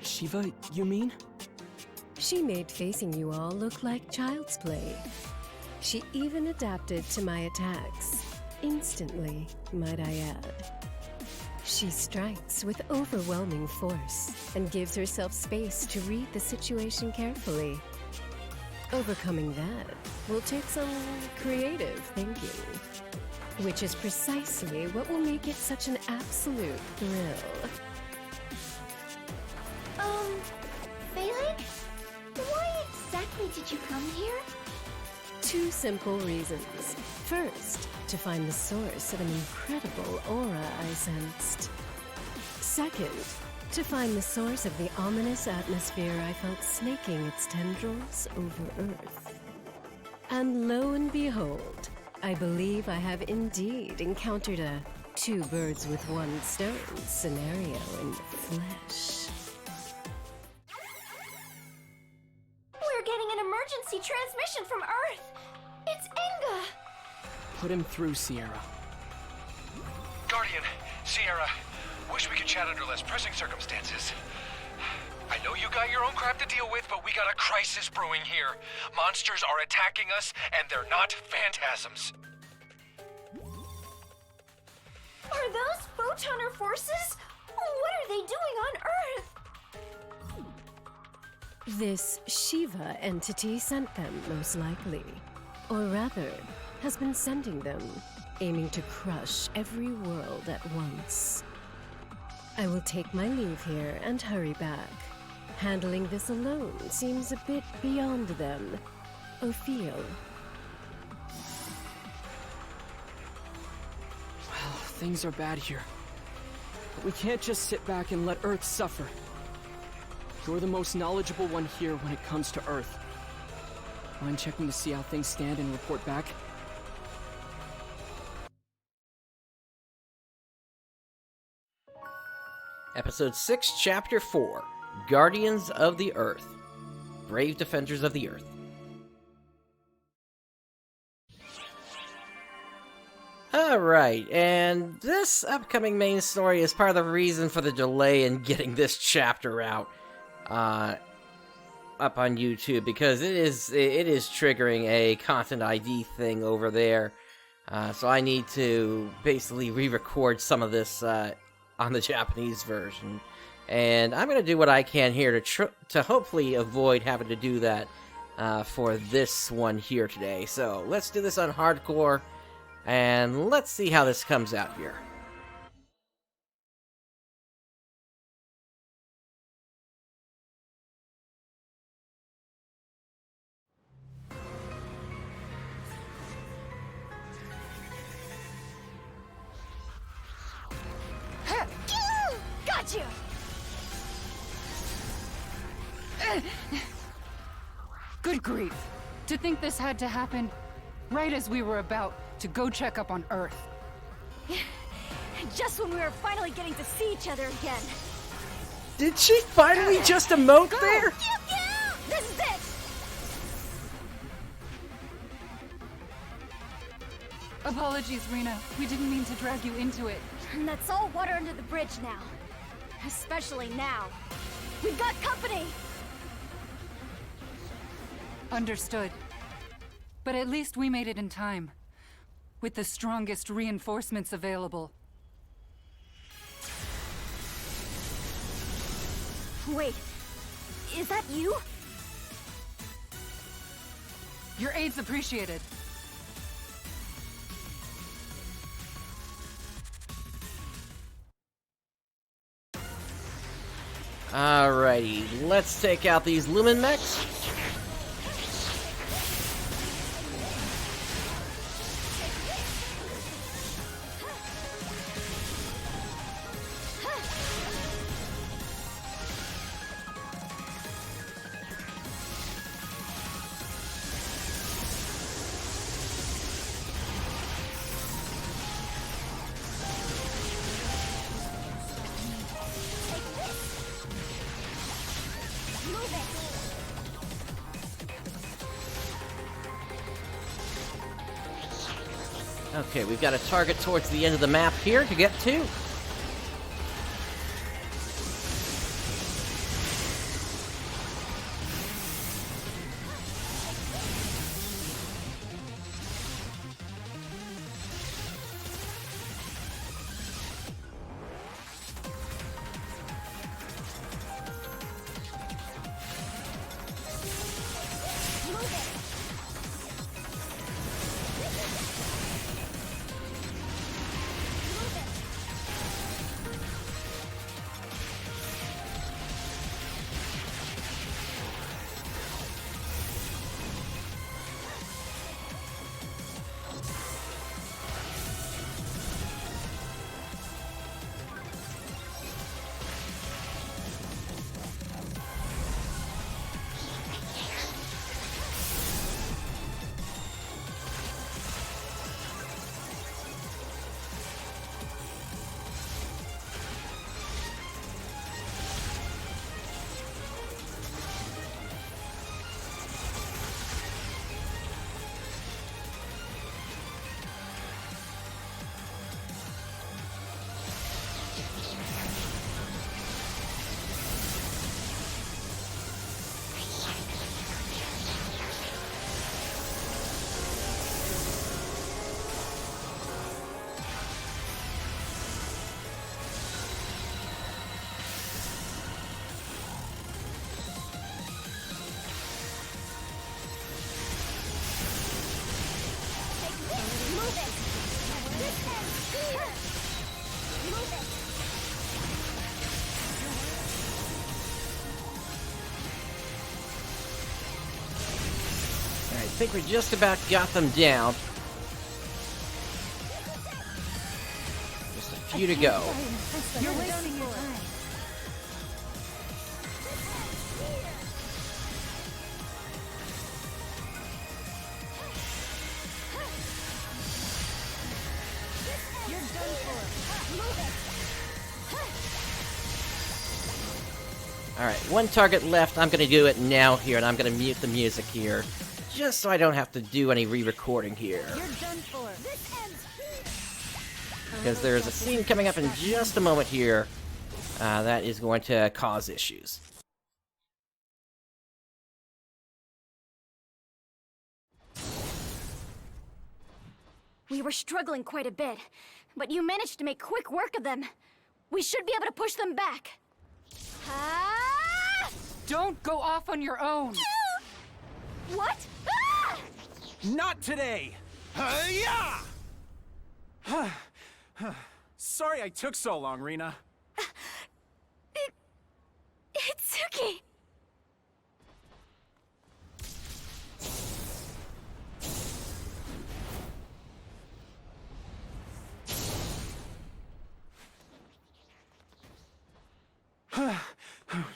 Shiva, you mean? She made facing you all look like child's play. She even adapted to my attacks. Instantly, might I add. She strikes with overwhelming force and gives herself space to read the situation carefully. Overcoming that will take some creative thinking, which is precisely what will make it such an absolute thrill. Phalig? Why exactly did you come here? Two simple reasons. First, to find the source of an incredible aura I sensed. Second, to find the source of the ominous atmosphere I felt snaking its tendrils over Earth. And lo and behold, I believe I have indeed encountered a two birds with one stone scenario in the flesh. We're getting an emergency transmission from Earth! It's Enga! Put him through, Sierra. Guardian, Sierra, wish we could chat under less pressing circumstances. I know you got your own crap to deal with, but we got a crisis brewing here. Monsters are attacking us, and they're not phantasms. Are those Photoner forces? What are they doing on Earth? This Shiva entity sent them, most likely. Or rather, has been sending them, aiming to crush every world at once. I will take my leave here and hurry back. Handling this alone seems a bit beyond them. Ophiel. Well, things are bad here. But we can't just sit back and let Earth suffer. You're the most knowledgeable one here when it comes to Earth. Mind checking to see how things stand and report back? Episode 6, Chapter 4, Guardians of the Earth. Brave Defenders of the Earth. Alright, and this upcoming main story is part of the reason for the delay in getting this chapter out up on YouTube, because it is triggering a content ID thing over there. So I need to basically re-record some of this on the Japanese version, and I'm gonna do what I can here to hopefully avoid having to do that for this one here today. So let's do this on hardcore, and let's see how this comes out here. Got you! Good grief. To think this had to happen right as we were about to go check up on Earth. Just when we were finally getting to see each other again. Did she finally just emote there? This is it! Apologies, Rena. We didn't mean to drag you into it. And that's all water under the bridge now. Especially now. We've got company! Understood. But at least we made it in time. With the strongest reinforcements available. Wait, is that you? Your aid's appreciated. Alrighty, let's take out these Lumen mechs. Okay, we've got a target towards the end of the map here to get to. think we just about got them down. Just a few to go. You're wasting your time. You're done for. Move it. Alright, one target left. I'm gonna do it now here, and I'm gonna mute the music here. Just so I don't have to do any re-recording here. You're done for. Because there's a scene coming up in just a moment here that is going to cause issues. We were struggling quite a bit, but you managed to make quick work of them. We should be able to push them back. Ah! Don't go off on your own! What? Ah! Not today! Yeah! Sorry I took so long, Rina. Itsuki!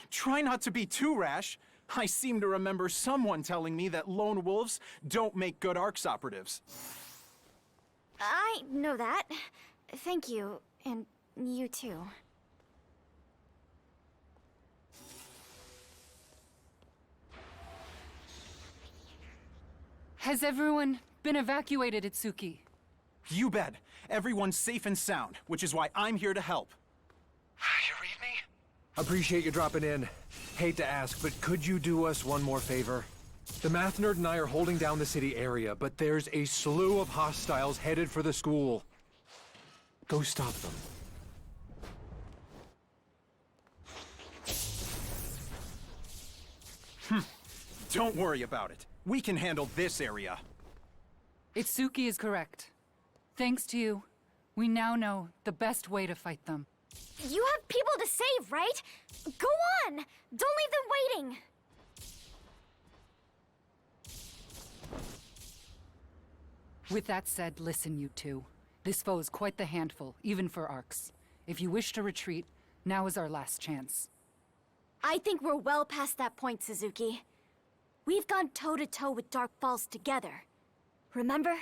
Try not to be too rash. I seem to remember someone telling me that lone wolves don't make good ARCS operatives. I know that. Thank you, and you too. Has everyone been evacuated, Itsuki? You bet. Everyone's safe and sound, which is why I'm here to help. You read me? Appreciate you dropping in. Hate to ask, but could you do us one more favor? The math nerd and I are holding down the city area, but there's a slew of hostiles headed for the school. Go stop them. Don't worry about it. We can handle this area. Itsuki is correct. Thanks to you, we now know the best way to fight them. You have people to save, right? Go on! Don't leave them waiting! With that said, listen, you two. This foe is quite the handful, even for ARCs. If you wish to retreat, now is our last chance. I think we're well past that point, Suzuki. We've gone toe-to-toe with Dark Falls together. Remember?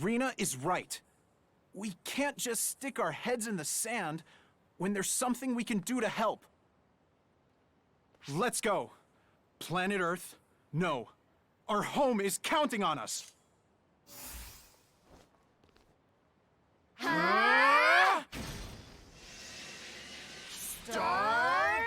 Rina is right. We can't just stick our heads in the sand when there's something we can do to help. Let's go. Planet Earth, no. Our home is counting on us. Huh? Stargazer!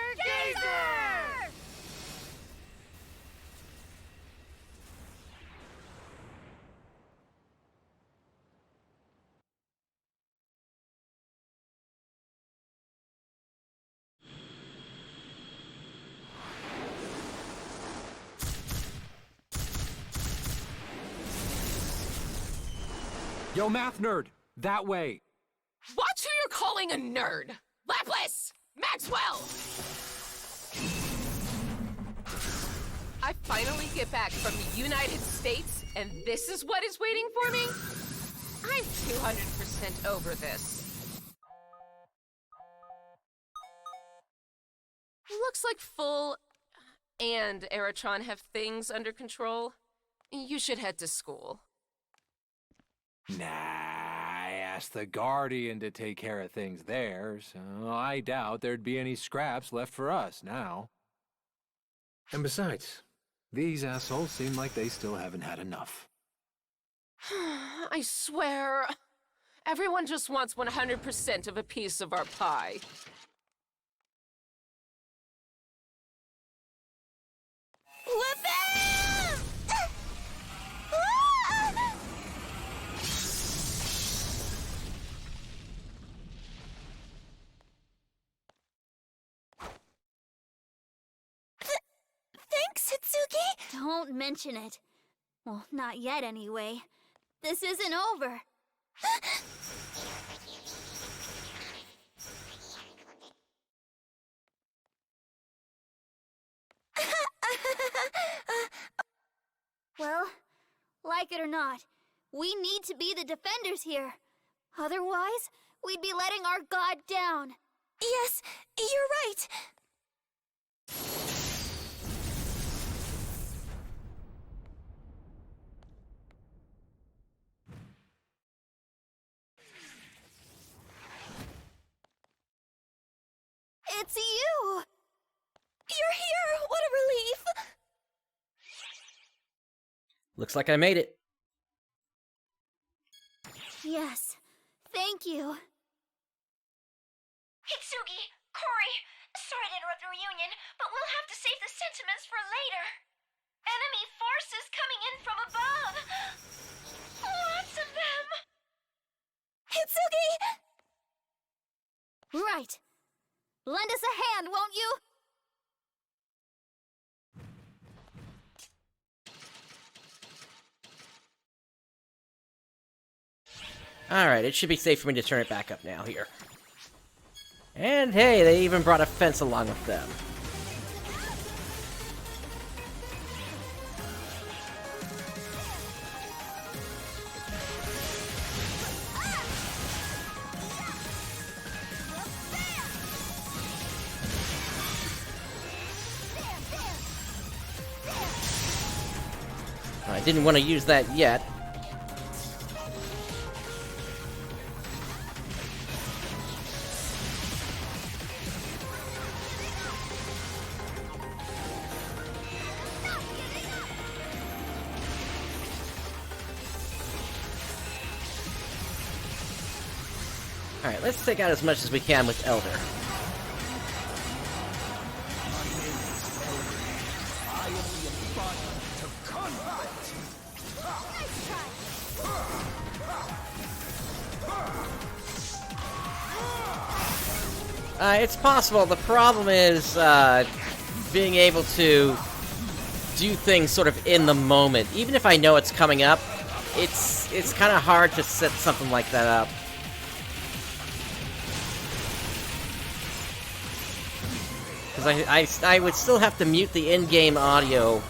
Yo, math nerd! That way! Watch who you're calling a nerd! Laplace! Maxwell! I finally get back from the United States, and this is what is waiting for me? I'm 200% over this. Looks like Full and Eritron have things under control. You should head to school. Nah, I asked the Guardian to take care of things there, so I doubt there'd be any scraps left for us now. And besides, these assholes seem like they still haven't had enough. I swear, everyone just wants 100% of a piece of our pie. Whip him! Thanks, Hitsuki! Don't mention it. Well, not yet anyway. This isn't over. Well, like it or not, we need to be the defenders here. Otherwise, we'd be letting our god down. Yes, you're right. It's you! You're here! What a relief! Looks like I made it. Yes, thank you. Hitsugi, Cory, sorry to interrupt the reunion, but we'll have to save the sentiments for later. Enemy forces coming in from above! Lots of them! Hitsugi! Right. Lend us a hand, won't you? Alright, it should be safe for me to turn it back up now here. And hey, they even brought a fence along with them. I didn't want to use that yet. Alright, let's take out as much as we can with Elder. It's possible. The problem is being able to do things sort of in the moment. Even if I know it's coming up, it's kind of hard to set something like that up. Because I would still have to mute the in-game audio,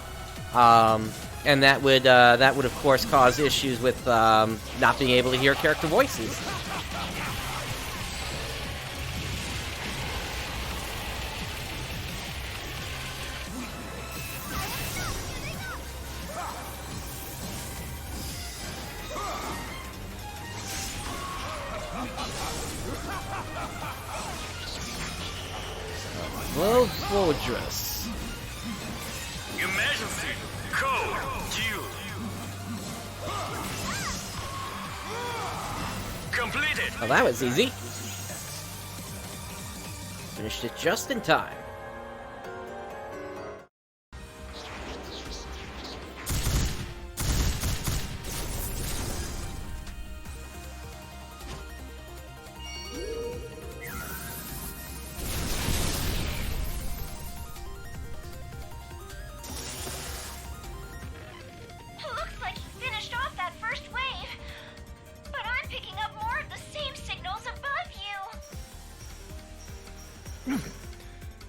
and that would of course cause issues with not being able to hear character voices. Well, Fortress. Your Majesty, code due. Completed. Well, that was easy. Finished it just in time.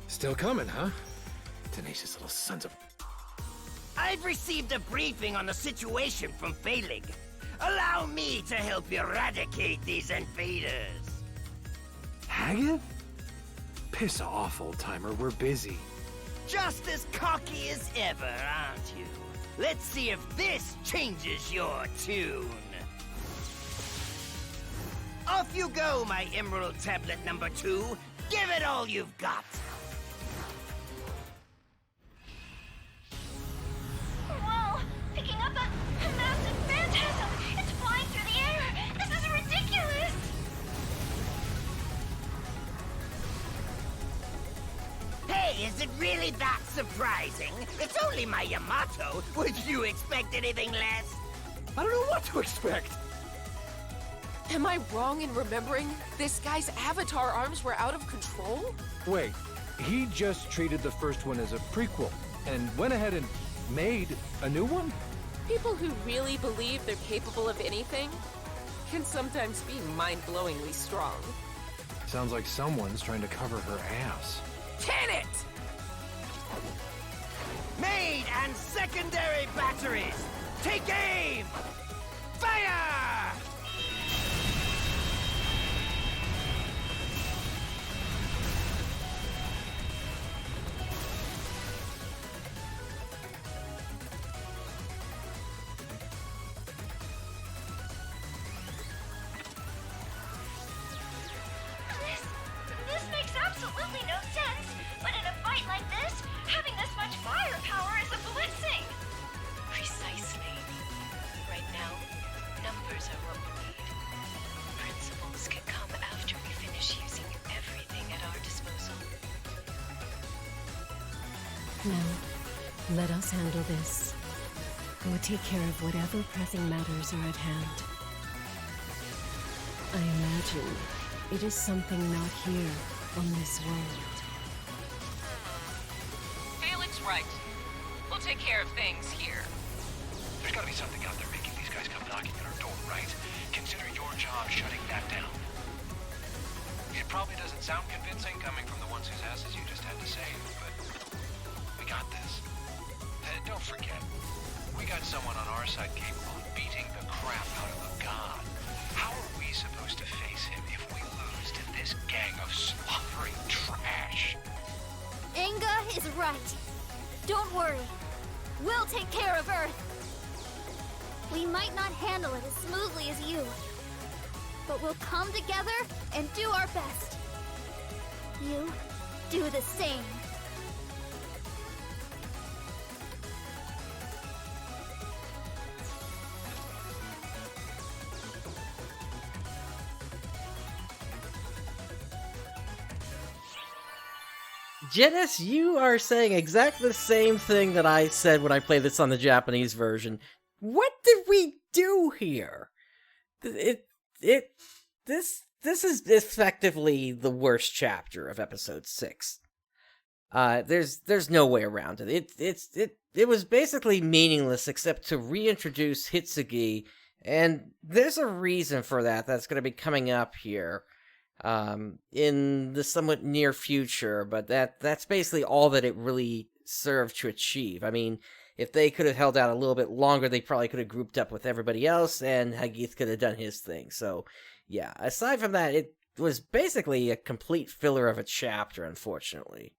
Still coming, huh? Tenacious little sons of... I've received a briefing on the situation from Felig. Allow me to help eradicate these invaders. Haggith? Piss off, old-timer. We're busy. Just as cocky as ever, aren't you? Let's see if this changes your tune. Off you go, my Emerald Tablet number 2. Give it all you've got. Whoa! Picking up a massive phantasm! It's flying through the air! This is ridiculous! Hey, is it really that surprising? It's only my Yamato. Would you expect anything less? I don't know what to expect. Am I wrong in remembering this guy's avatar arms were out of control? Wait, he just treated the first one as a prequel and went ahead and made a new one? People who really believe they're capable of anything can sometimes be mind-blowingly strong. Sounds like someone's trying to cover her ass. Can it! Main and secondary batteries, take aim! Fire! This makes absolutely no sense, but in a fight like this, having this much firepower is a blessing! Precisely. Right now, numbers are what we need. Principles can come after we finish using everything at our disposal. Now, let us handle this. Go take care of whatever pressing matters are at hand. I imagine it is something not here on this world. Felix right. We'll take care of things here. There's gotta be something out there making these guys come knocking at our door, right? Consider your job shutting that down. It probably doesn't sound convincing coming from the ones whose asses you just had to save, but we got this. Don't forget, we got someone on our side capable of beating the crap out of a god. How are we supposed to face him if we lose to this gang of slobbering trash? Inga is right. Don't worry. We'll take care of Earth. We might not handle it as smoothly as you, but we'll come together and do our best. You do the same. Janice, you are saying exactly the same thing that I said when I played this on the Japanese version. What did we do here? This is effectively the worst chapter of episode 6. There's no way around it. It was basically meaningless except to reintroduce Hitsugi, and there's a reason for that that's going to be coming up here. In the somewhat near future, but that's basically all that it really served to achieve. I mean, if they could have held out a little bit longer, they probably could have grouped up with everybody else, and Hagith could have done his thing. So, yeah, aside from that, it was basically a complete filler of a chapter, unfortunately.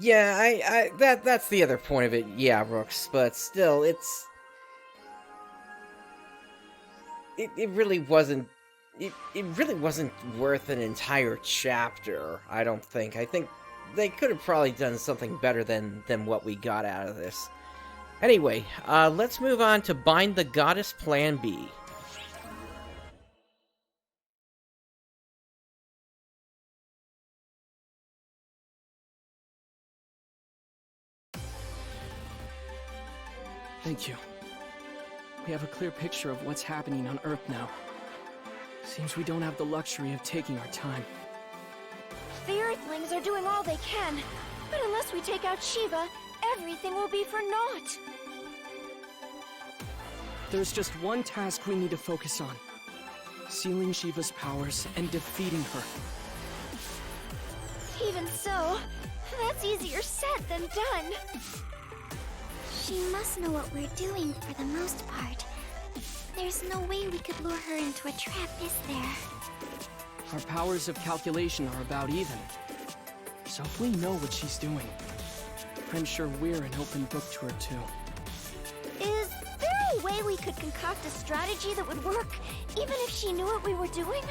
Yeah, that's the other point of it, yeah, Rooks, but still, it really wasn't, it really wasn't worth an entire chapter, I don't think. I think they could have probably done something better than what we got out of this. Anyway, let's move on to Bind the Goddess Plan B. Thank you. We have a clear picture of what's happening on Earth now. Seems we don't have the luxury of taking our time. The Earthlings are doing all they can, but unless we take out Shiva, everything will be for naught. There's just one task we need to focus on. Sealing Shiva's powers and defeating her. Even so, that's easier said than done. She must know what we're doing for the most part. There's no way we could lure her into a trap, is there? Our powers of calculation are about even. So if we know what she's doing, I'm sure we're an open book to her too. Is there a way we could concoct a strategy that would work, even if she knew what we were doing?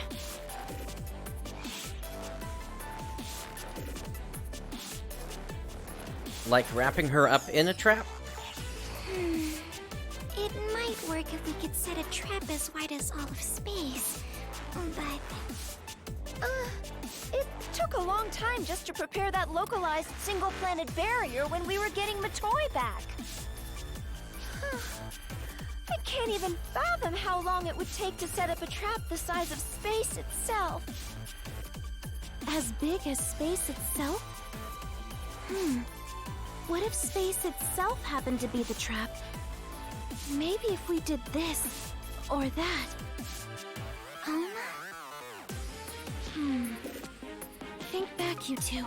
Like wrapping her up in a trap? It might work if we could set a trap as wide as all of space, but... It took a long time just to prepare that localized single-planet barrier when we were getting Matoi back. I can't even fathom how long it would take to set up a trap the size of space itself. As big as space itself? What if space itself happened to be the trap? Maybe if we did this, or that. Oh you two.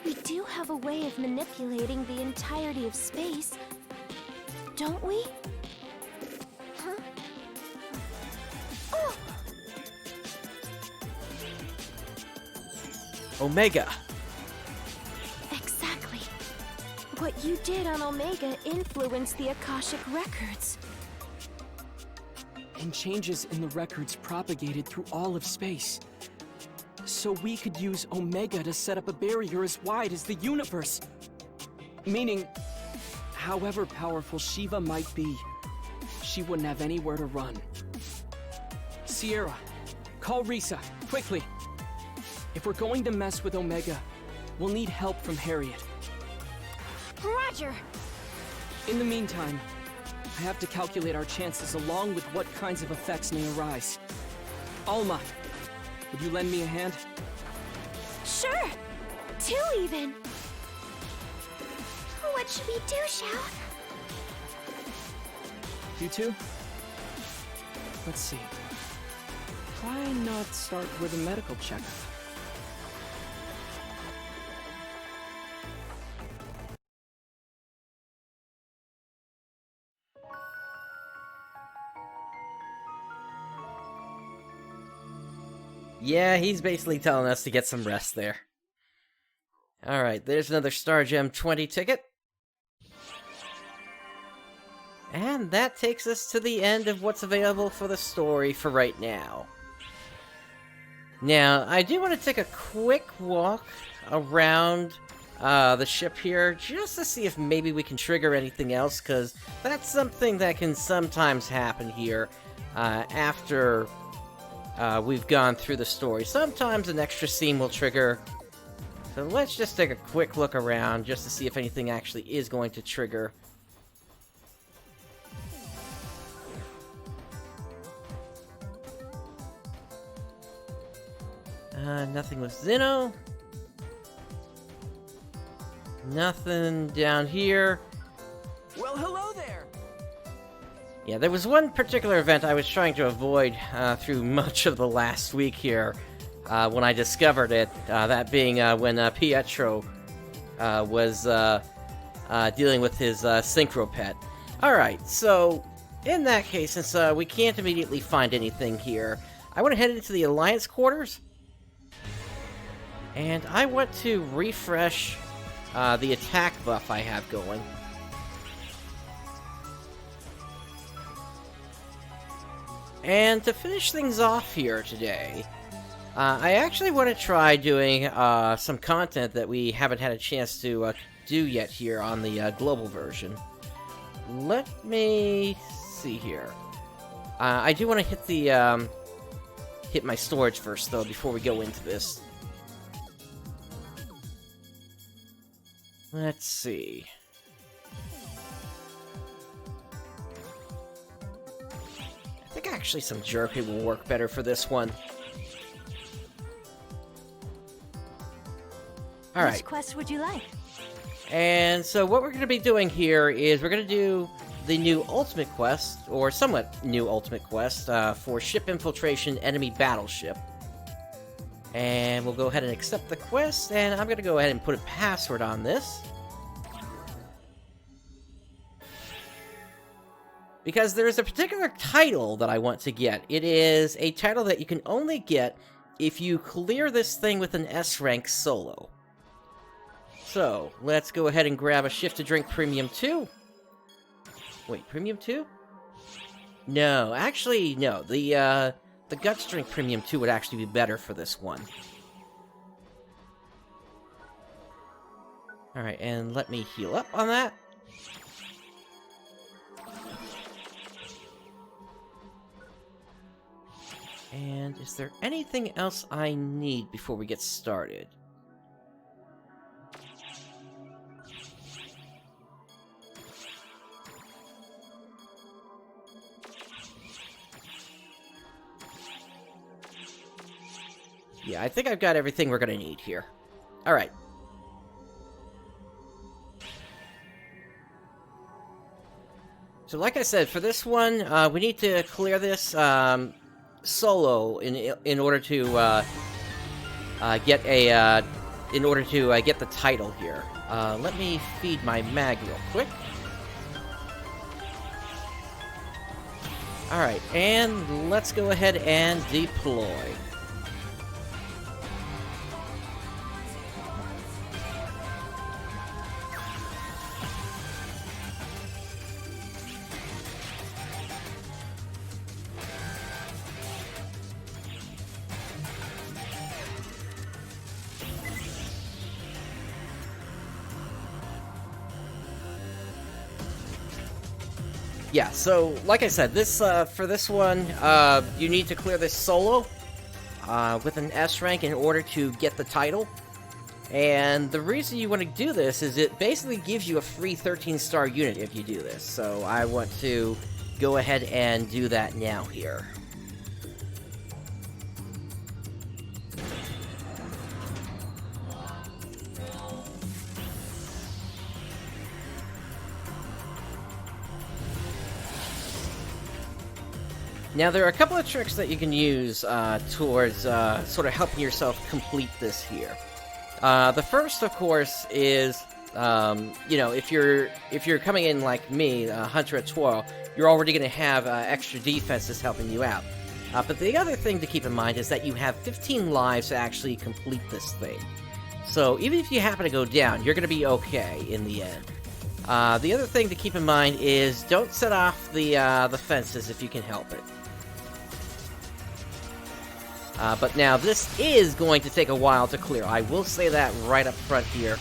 We do have a way of manipulating the entirety of space, don't we? Huh? Oh! Omega! Exactly. What you did on Omega influenced the Akashic records. And changes in the records propagated through all of space. So we could use Omega to set up a barrier as wide as the universe. Meaning, however powerful Shiva might be, she wouldn't have anywhere to run. Sierra, call Risa, quickly. If we're going to mess with Omega, we'll need help from Harriet. Roger! In the meantime, I have to calculate our chances along with what kinds of effects may arise. Alma, would you lend me a hand? Sure! 2 even! What should we do, Xiao? You two? Let's see. Why not start with a medical checkup? Yeah, he's basically telling us to get some rest there. Alright, there's another Star Gem 20 ticket. And that takes us to the end of what's available for the story for right now. Now, I do want to take a quick walk around the ship here, just to see if maybe we can trigger anything else, because that's something that can sometimes happen here after we've gone through the story. Sometimes an extra scene will trigger. So let's just take a quick look around just to see if anything actually is going to trigger. Nothing with Zeno. Nothing down here. Well, hello there! Yeah, there was one particular event I was trying to avoid through much of the last week here when I discovered it, that being when Pietro was dealing with his Synchro Pet. Alright, so in that case, since we can't immediately find anything here, I want to head into the Alliance quarters, and I want to refresh the attack buff I have going. And to finish things off here today, I actually want to try doing some content that we haven't had a chance to do yet here on the global version. Let me see here. I do want to hit the hit my storage first, though, before we go into this. Let's see. I think actually some jerky will work better for this one. Alright. Which quest would you like? And so what we're going to be doing here is we're going to do the new Ultimate Quest, or somewhat new Ultimate Quest, for Ship Infiltration Enemy Battleship. And we'll go ahead and accept the quest, and I'm going to go ahead and put a password on this. Because there is a particular title that I want to get. It is a title that you can only get if you clear this thing with an S rank solo. So, let's go ahead and grab a Shift to Drink Premium 2. Wait, Premium 2? No, actually, no. The Guts Drink Premium 2 would actually be better for this one. Alright, and let me heal up on that. And is there anything else I need before we get started? Yeah, I think I've got everything we're gonna need here. Alright. So like I said, for this one, we need to clear this solo in order to get a in order to get the title here. Let me feed my mag real quick. Alright, and let's go ahead and deploy. Yeah, so, like I said, this for this one, you need to clear this solo with an S rank in order to get the title. And the reason you want to do this is it basically gives you a free 13-star unit if you do this. So I want to go ahead and do that now here. Now, there are a couple of tricks that you can use towards sort of helping yourself complete this here. The first, of course, is, you know, if you're coming in like me, Hunter at 12, you're already going to have extra defenses helping you out. But the other thing to keep in mind is that you have 15 lives to actually complete this thing. So even if you happen to go down, you're going to be okay in the end. The other thing to keep in mind is don't set off the fences if you can help it. But now, this is going to take a while to clear. I will say that right up front here.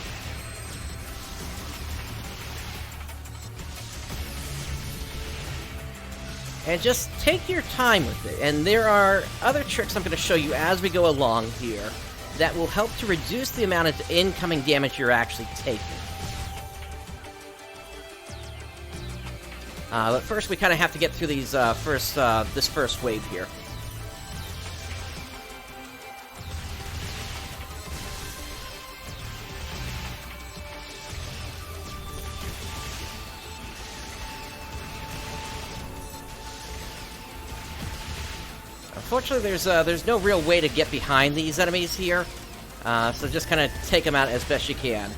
And just take your time with it. And there are other tricks I'm going to show you as we go along here that will help to reduce the amount of incoming damage you're actually taking. But first, we kind of have to get through these this first wave here. Unfortunately, there's no real way to get behind these enemies here, so just kind of take them out as best you can.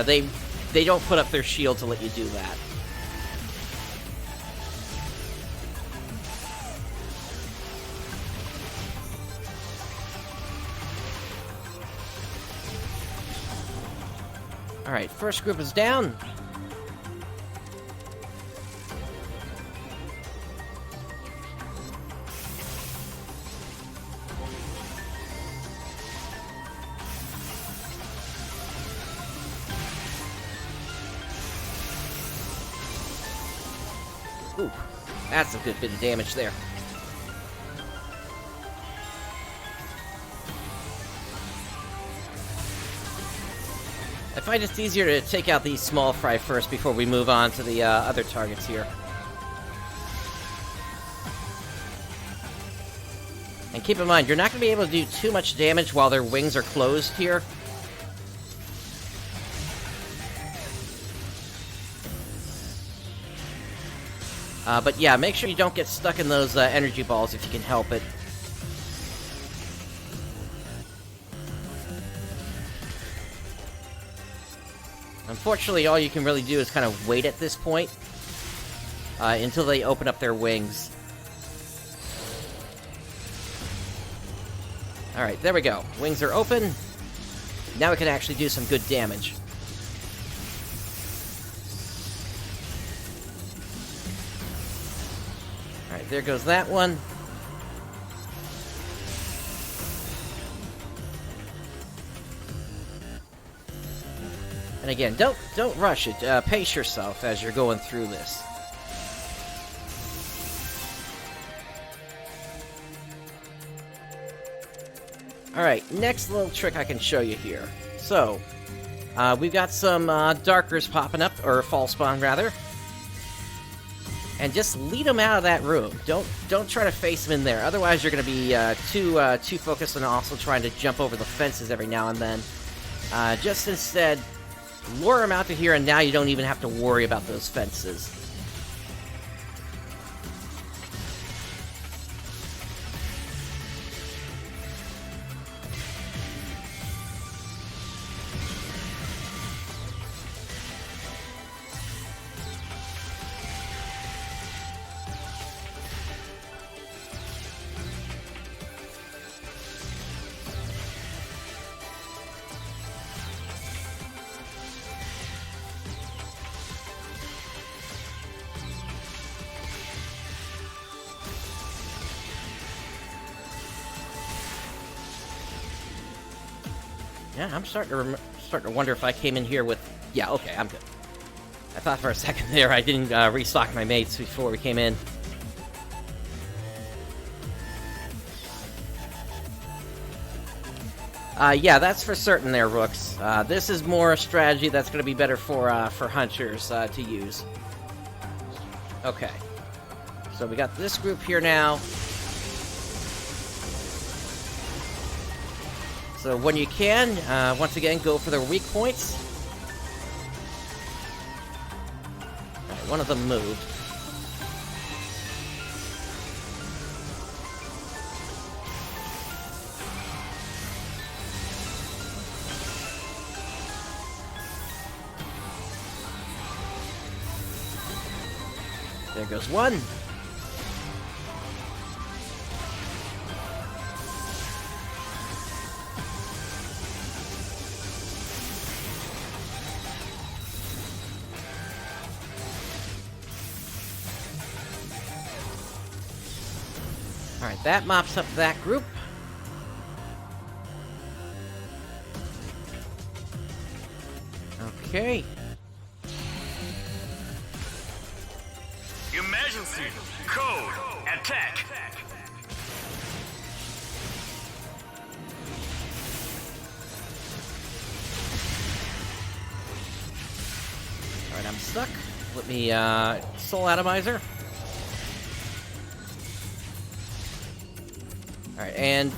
They don't put up their shield to let you do that. Alright, first group is down. Ooh, that's a good bit of damage there. I find it's easier to take out these small fry first before we move on to the other targets here. And keep in mind, you're not going to be able to do too much damage while their wings are closed here. But yeah, make sure you don't get stuck in those energy balls if you can help it. Unfortunately, all you can really do is kind of wait at this point until they open up their wings. Alright, there we go. Wings are open. Now we can actually do some good damage. Alright, there goes that one. And again, don't rush it. Pace yourself as you're going through this. Alright, next little trick I can show you here. So, we've got some Darkers popping up, or fall spawn rather. And just lead them out of that room. Don't try to face them in there. Otherwise, you're going to be too focused on also trying to jump over the fences every now and then. Just instead, lure them out to here, and now you don't even have to worry about those fences. Yeah, I'm starting to wonder if I came in here with... Yeah, okay, I'm good. I thought for a second there I didn't restock my mates before we came in. Yeah, that's for certain there, Rooks. This is more a strategy that's going to be better for hunters to use. Okay. So we got this group here now. So when you can, once again, go for their weak points. Alright, one of them moved. There goes one. Alright, that mops up that group. Okay. Emergency! Code! Attack! Alright, I'm stuck. Let me, Soul Atomizer. Alright, and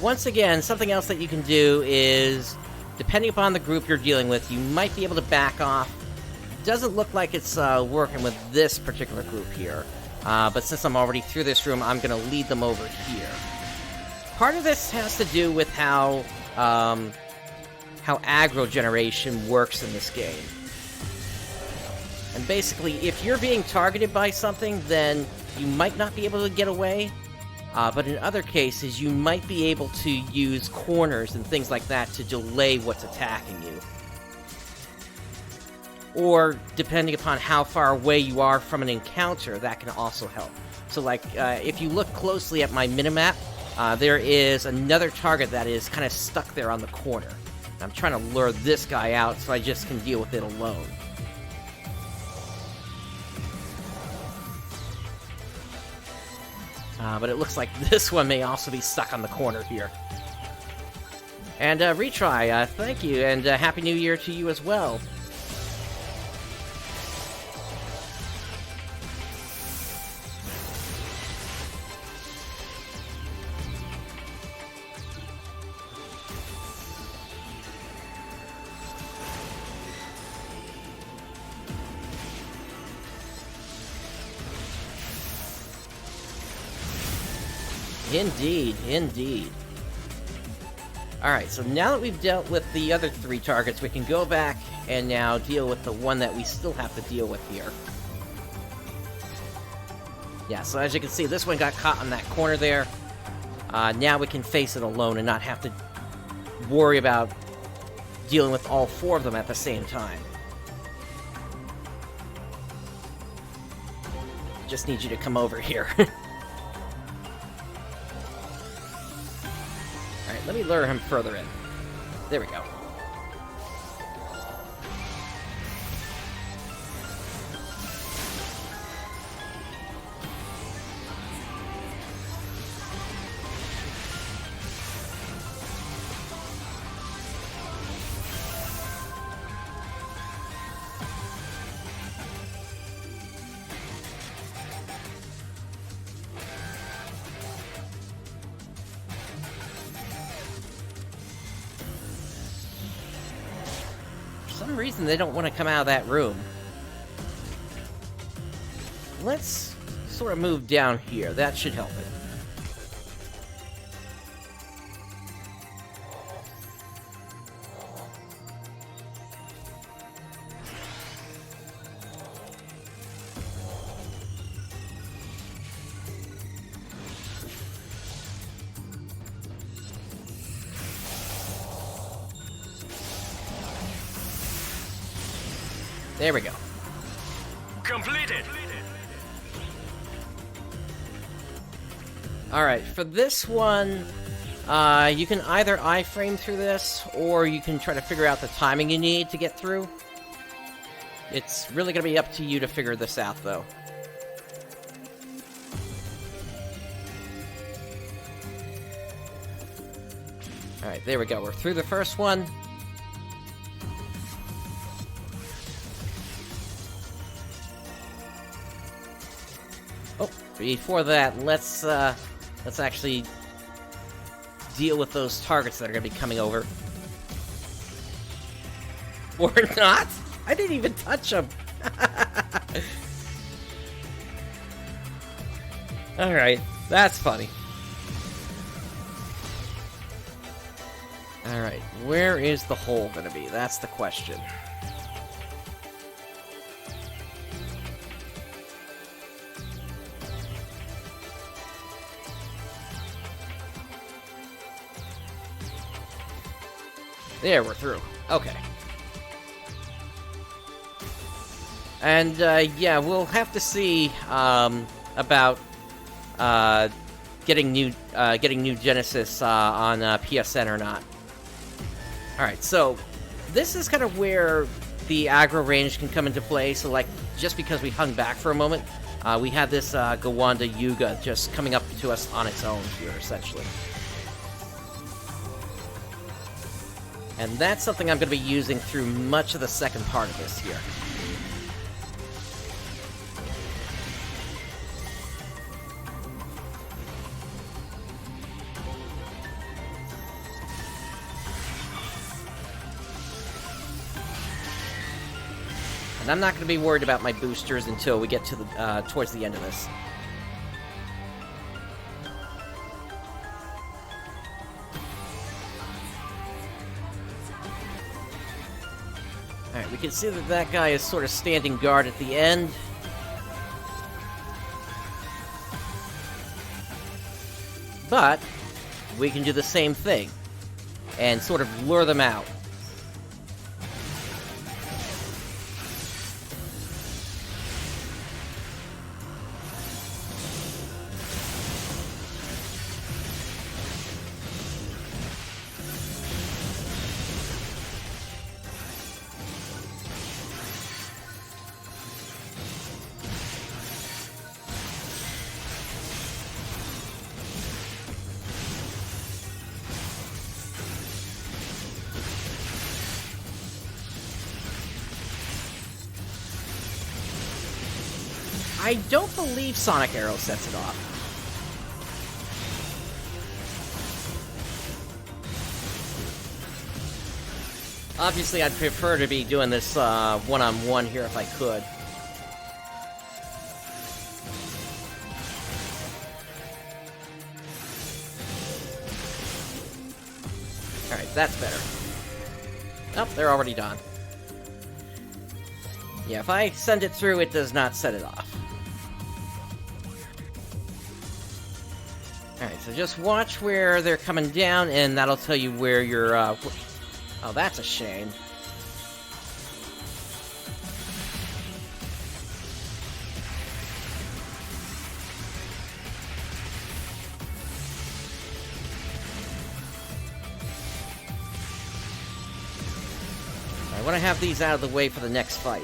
once again, something else that you can do is, depending upon the group you're dealing with, you might be able to back off. Doesn't look like it's working with this particular group here. But since I'm already through this room, I'm going to lead them over here. Part of this has to do with how aggro generation works in this game. And basically, if you're being targeted by something, then you might not be able to get away. But in other cases, you might be able to use corners and things like that to delay what's attacking you. Or, depending upon how far away you are from an encounter, that can also help. So, like, if you look closely at my minimap, there is another target that is kind of stuck there on the corner. I'm trying to lure this guy out so I just can deal with it alone. But it looks like this one may also be stuck on the corner here. And Retry, thank you, and Happy New Year to you as well. Indeed, indeed. Alright, so now that we've dealt with the other three targets, we can go back and now deal with the one that we still have to deal with here. Yeah, so as you can see, this one got caught on that corner there. Now we can face it alone and not have to worry about dealing with all four of them at the same time. Just need you to come over here. Alright, let me lure him further in. There we go. For some reason they don't want to come out of that room. Let's sort of move down here. That should help it. There we go. Completed. Alright, for this one, You can either iframe through this, or you can try to figure out the timing you need to get through. It's really going to be up to you to figure this out, though. Alright, there we go. We're through the first one. Oh, before that, let's actually deal with those targets that are going to be coming over. Or not? I didn't even touch them. Alright, that's funny. Alright, where is the hole going to be? That's the question. There, we're through. Okay. And, yeah, we'll have to see, about, getting new Genesis, on, PSN or not. Alright, so, this is kind of where the aggro range can come into play, so, like, just because we hung back for a moment, we had this, Gawanda Yuga just coming up to us on its own here, essentially. And that's something I'm going to be using through much of the second part of this here. And I'm not going to be worried about my boosters until we get to the towards the end of this. Alright, we can see that that guy is sort of standing guard at the end. But we can do the same thing and sort of lure them out. I don't believe Sonic Arrow sets it off. Obviously, I'd prefer to be doing this one-on-one here if I could. Alright, that's better. Oh, they're already done. Yeah, if I send it through, it does not set it off. Alright, so just watch where they're coming down, and that'll tell you where you're, oh, that's a shame. I want to have these out of the way for the next fight.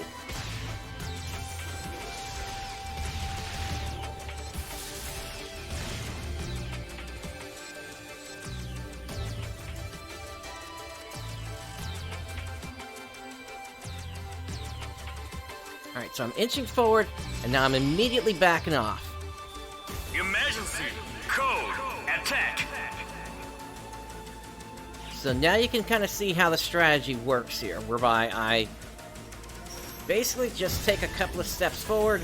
Alright, so I'm inching forward, and now I'm immediately backing off. Emergency! Code! Attack! So now you can kind of see how the strategy works here, whereby I basically just take a couple of steps forward,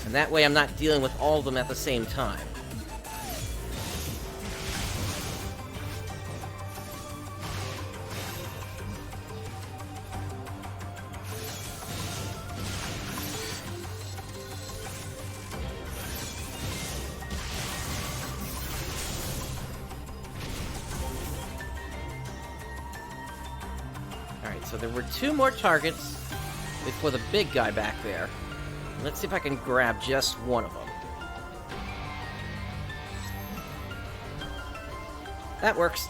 and that way I'm not dealing with all of them at the same time. So there were two more targets before the big guy back there. Let's see if I can grab just one of them. That works.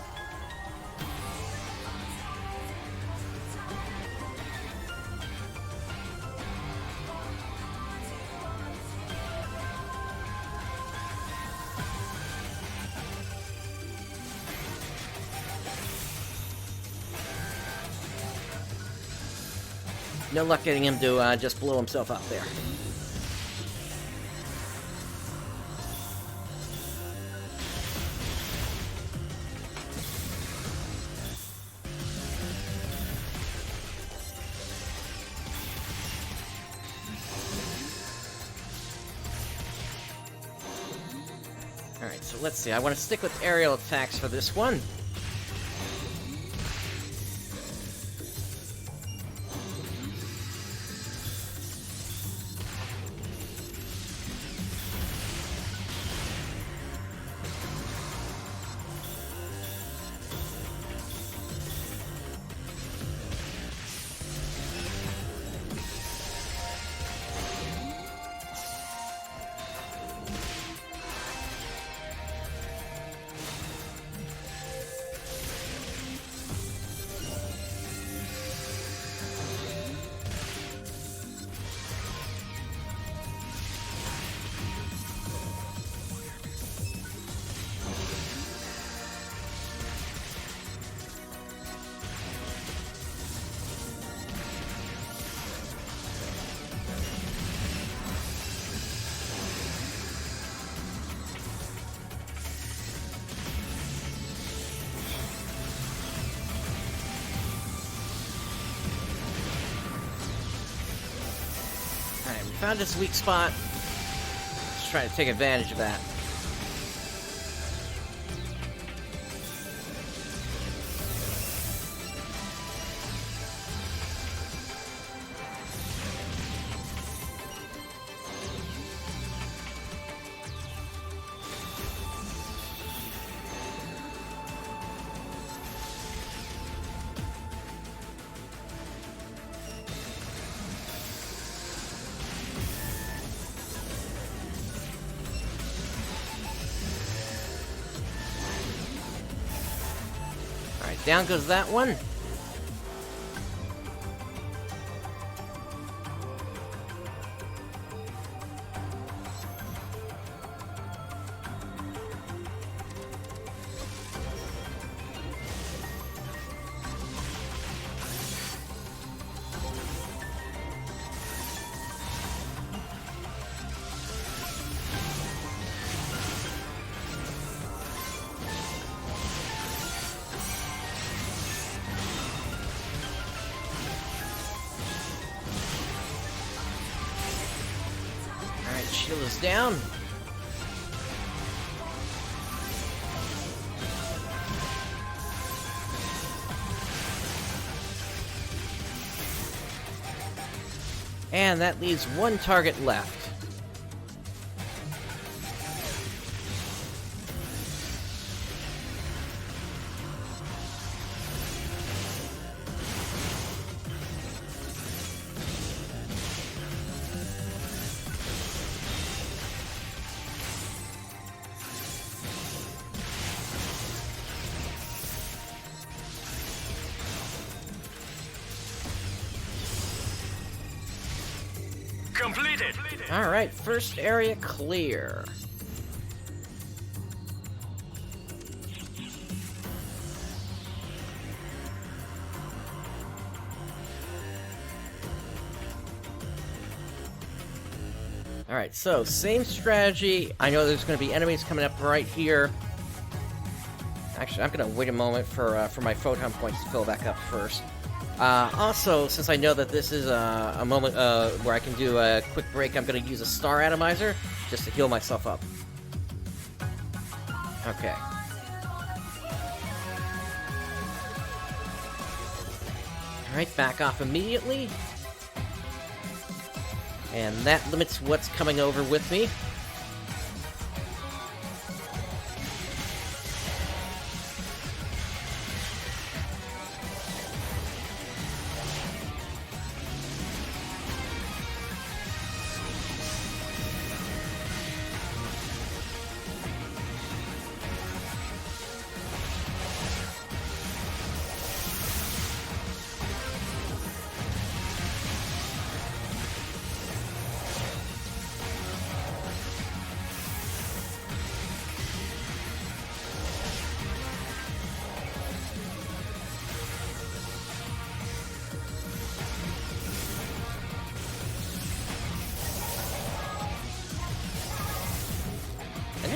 No luck getting him to just blow himself up there. Alright, so let's see. I want to stick with aerial attacks for this one. Found his weak spot. Just trying to take advantage of that. Down goes that one. Shield is down. And that leaves one target left. Completed. All right, first area clear. All right, so same strategy. I know there's going to be enemies coming up right here. Actually, I'm going to wait a moment for my photon points to fill back up first. Also, since I know that this is a moment where I can do a quick break, I'm going to use a star atomizer just to heal myself up. Okay. Alright, back off immediately. And that limits what's coming over with me.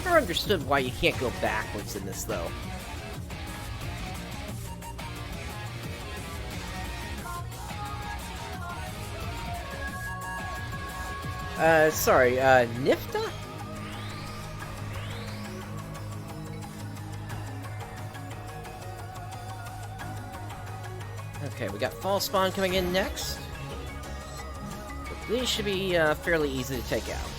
never understood why you can't go backwards in this, though. Sorry, Nifta? Okay, we got Fall Spawn coming in next. These should be fairly easy to take out.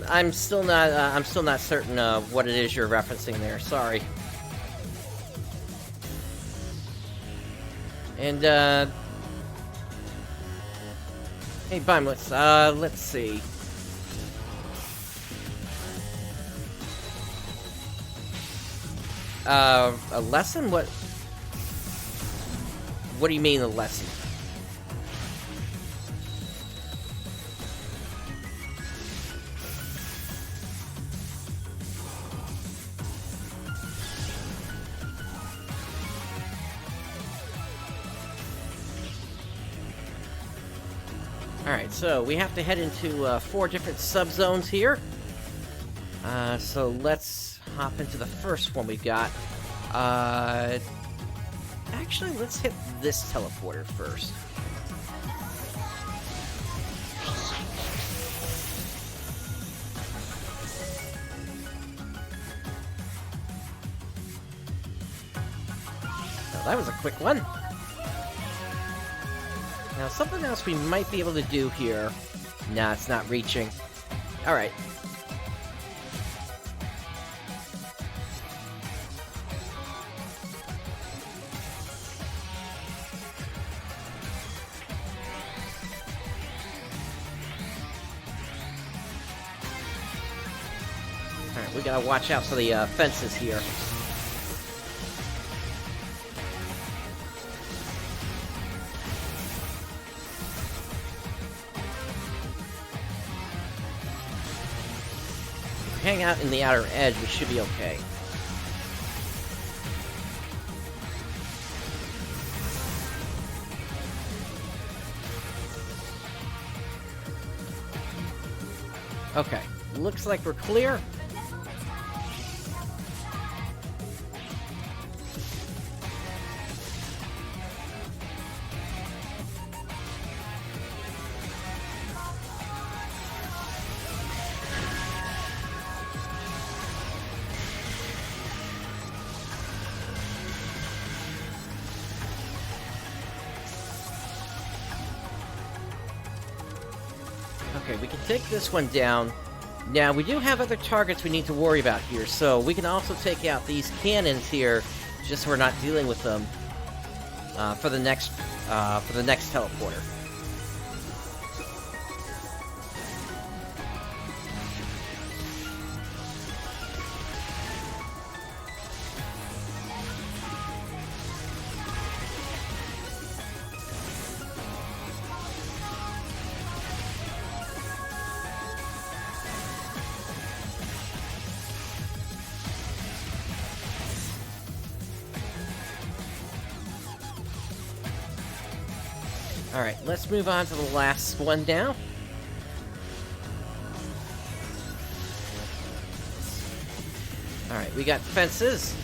I'm still not certain what it is you're referencing there. Sorry. And hey, Bime, let's see. A lesson? What do you mean a lesson? Alright, so we have to head into 4 different subzones here. So let's hop into the first one we've got. Actually, let's hit this teleporter first. Well, that was a quick one. Now, something else we might be able to do here. Nah, it's not reaching. Alright. Alright, we gotta watch out for the fences here. Hang out in the outer edge, we should be okay. Okay, looks like we're clear. Okay, we can take this one down. Now, we do have other targets we need to worry about here, so we can also take out these cannons here, just so we're not dealing with them for the next teleporter. Alright, let's move on to the last one now. Alright, we got fences.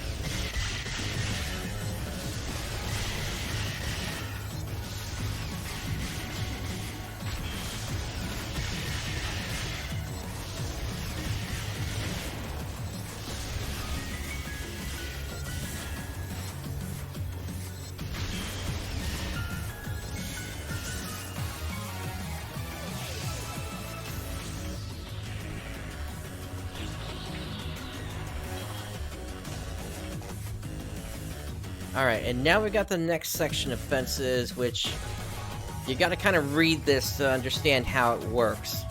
Alright, and now we got the next section of fences, which you gotta kind of read this to understand how it works.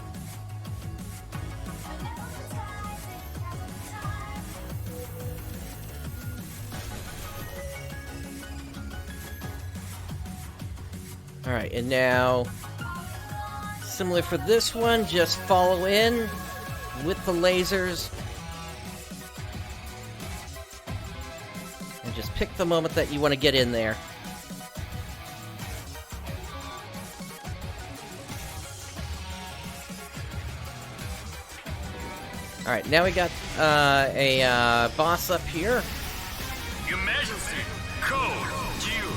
Alright, and now, similar for this one, just follow in with the lasers. And just pick the moment that you want to get in there. Alright, now we got a boss up here. Your Majesty, code due.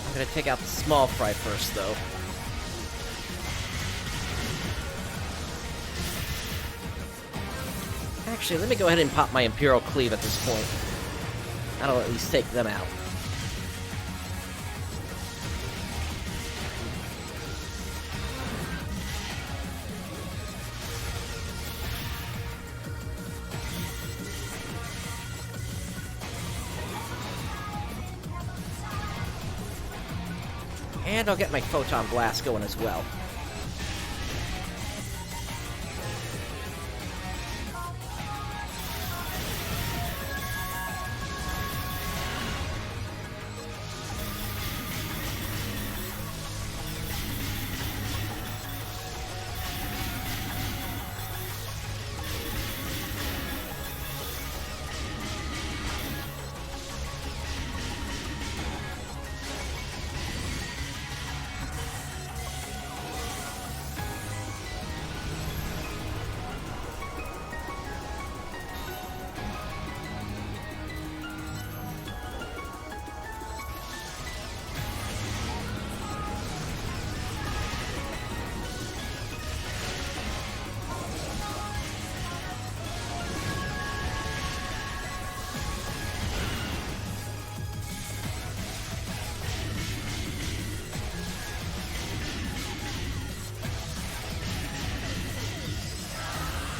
I'm gonna take out the small fry first, though. Actually, let me go ahead and pop my Imperial Cleave at this point. That'll at least take them out. And I'll get my Photon Blast going as well.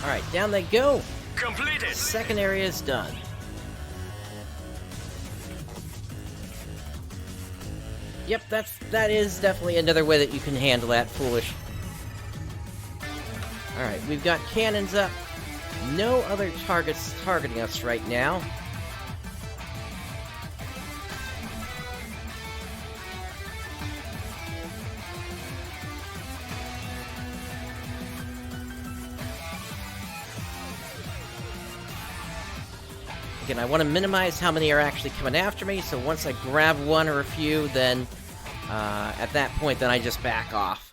Alright, down they go. Completed. Second area is done. Yep, that is definitely another way that you can handle that, Foolish. Alright, we've got cannons up. No other targets targeting us right now. Again, I want to minimize how many are actually coming after me, so once I grab one or a few, then at that point, then I just back off.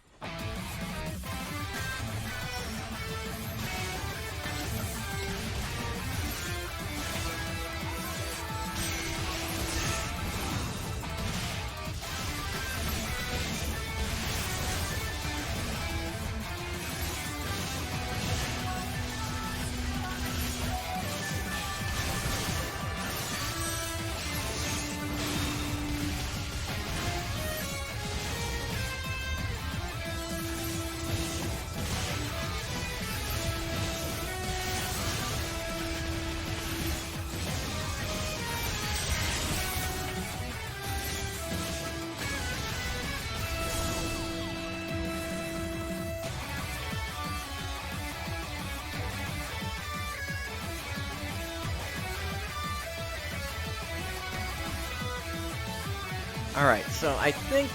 Alright, so I think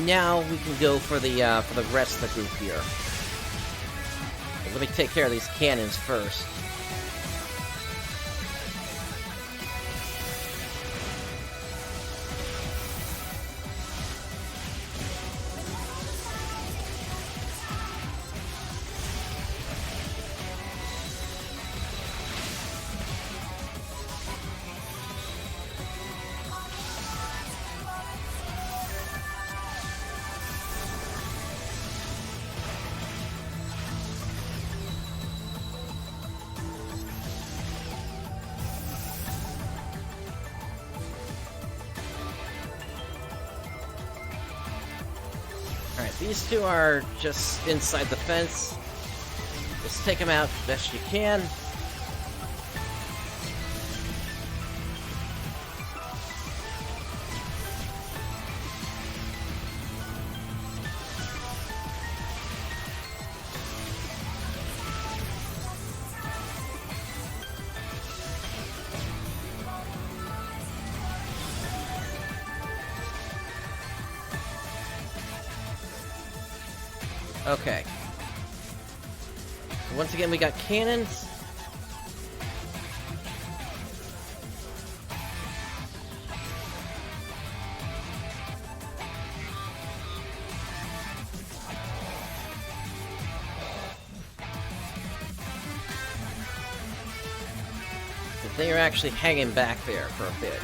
now we can go for the rest of the group here. Let me take care of these cannons first. Alright, these two are just inside the fence. Just take them out best you can. Okay. Once again, we got cannons. They are actually hanging back there for a bit.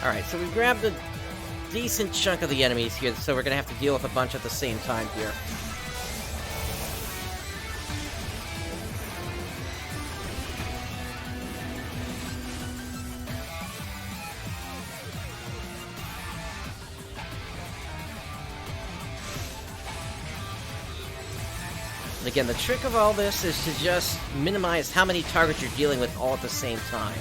Alright, so we grabbed a decent chunk of the enemies here, so we're gonna have to deal with a bunch at the same time here. And again, the trick of all this is to just minimize how many targets you're dealing with all at the same time.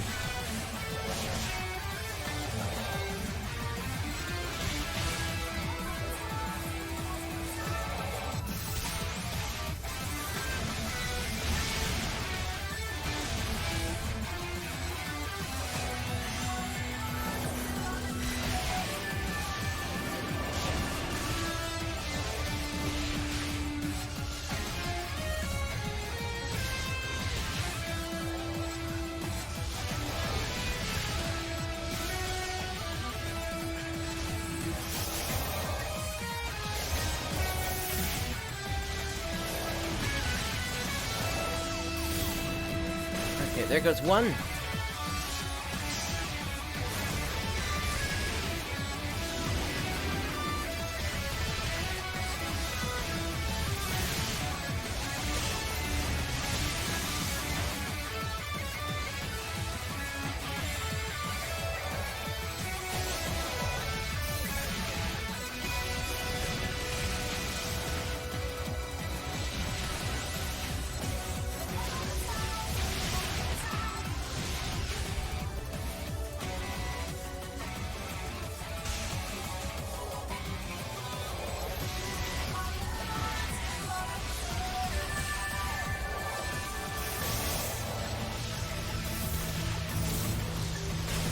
Okay, there goes one.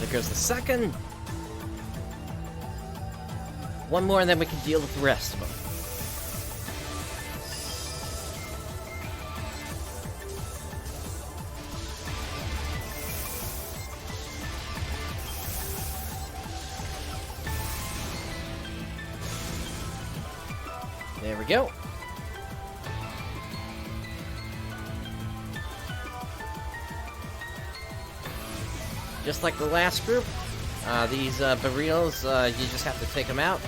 There goes the second. One more and then we can deal with the rest of them. There we go. Just like the last group, these barriles, you just have to take them out.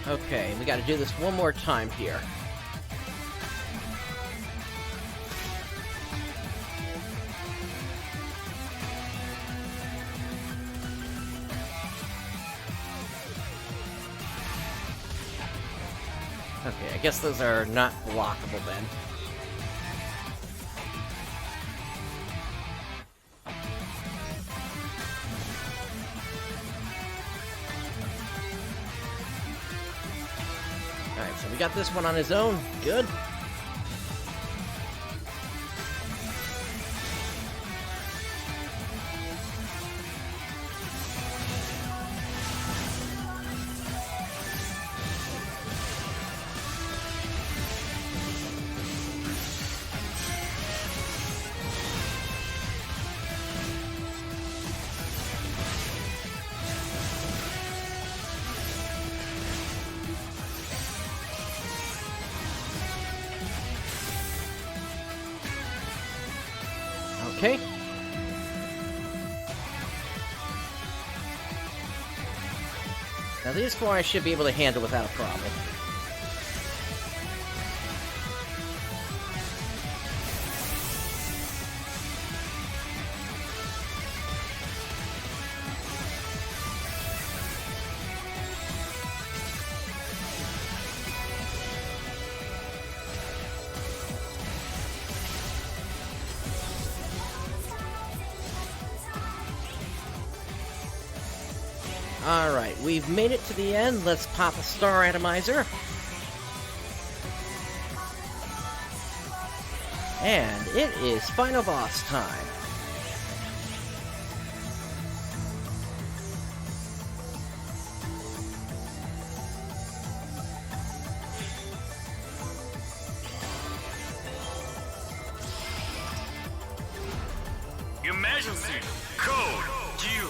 Okay, we gotta do this one more time here. Okay, I guess those are not blockable then. Alright, so we got this one on his own. Good. Okay. Now these four I should be able to handle without a problem. Alright, we've made it to the end. Let's pop a star atomizer. And it is final boss time. Your Majesty, code due.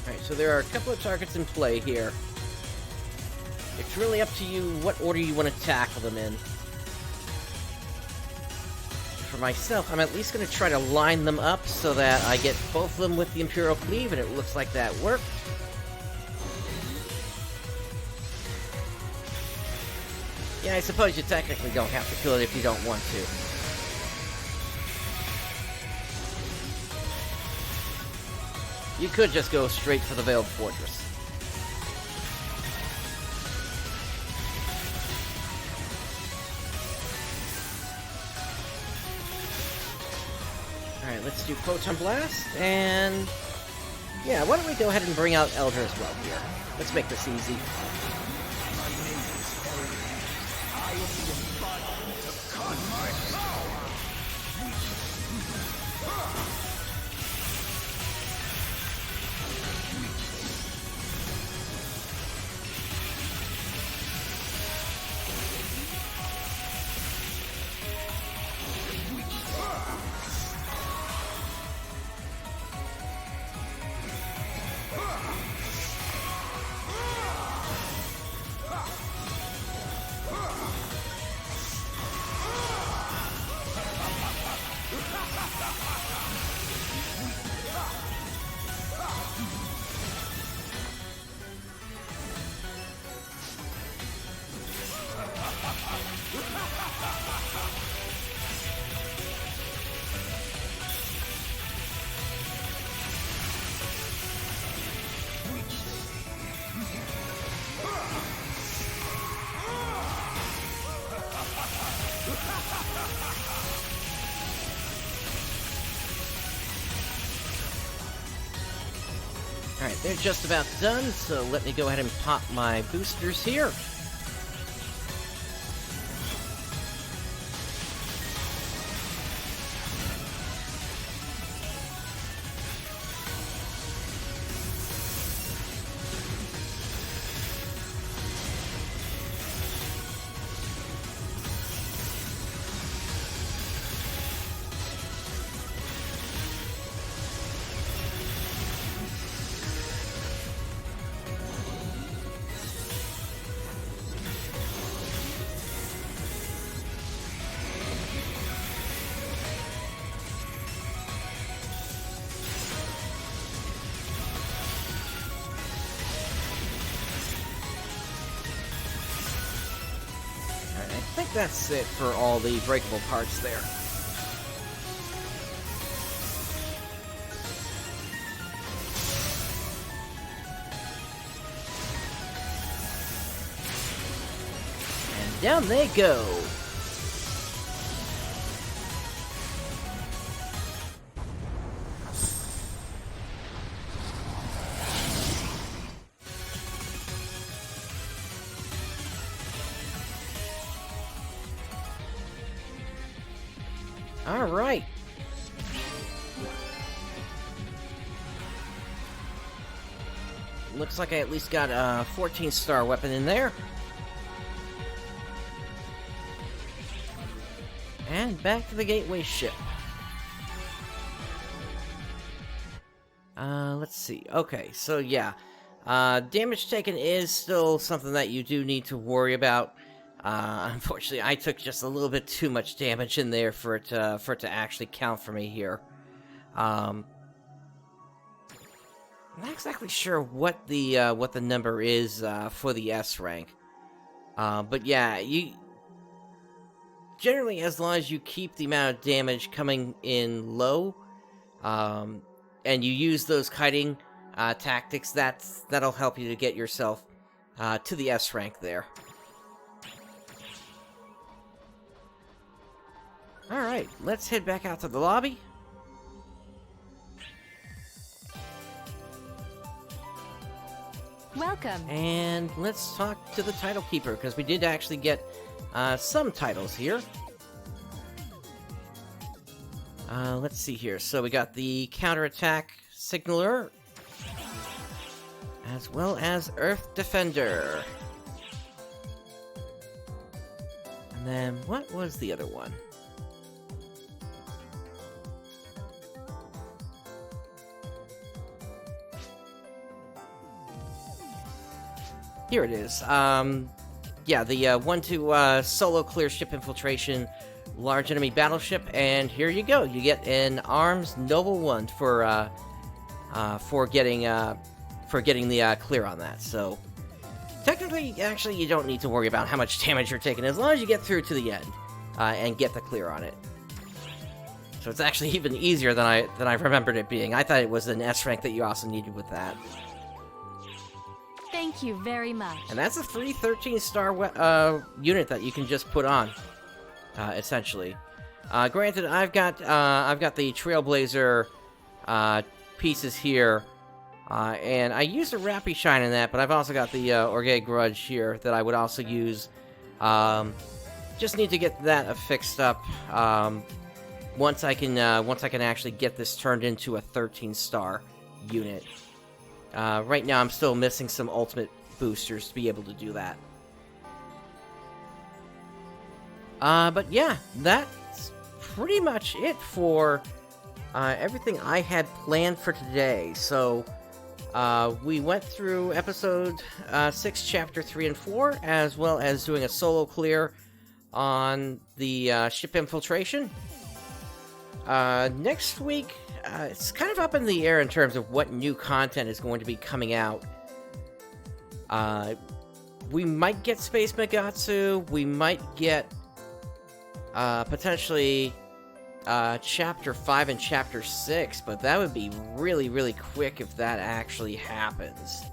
Alright, so there are a couple of targets in play here. It's really up to you what order you want to tackle them in. For myself, I'm at least going to try to line them up so that I get both of them with the Imperial Cleave, and it looks like that worked. Yeah, I suppose you technically don't have to kill it if you don't want to. You could just go straight for the Veiled Fortress. Alright, let's do Photon Blast, and... yeah, why don't we go ahead and bring out Elder as well here. Let's make this easy. Alright, they're just about done, so let me go ahead and pop my boosters here. I think that's it for all the breakable parts there. And down they go. Alright. Looks like I at least got a 14-star weapon in there. And back to the gateway ship. Let's see. Okay, so yeah. Damage taken is still something that you do need to worry about. Unfortunately, I took just a little bit too much damage in there for it to actually count for me here. I'm not exactly sure what the number is for the S rank, but yeah, you generally, as long as you keep the amount of damage coming in low, and you use those kiting tactics, that'll help you to get yourself to the S rank there. Alright, let's head back out to the lobby. Welcome. And let's talk to the title keeper, because we did actually get some titles here. Let's see here. So we got the Counterattack Signaler, as well as Earth Defender. And then, what was the other one? Here it is. Yeah, the one to solo clear Ship Infiltration, large enemy battleship, and here you go. You get an Arms Noble 1 for getting the clear on that. So technically, actually, you don't need to worry about how much damage you're taking as long as you get through to the end and get the clear on it. So it's actually even easier than I remembered it being. I thought it was an S rank that you also needed with that. Thank you very much. And that's a free 13-star unit that you can just put on, essentially. Granted, I've got the Trailblazer pieces here, and I used a Rappy Shine in that, but I've also got the Orgay Grudge here that I would also use. Just need to get that fixed up once I can actually get this turned into a 13-star unit. Right now, I'm still missing some ultimate boosters to be able to do that. But yeah, that's pretty much it for everything I had planned for today. So, we went through episode 6, chapter 3 and 4, as well as doing a solo clear on the Ship Infiltration. Next week, it's kind of up in the air in terms of what new content is going to be coming out. We might get Space Megatsu, we might get potentially Chapter 5 and Chapter 6, but that would be really, really quick if that actually happens.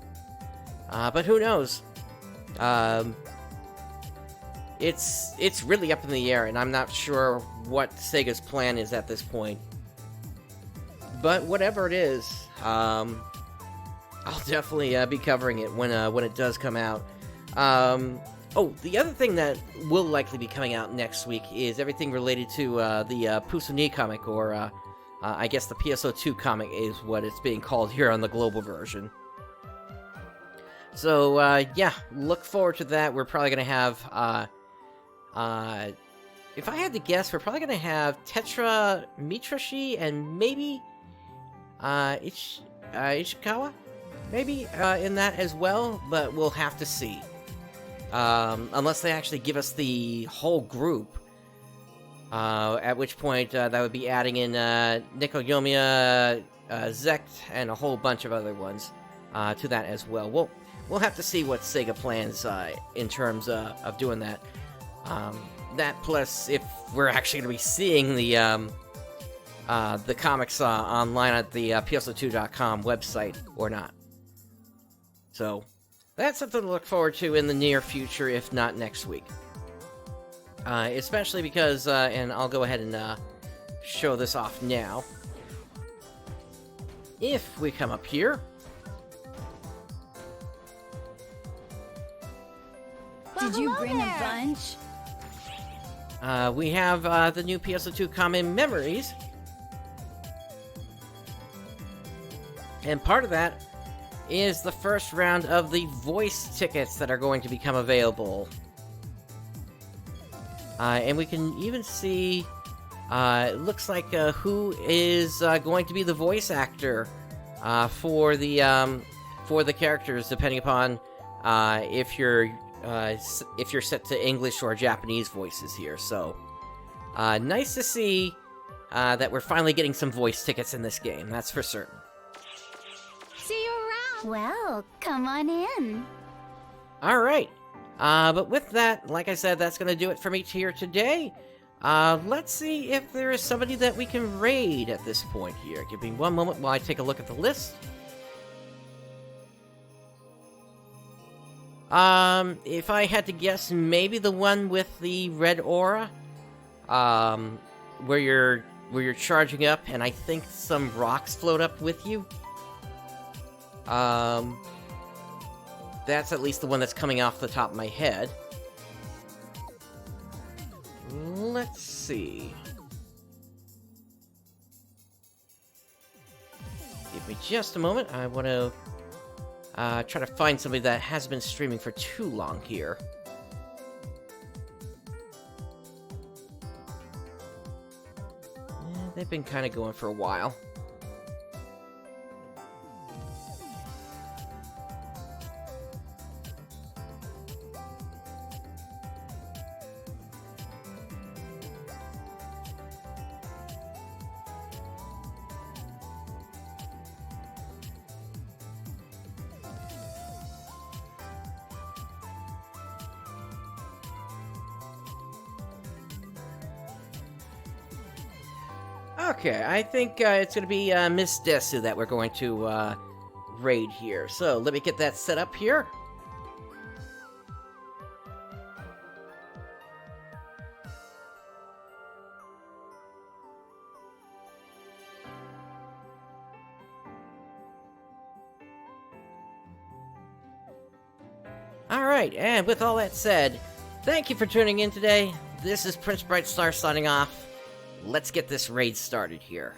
But who knows? It's really up in the air, and I'm not sure what Sega's plan is at this point. But whatever it is, I'll definitely be covering it when it does come out. Oh, the other thing that will likely be coming out next week is everything related to the Pusuni comic, or I guess the PSO2 comic is what it's being called here on the global version. So, yeah, look forward to that. We're probably going to have, if I had to guess, we're probably going to have Tetra Mitrashi and maybe Ishikawa, maybe, in that as well, but we'll have to see. Unless they actually give us the whole group, at which point that would be adding in Nikoyomiya, Zect, and a whole bunch of other ones to that as well. We'll have to see what Sega plans in terms of doing that. That plus if we're actually going to be seeing the comics online at the PSO2.com website or not. So that's something to look forward to in the near future, if not next week. Especially because, and I'll go ahead and show this off now. If we come up here, did you bring a bunch? We have the new PSO2 Common Memories. And part of that is the first round of the voice tickets that are going to become available. And we can even see, it looks like who is going to be the voice actor for the characters, depending upon if you're set to English or Japanese voices here. So, nice to see that we're finally getting some voice tickets in this game, that's for certain. See you around. Well, come on in. Alright, but with that, like I said, that's going to do it for me here today. Let's see if there is somebody that we can raid at this point here. Give me one moment while I take a look at the list. If I had to guess, maybe the one with the red aura. where you're charging up, and I think some rocks float up with you. That's at least the one that's coming off the top of my head. Let's see. Give me just a moment. I want to try to find somebody that hasn't been streaming for too long here. They've been kind of going for a while. Okay, I think it's going to be Miss Desu that we're going to raid here. So let me get that set up here. Alright, and with all that said, thank you for tuning in today. This is PrinceBrightstar signing off. Let's get this raid started here.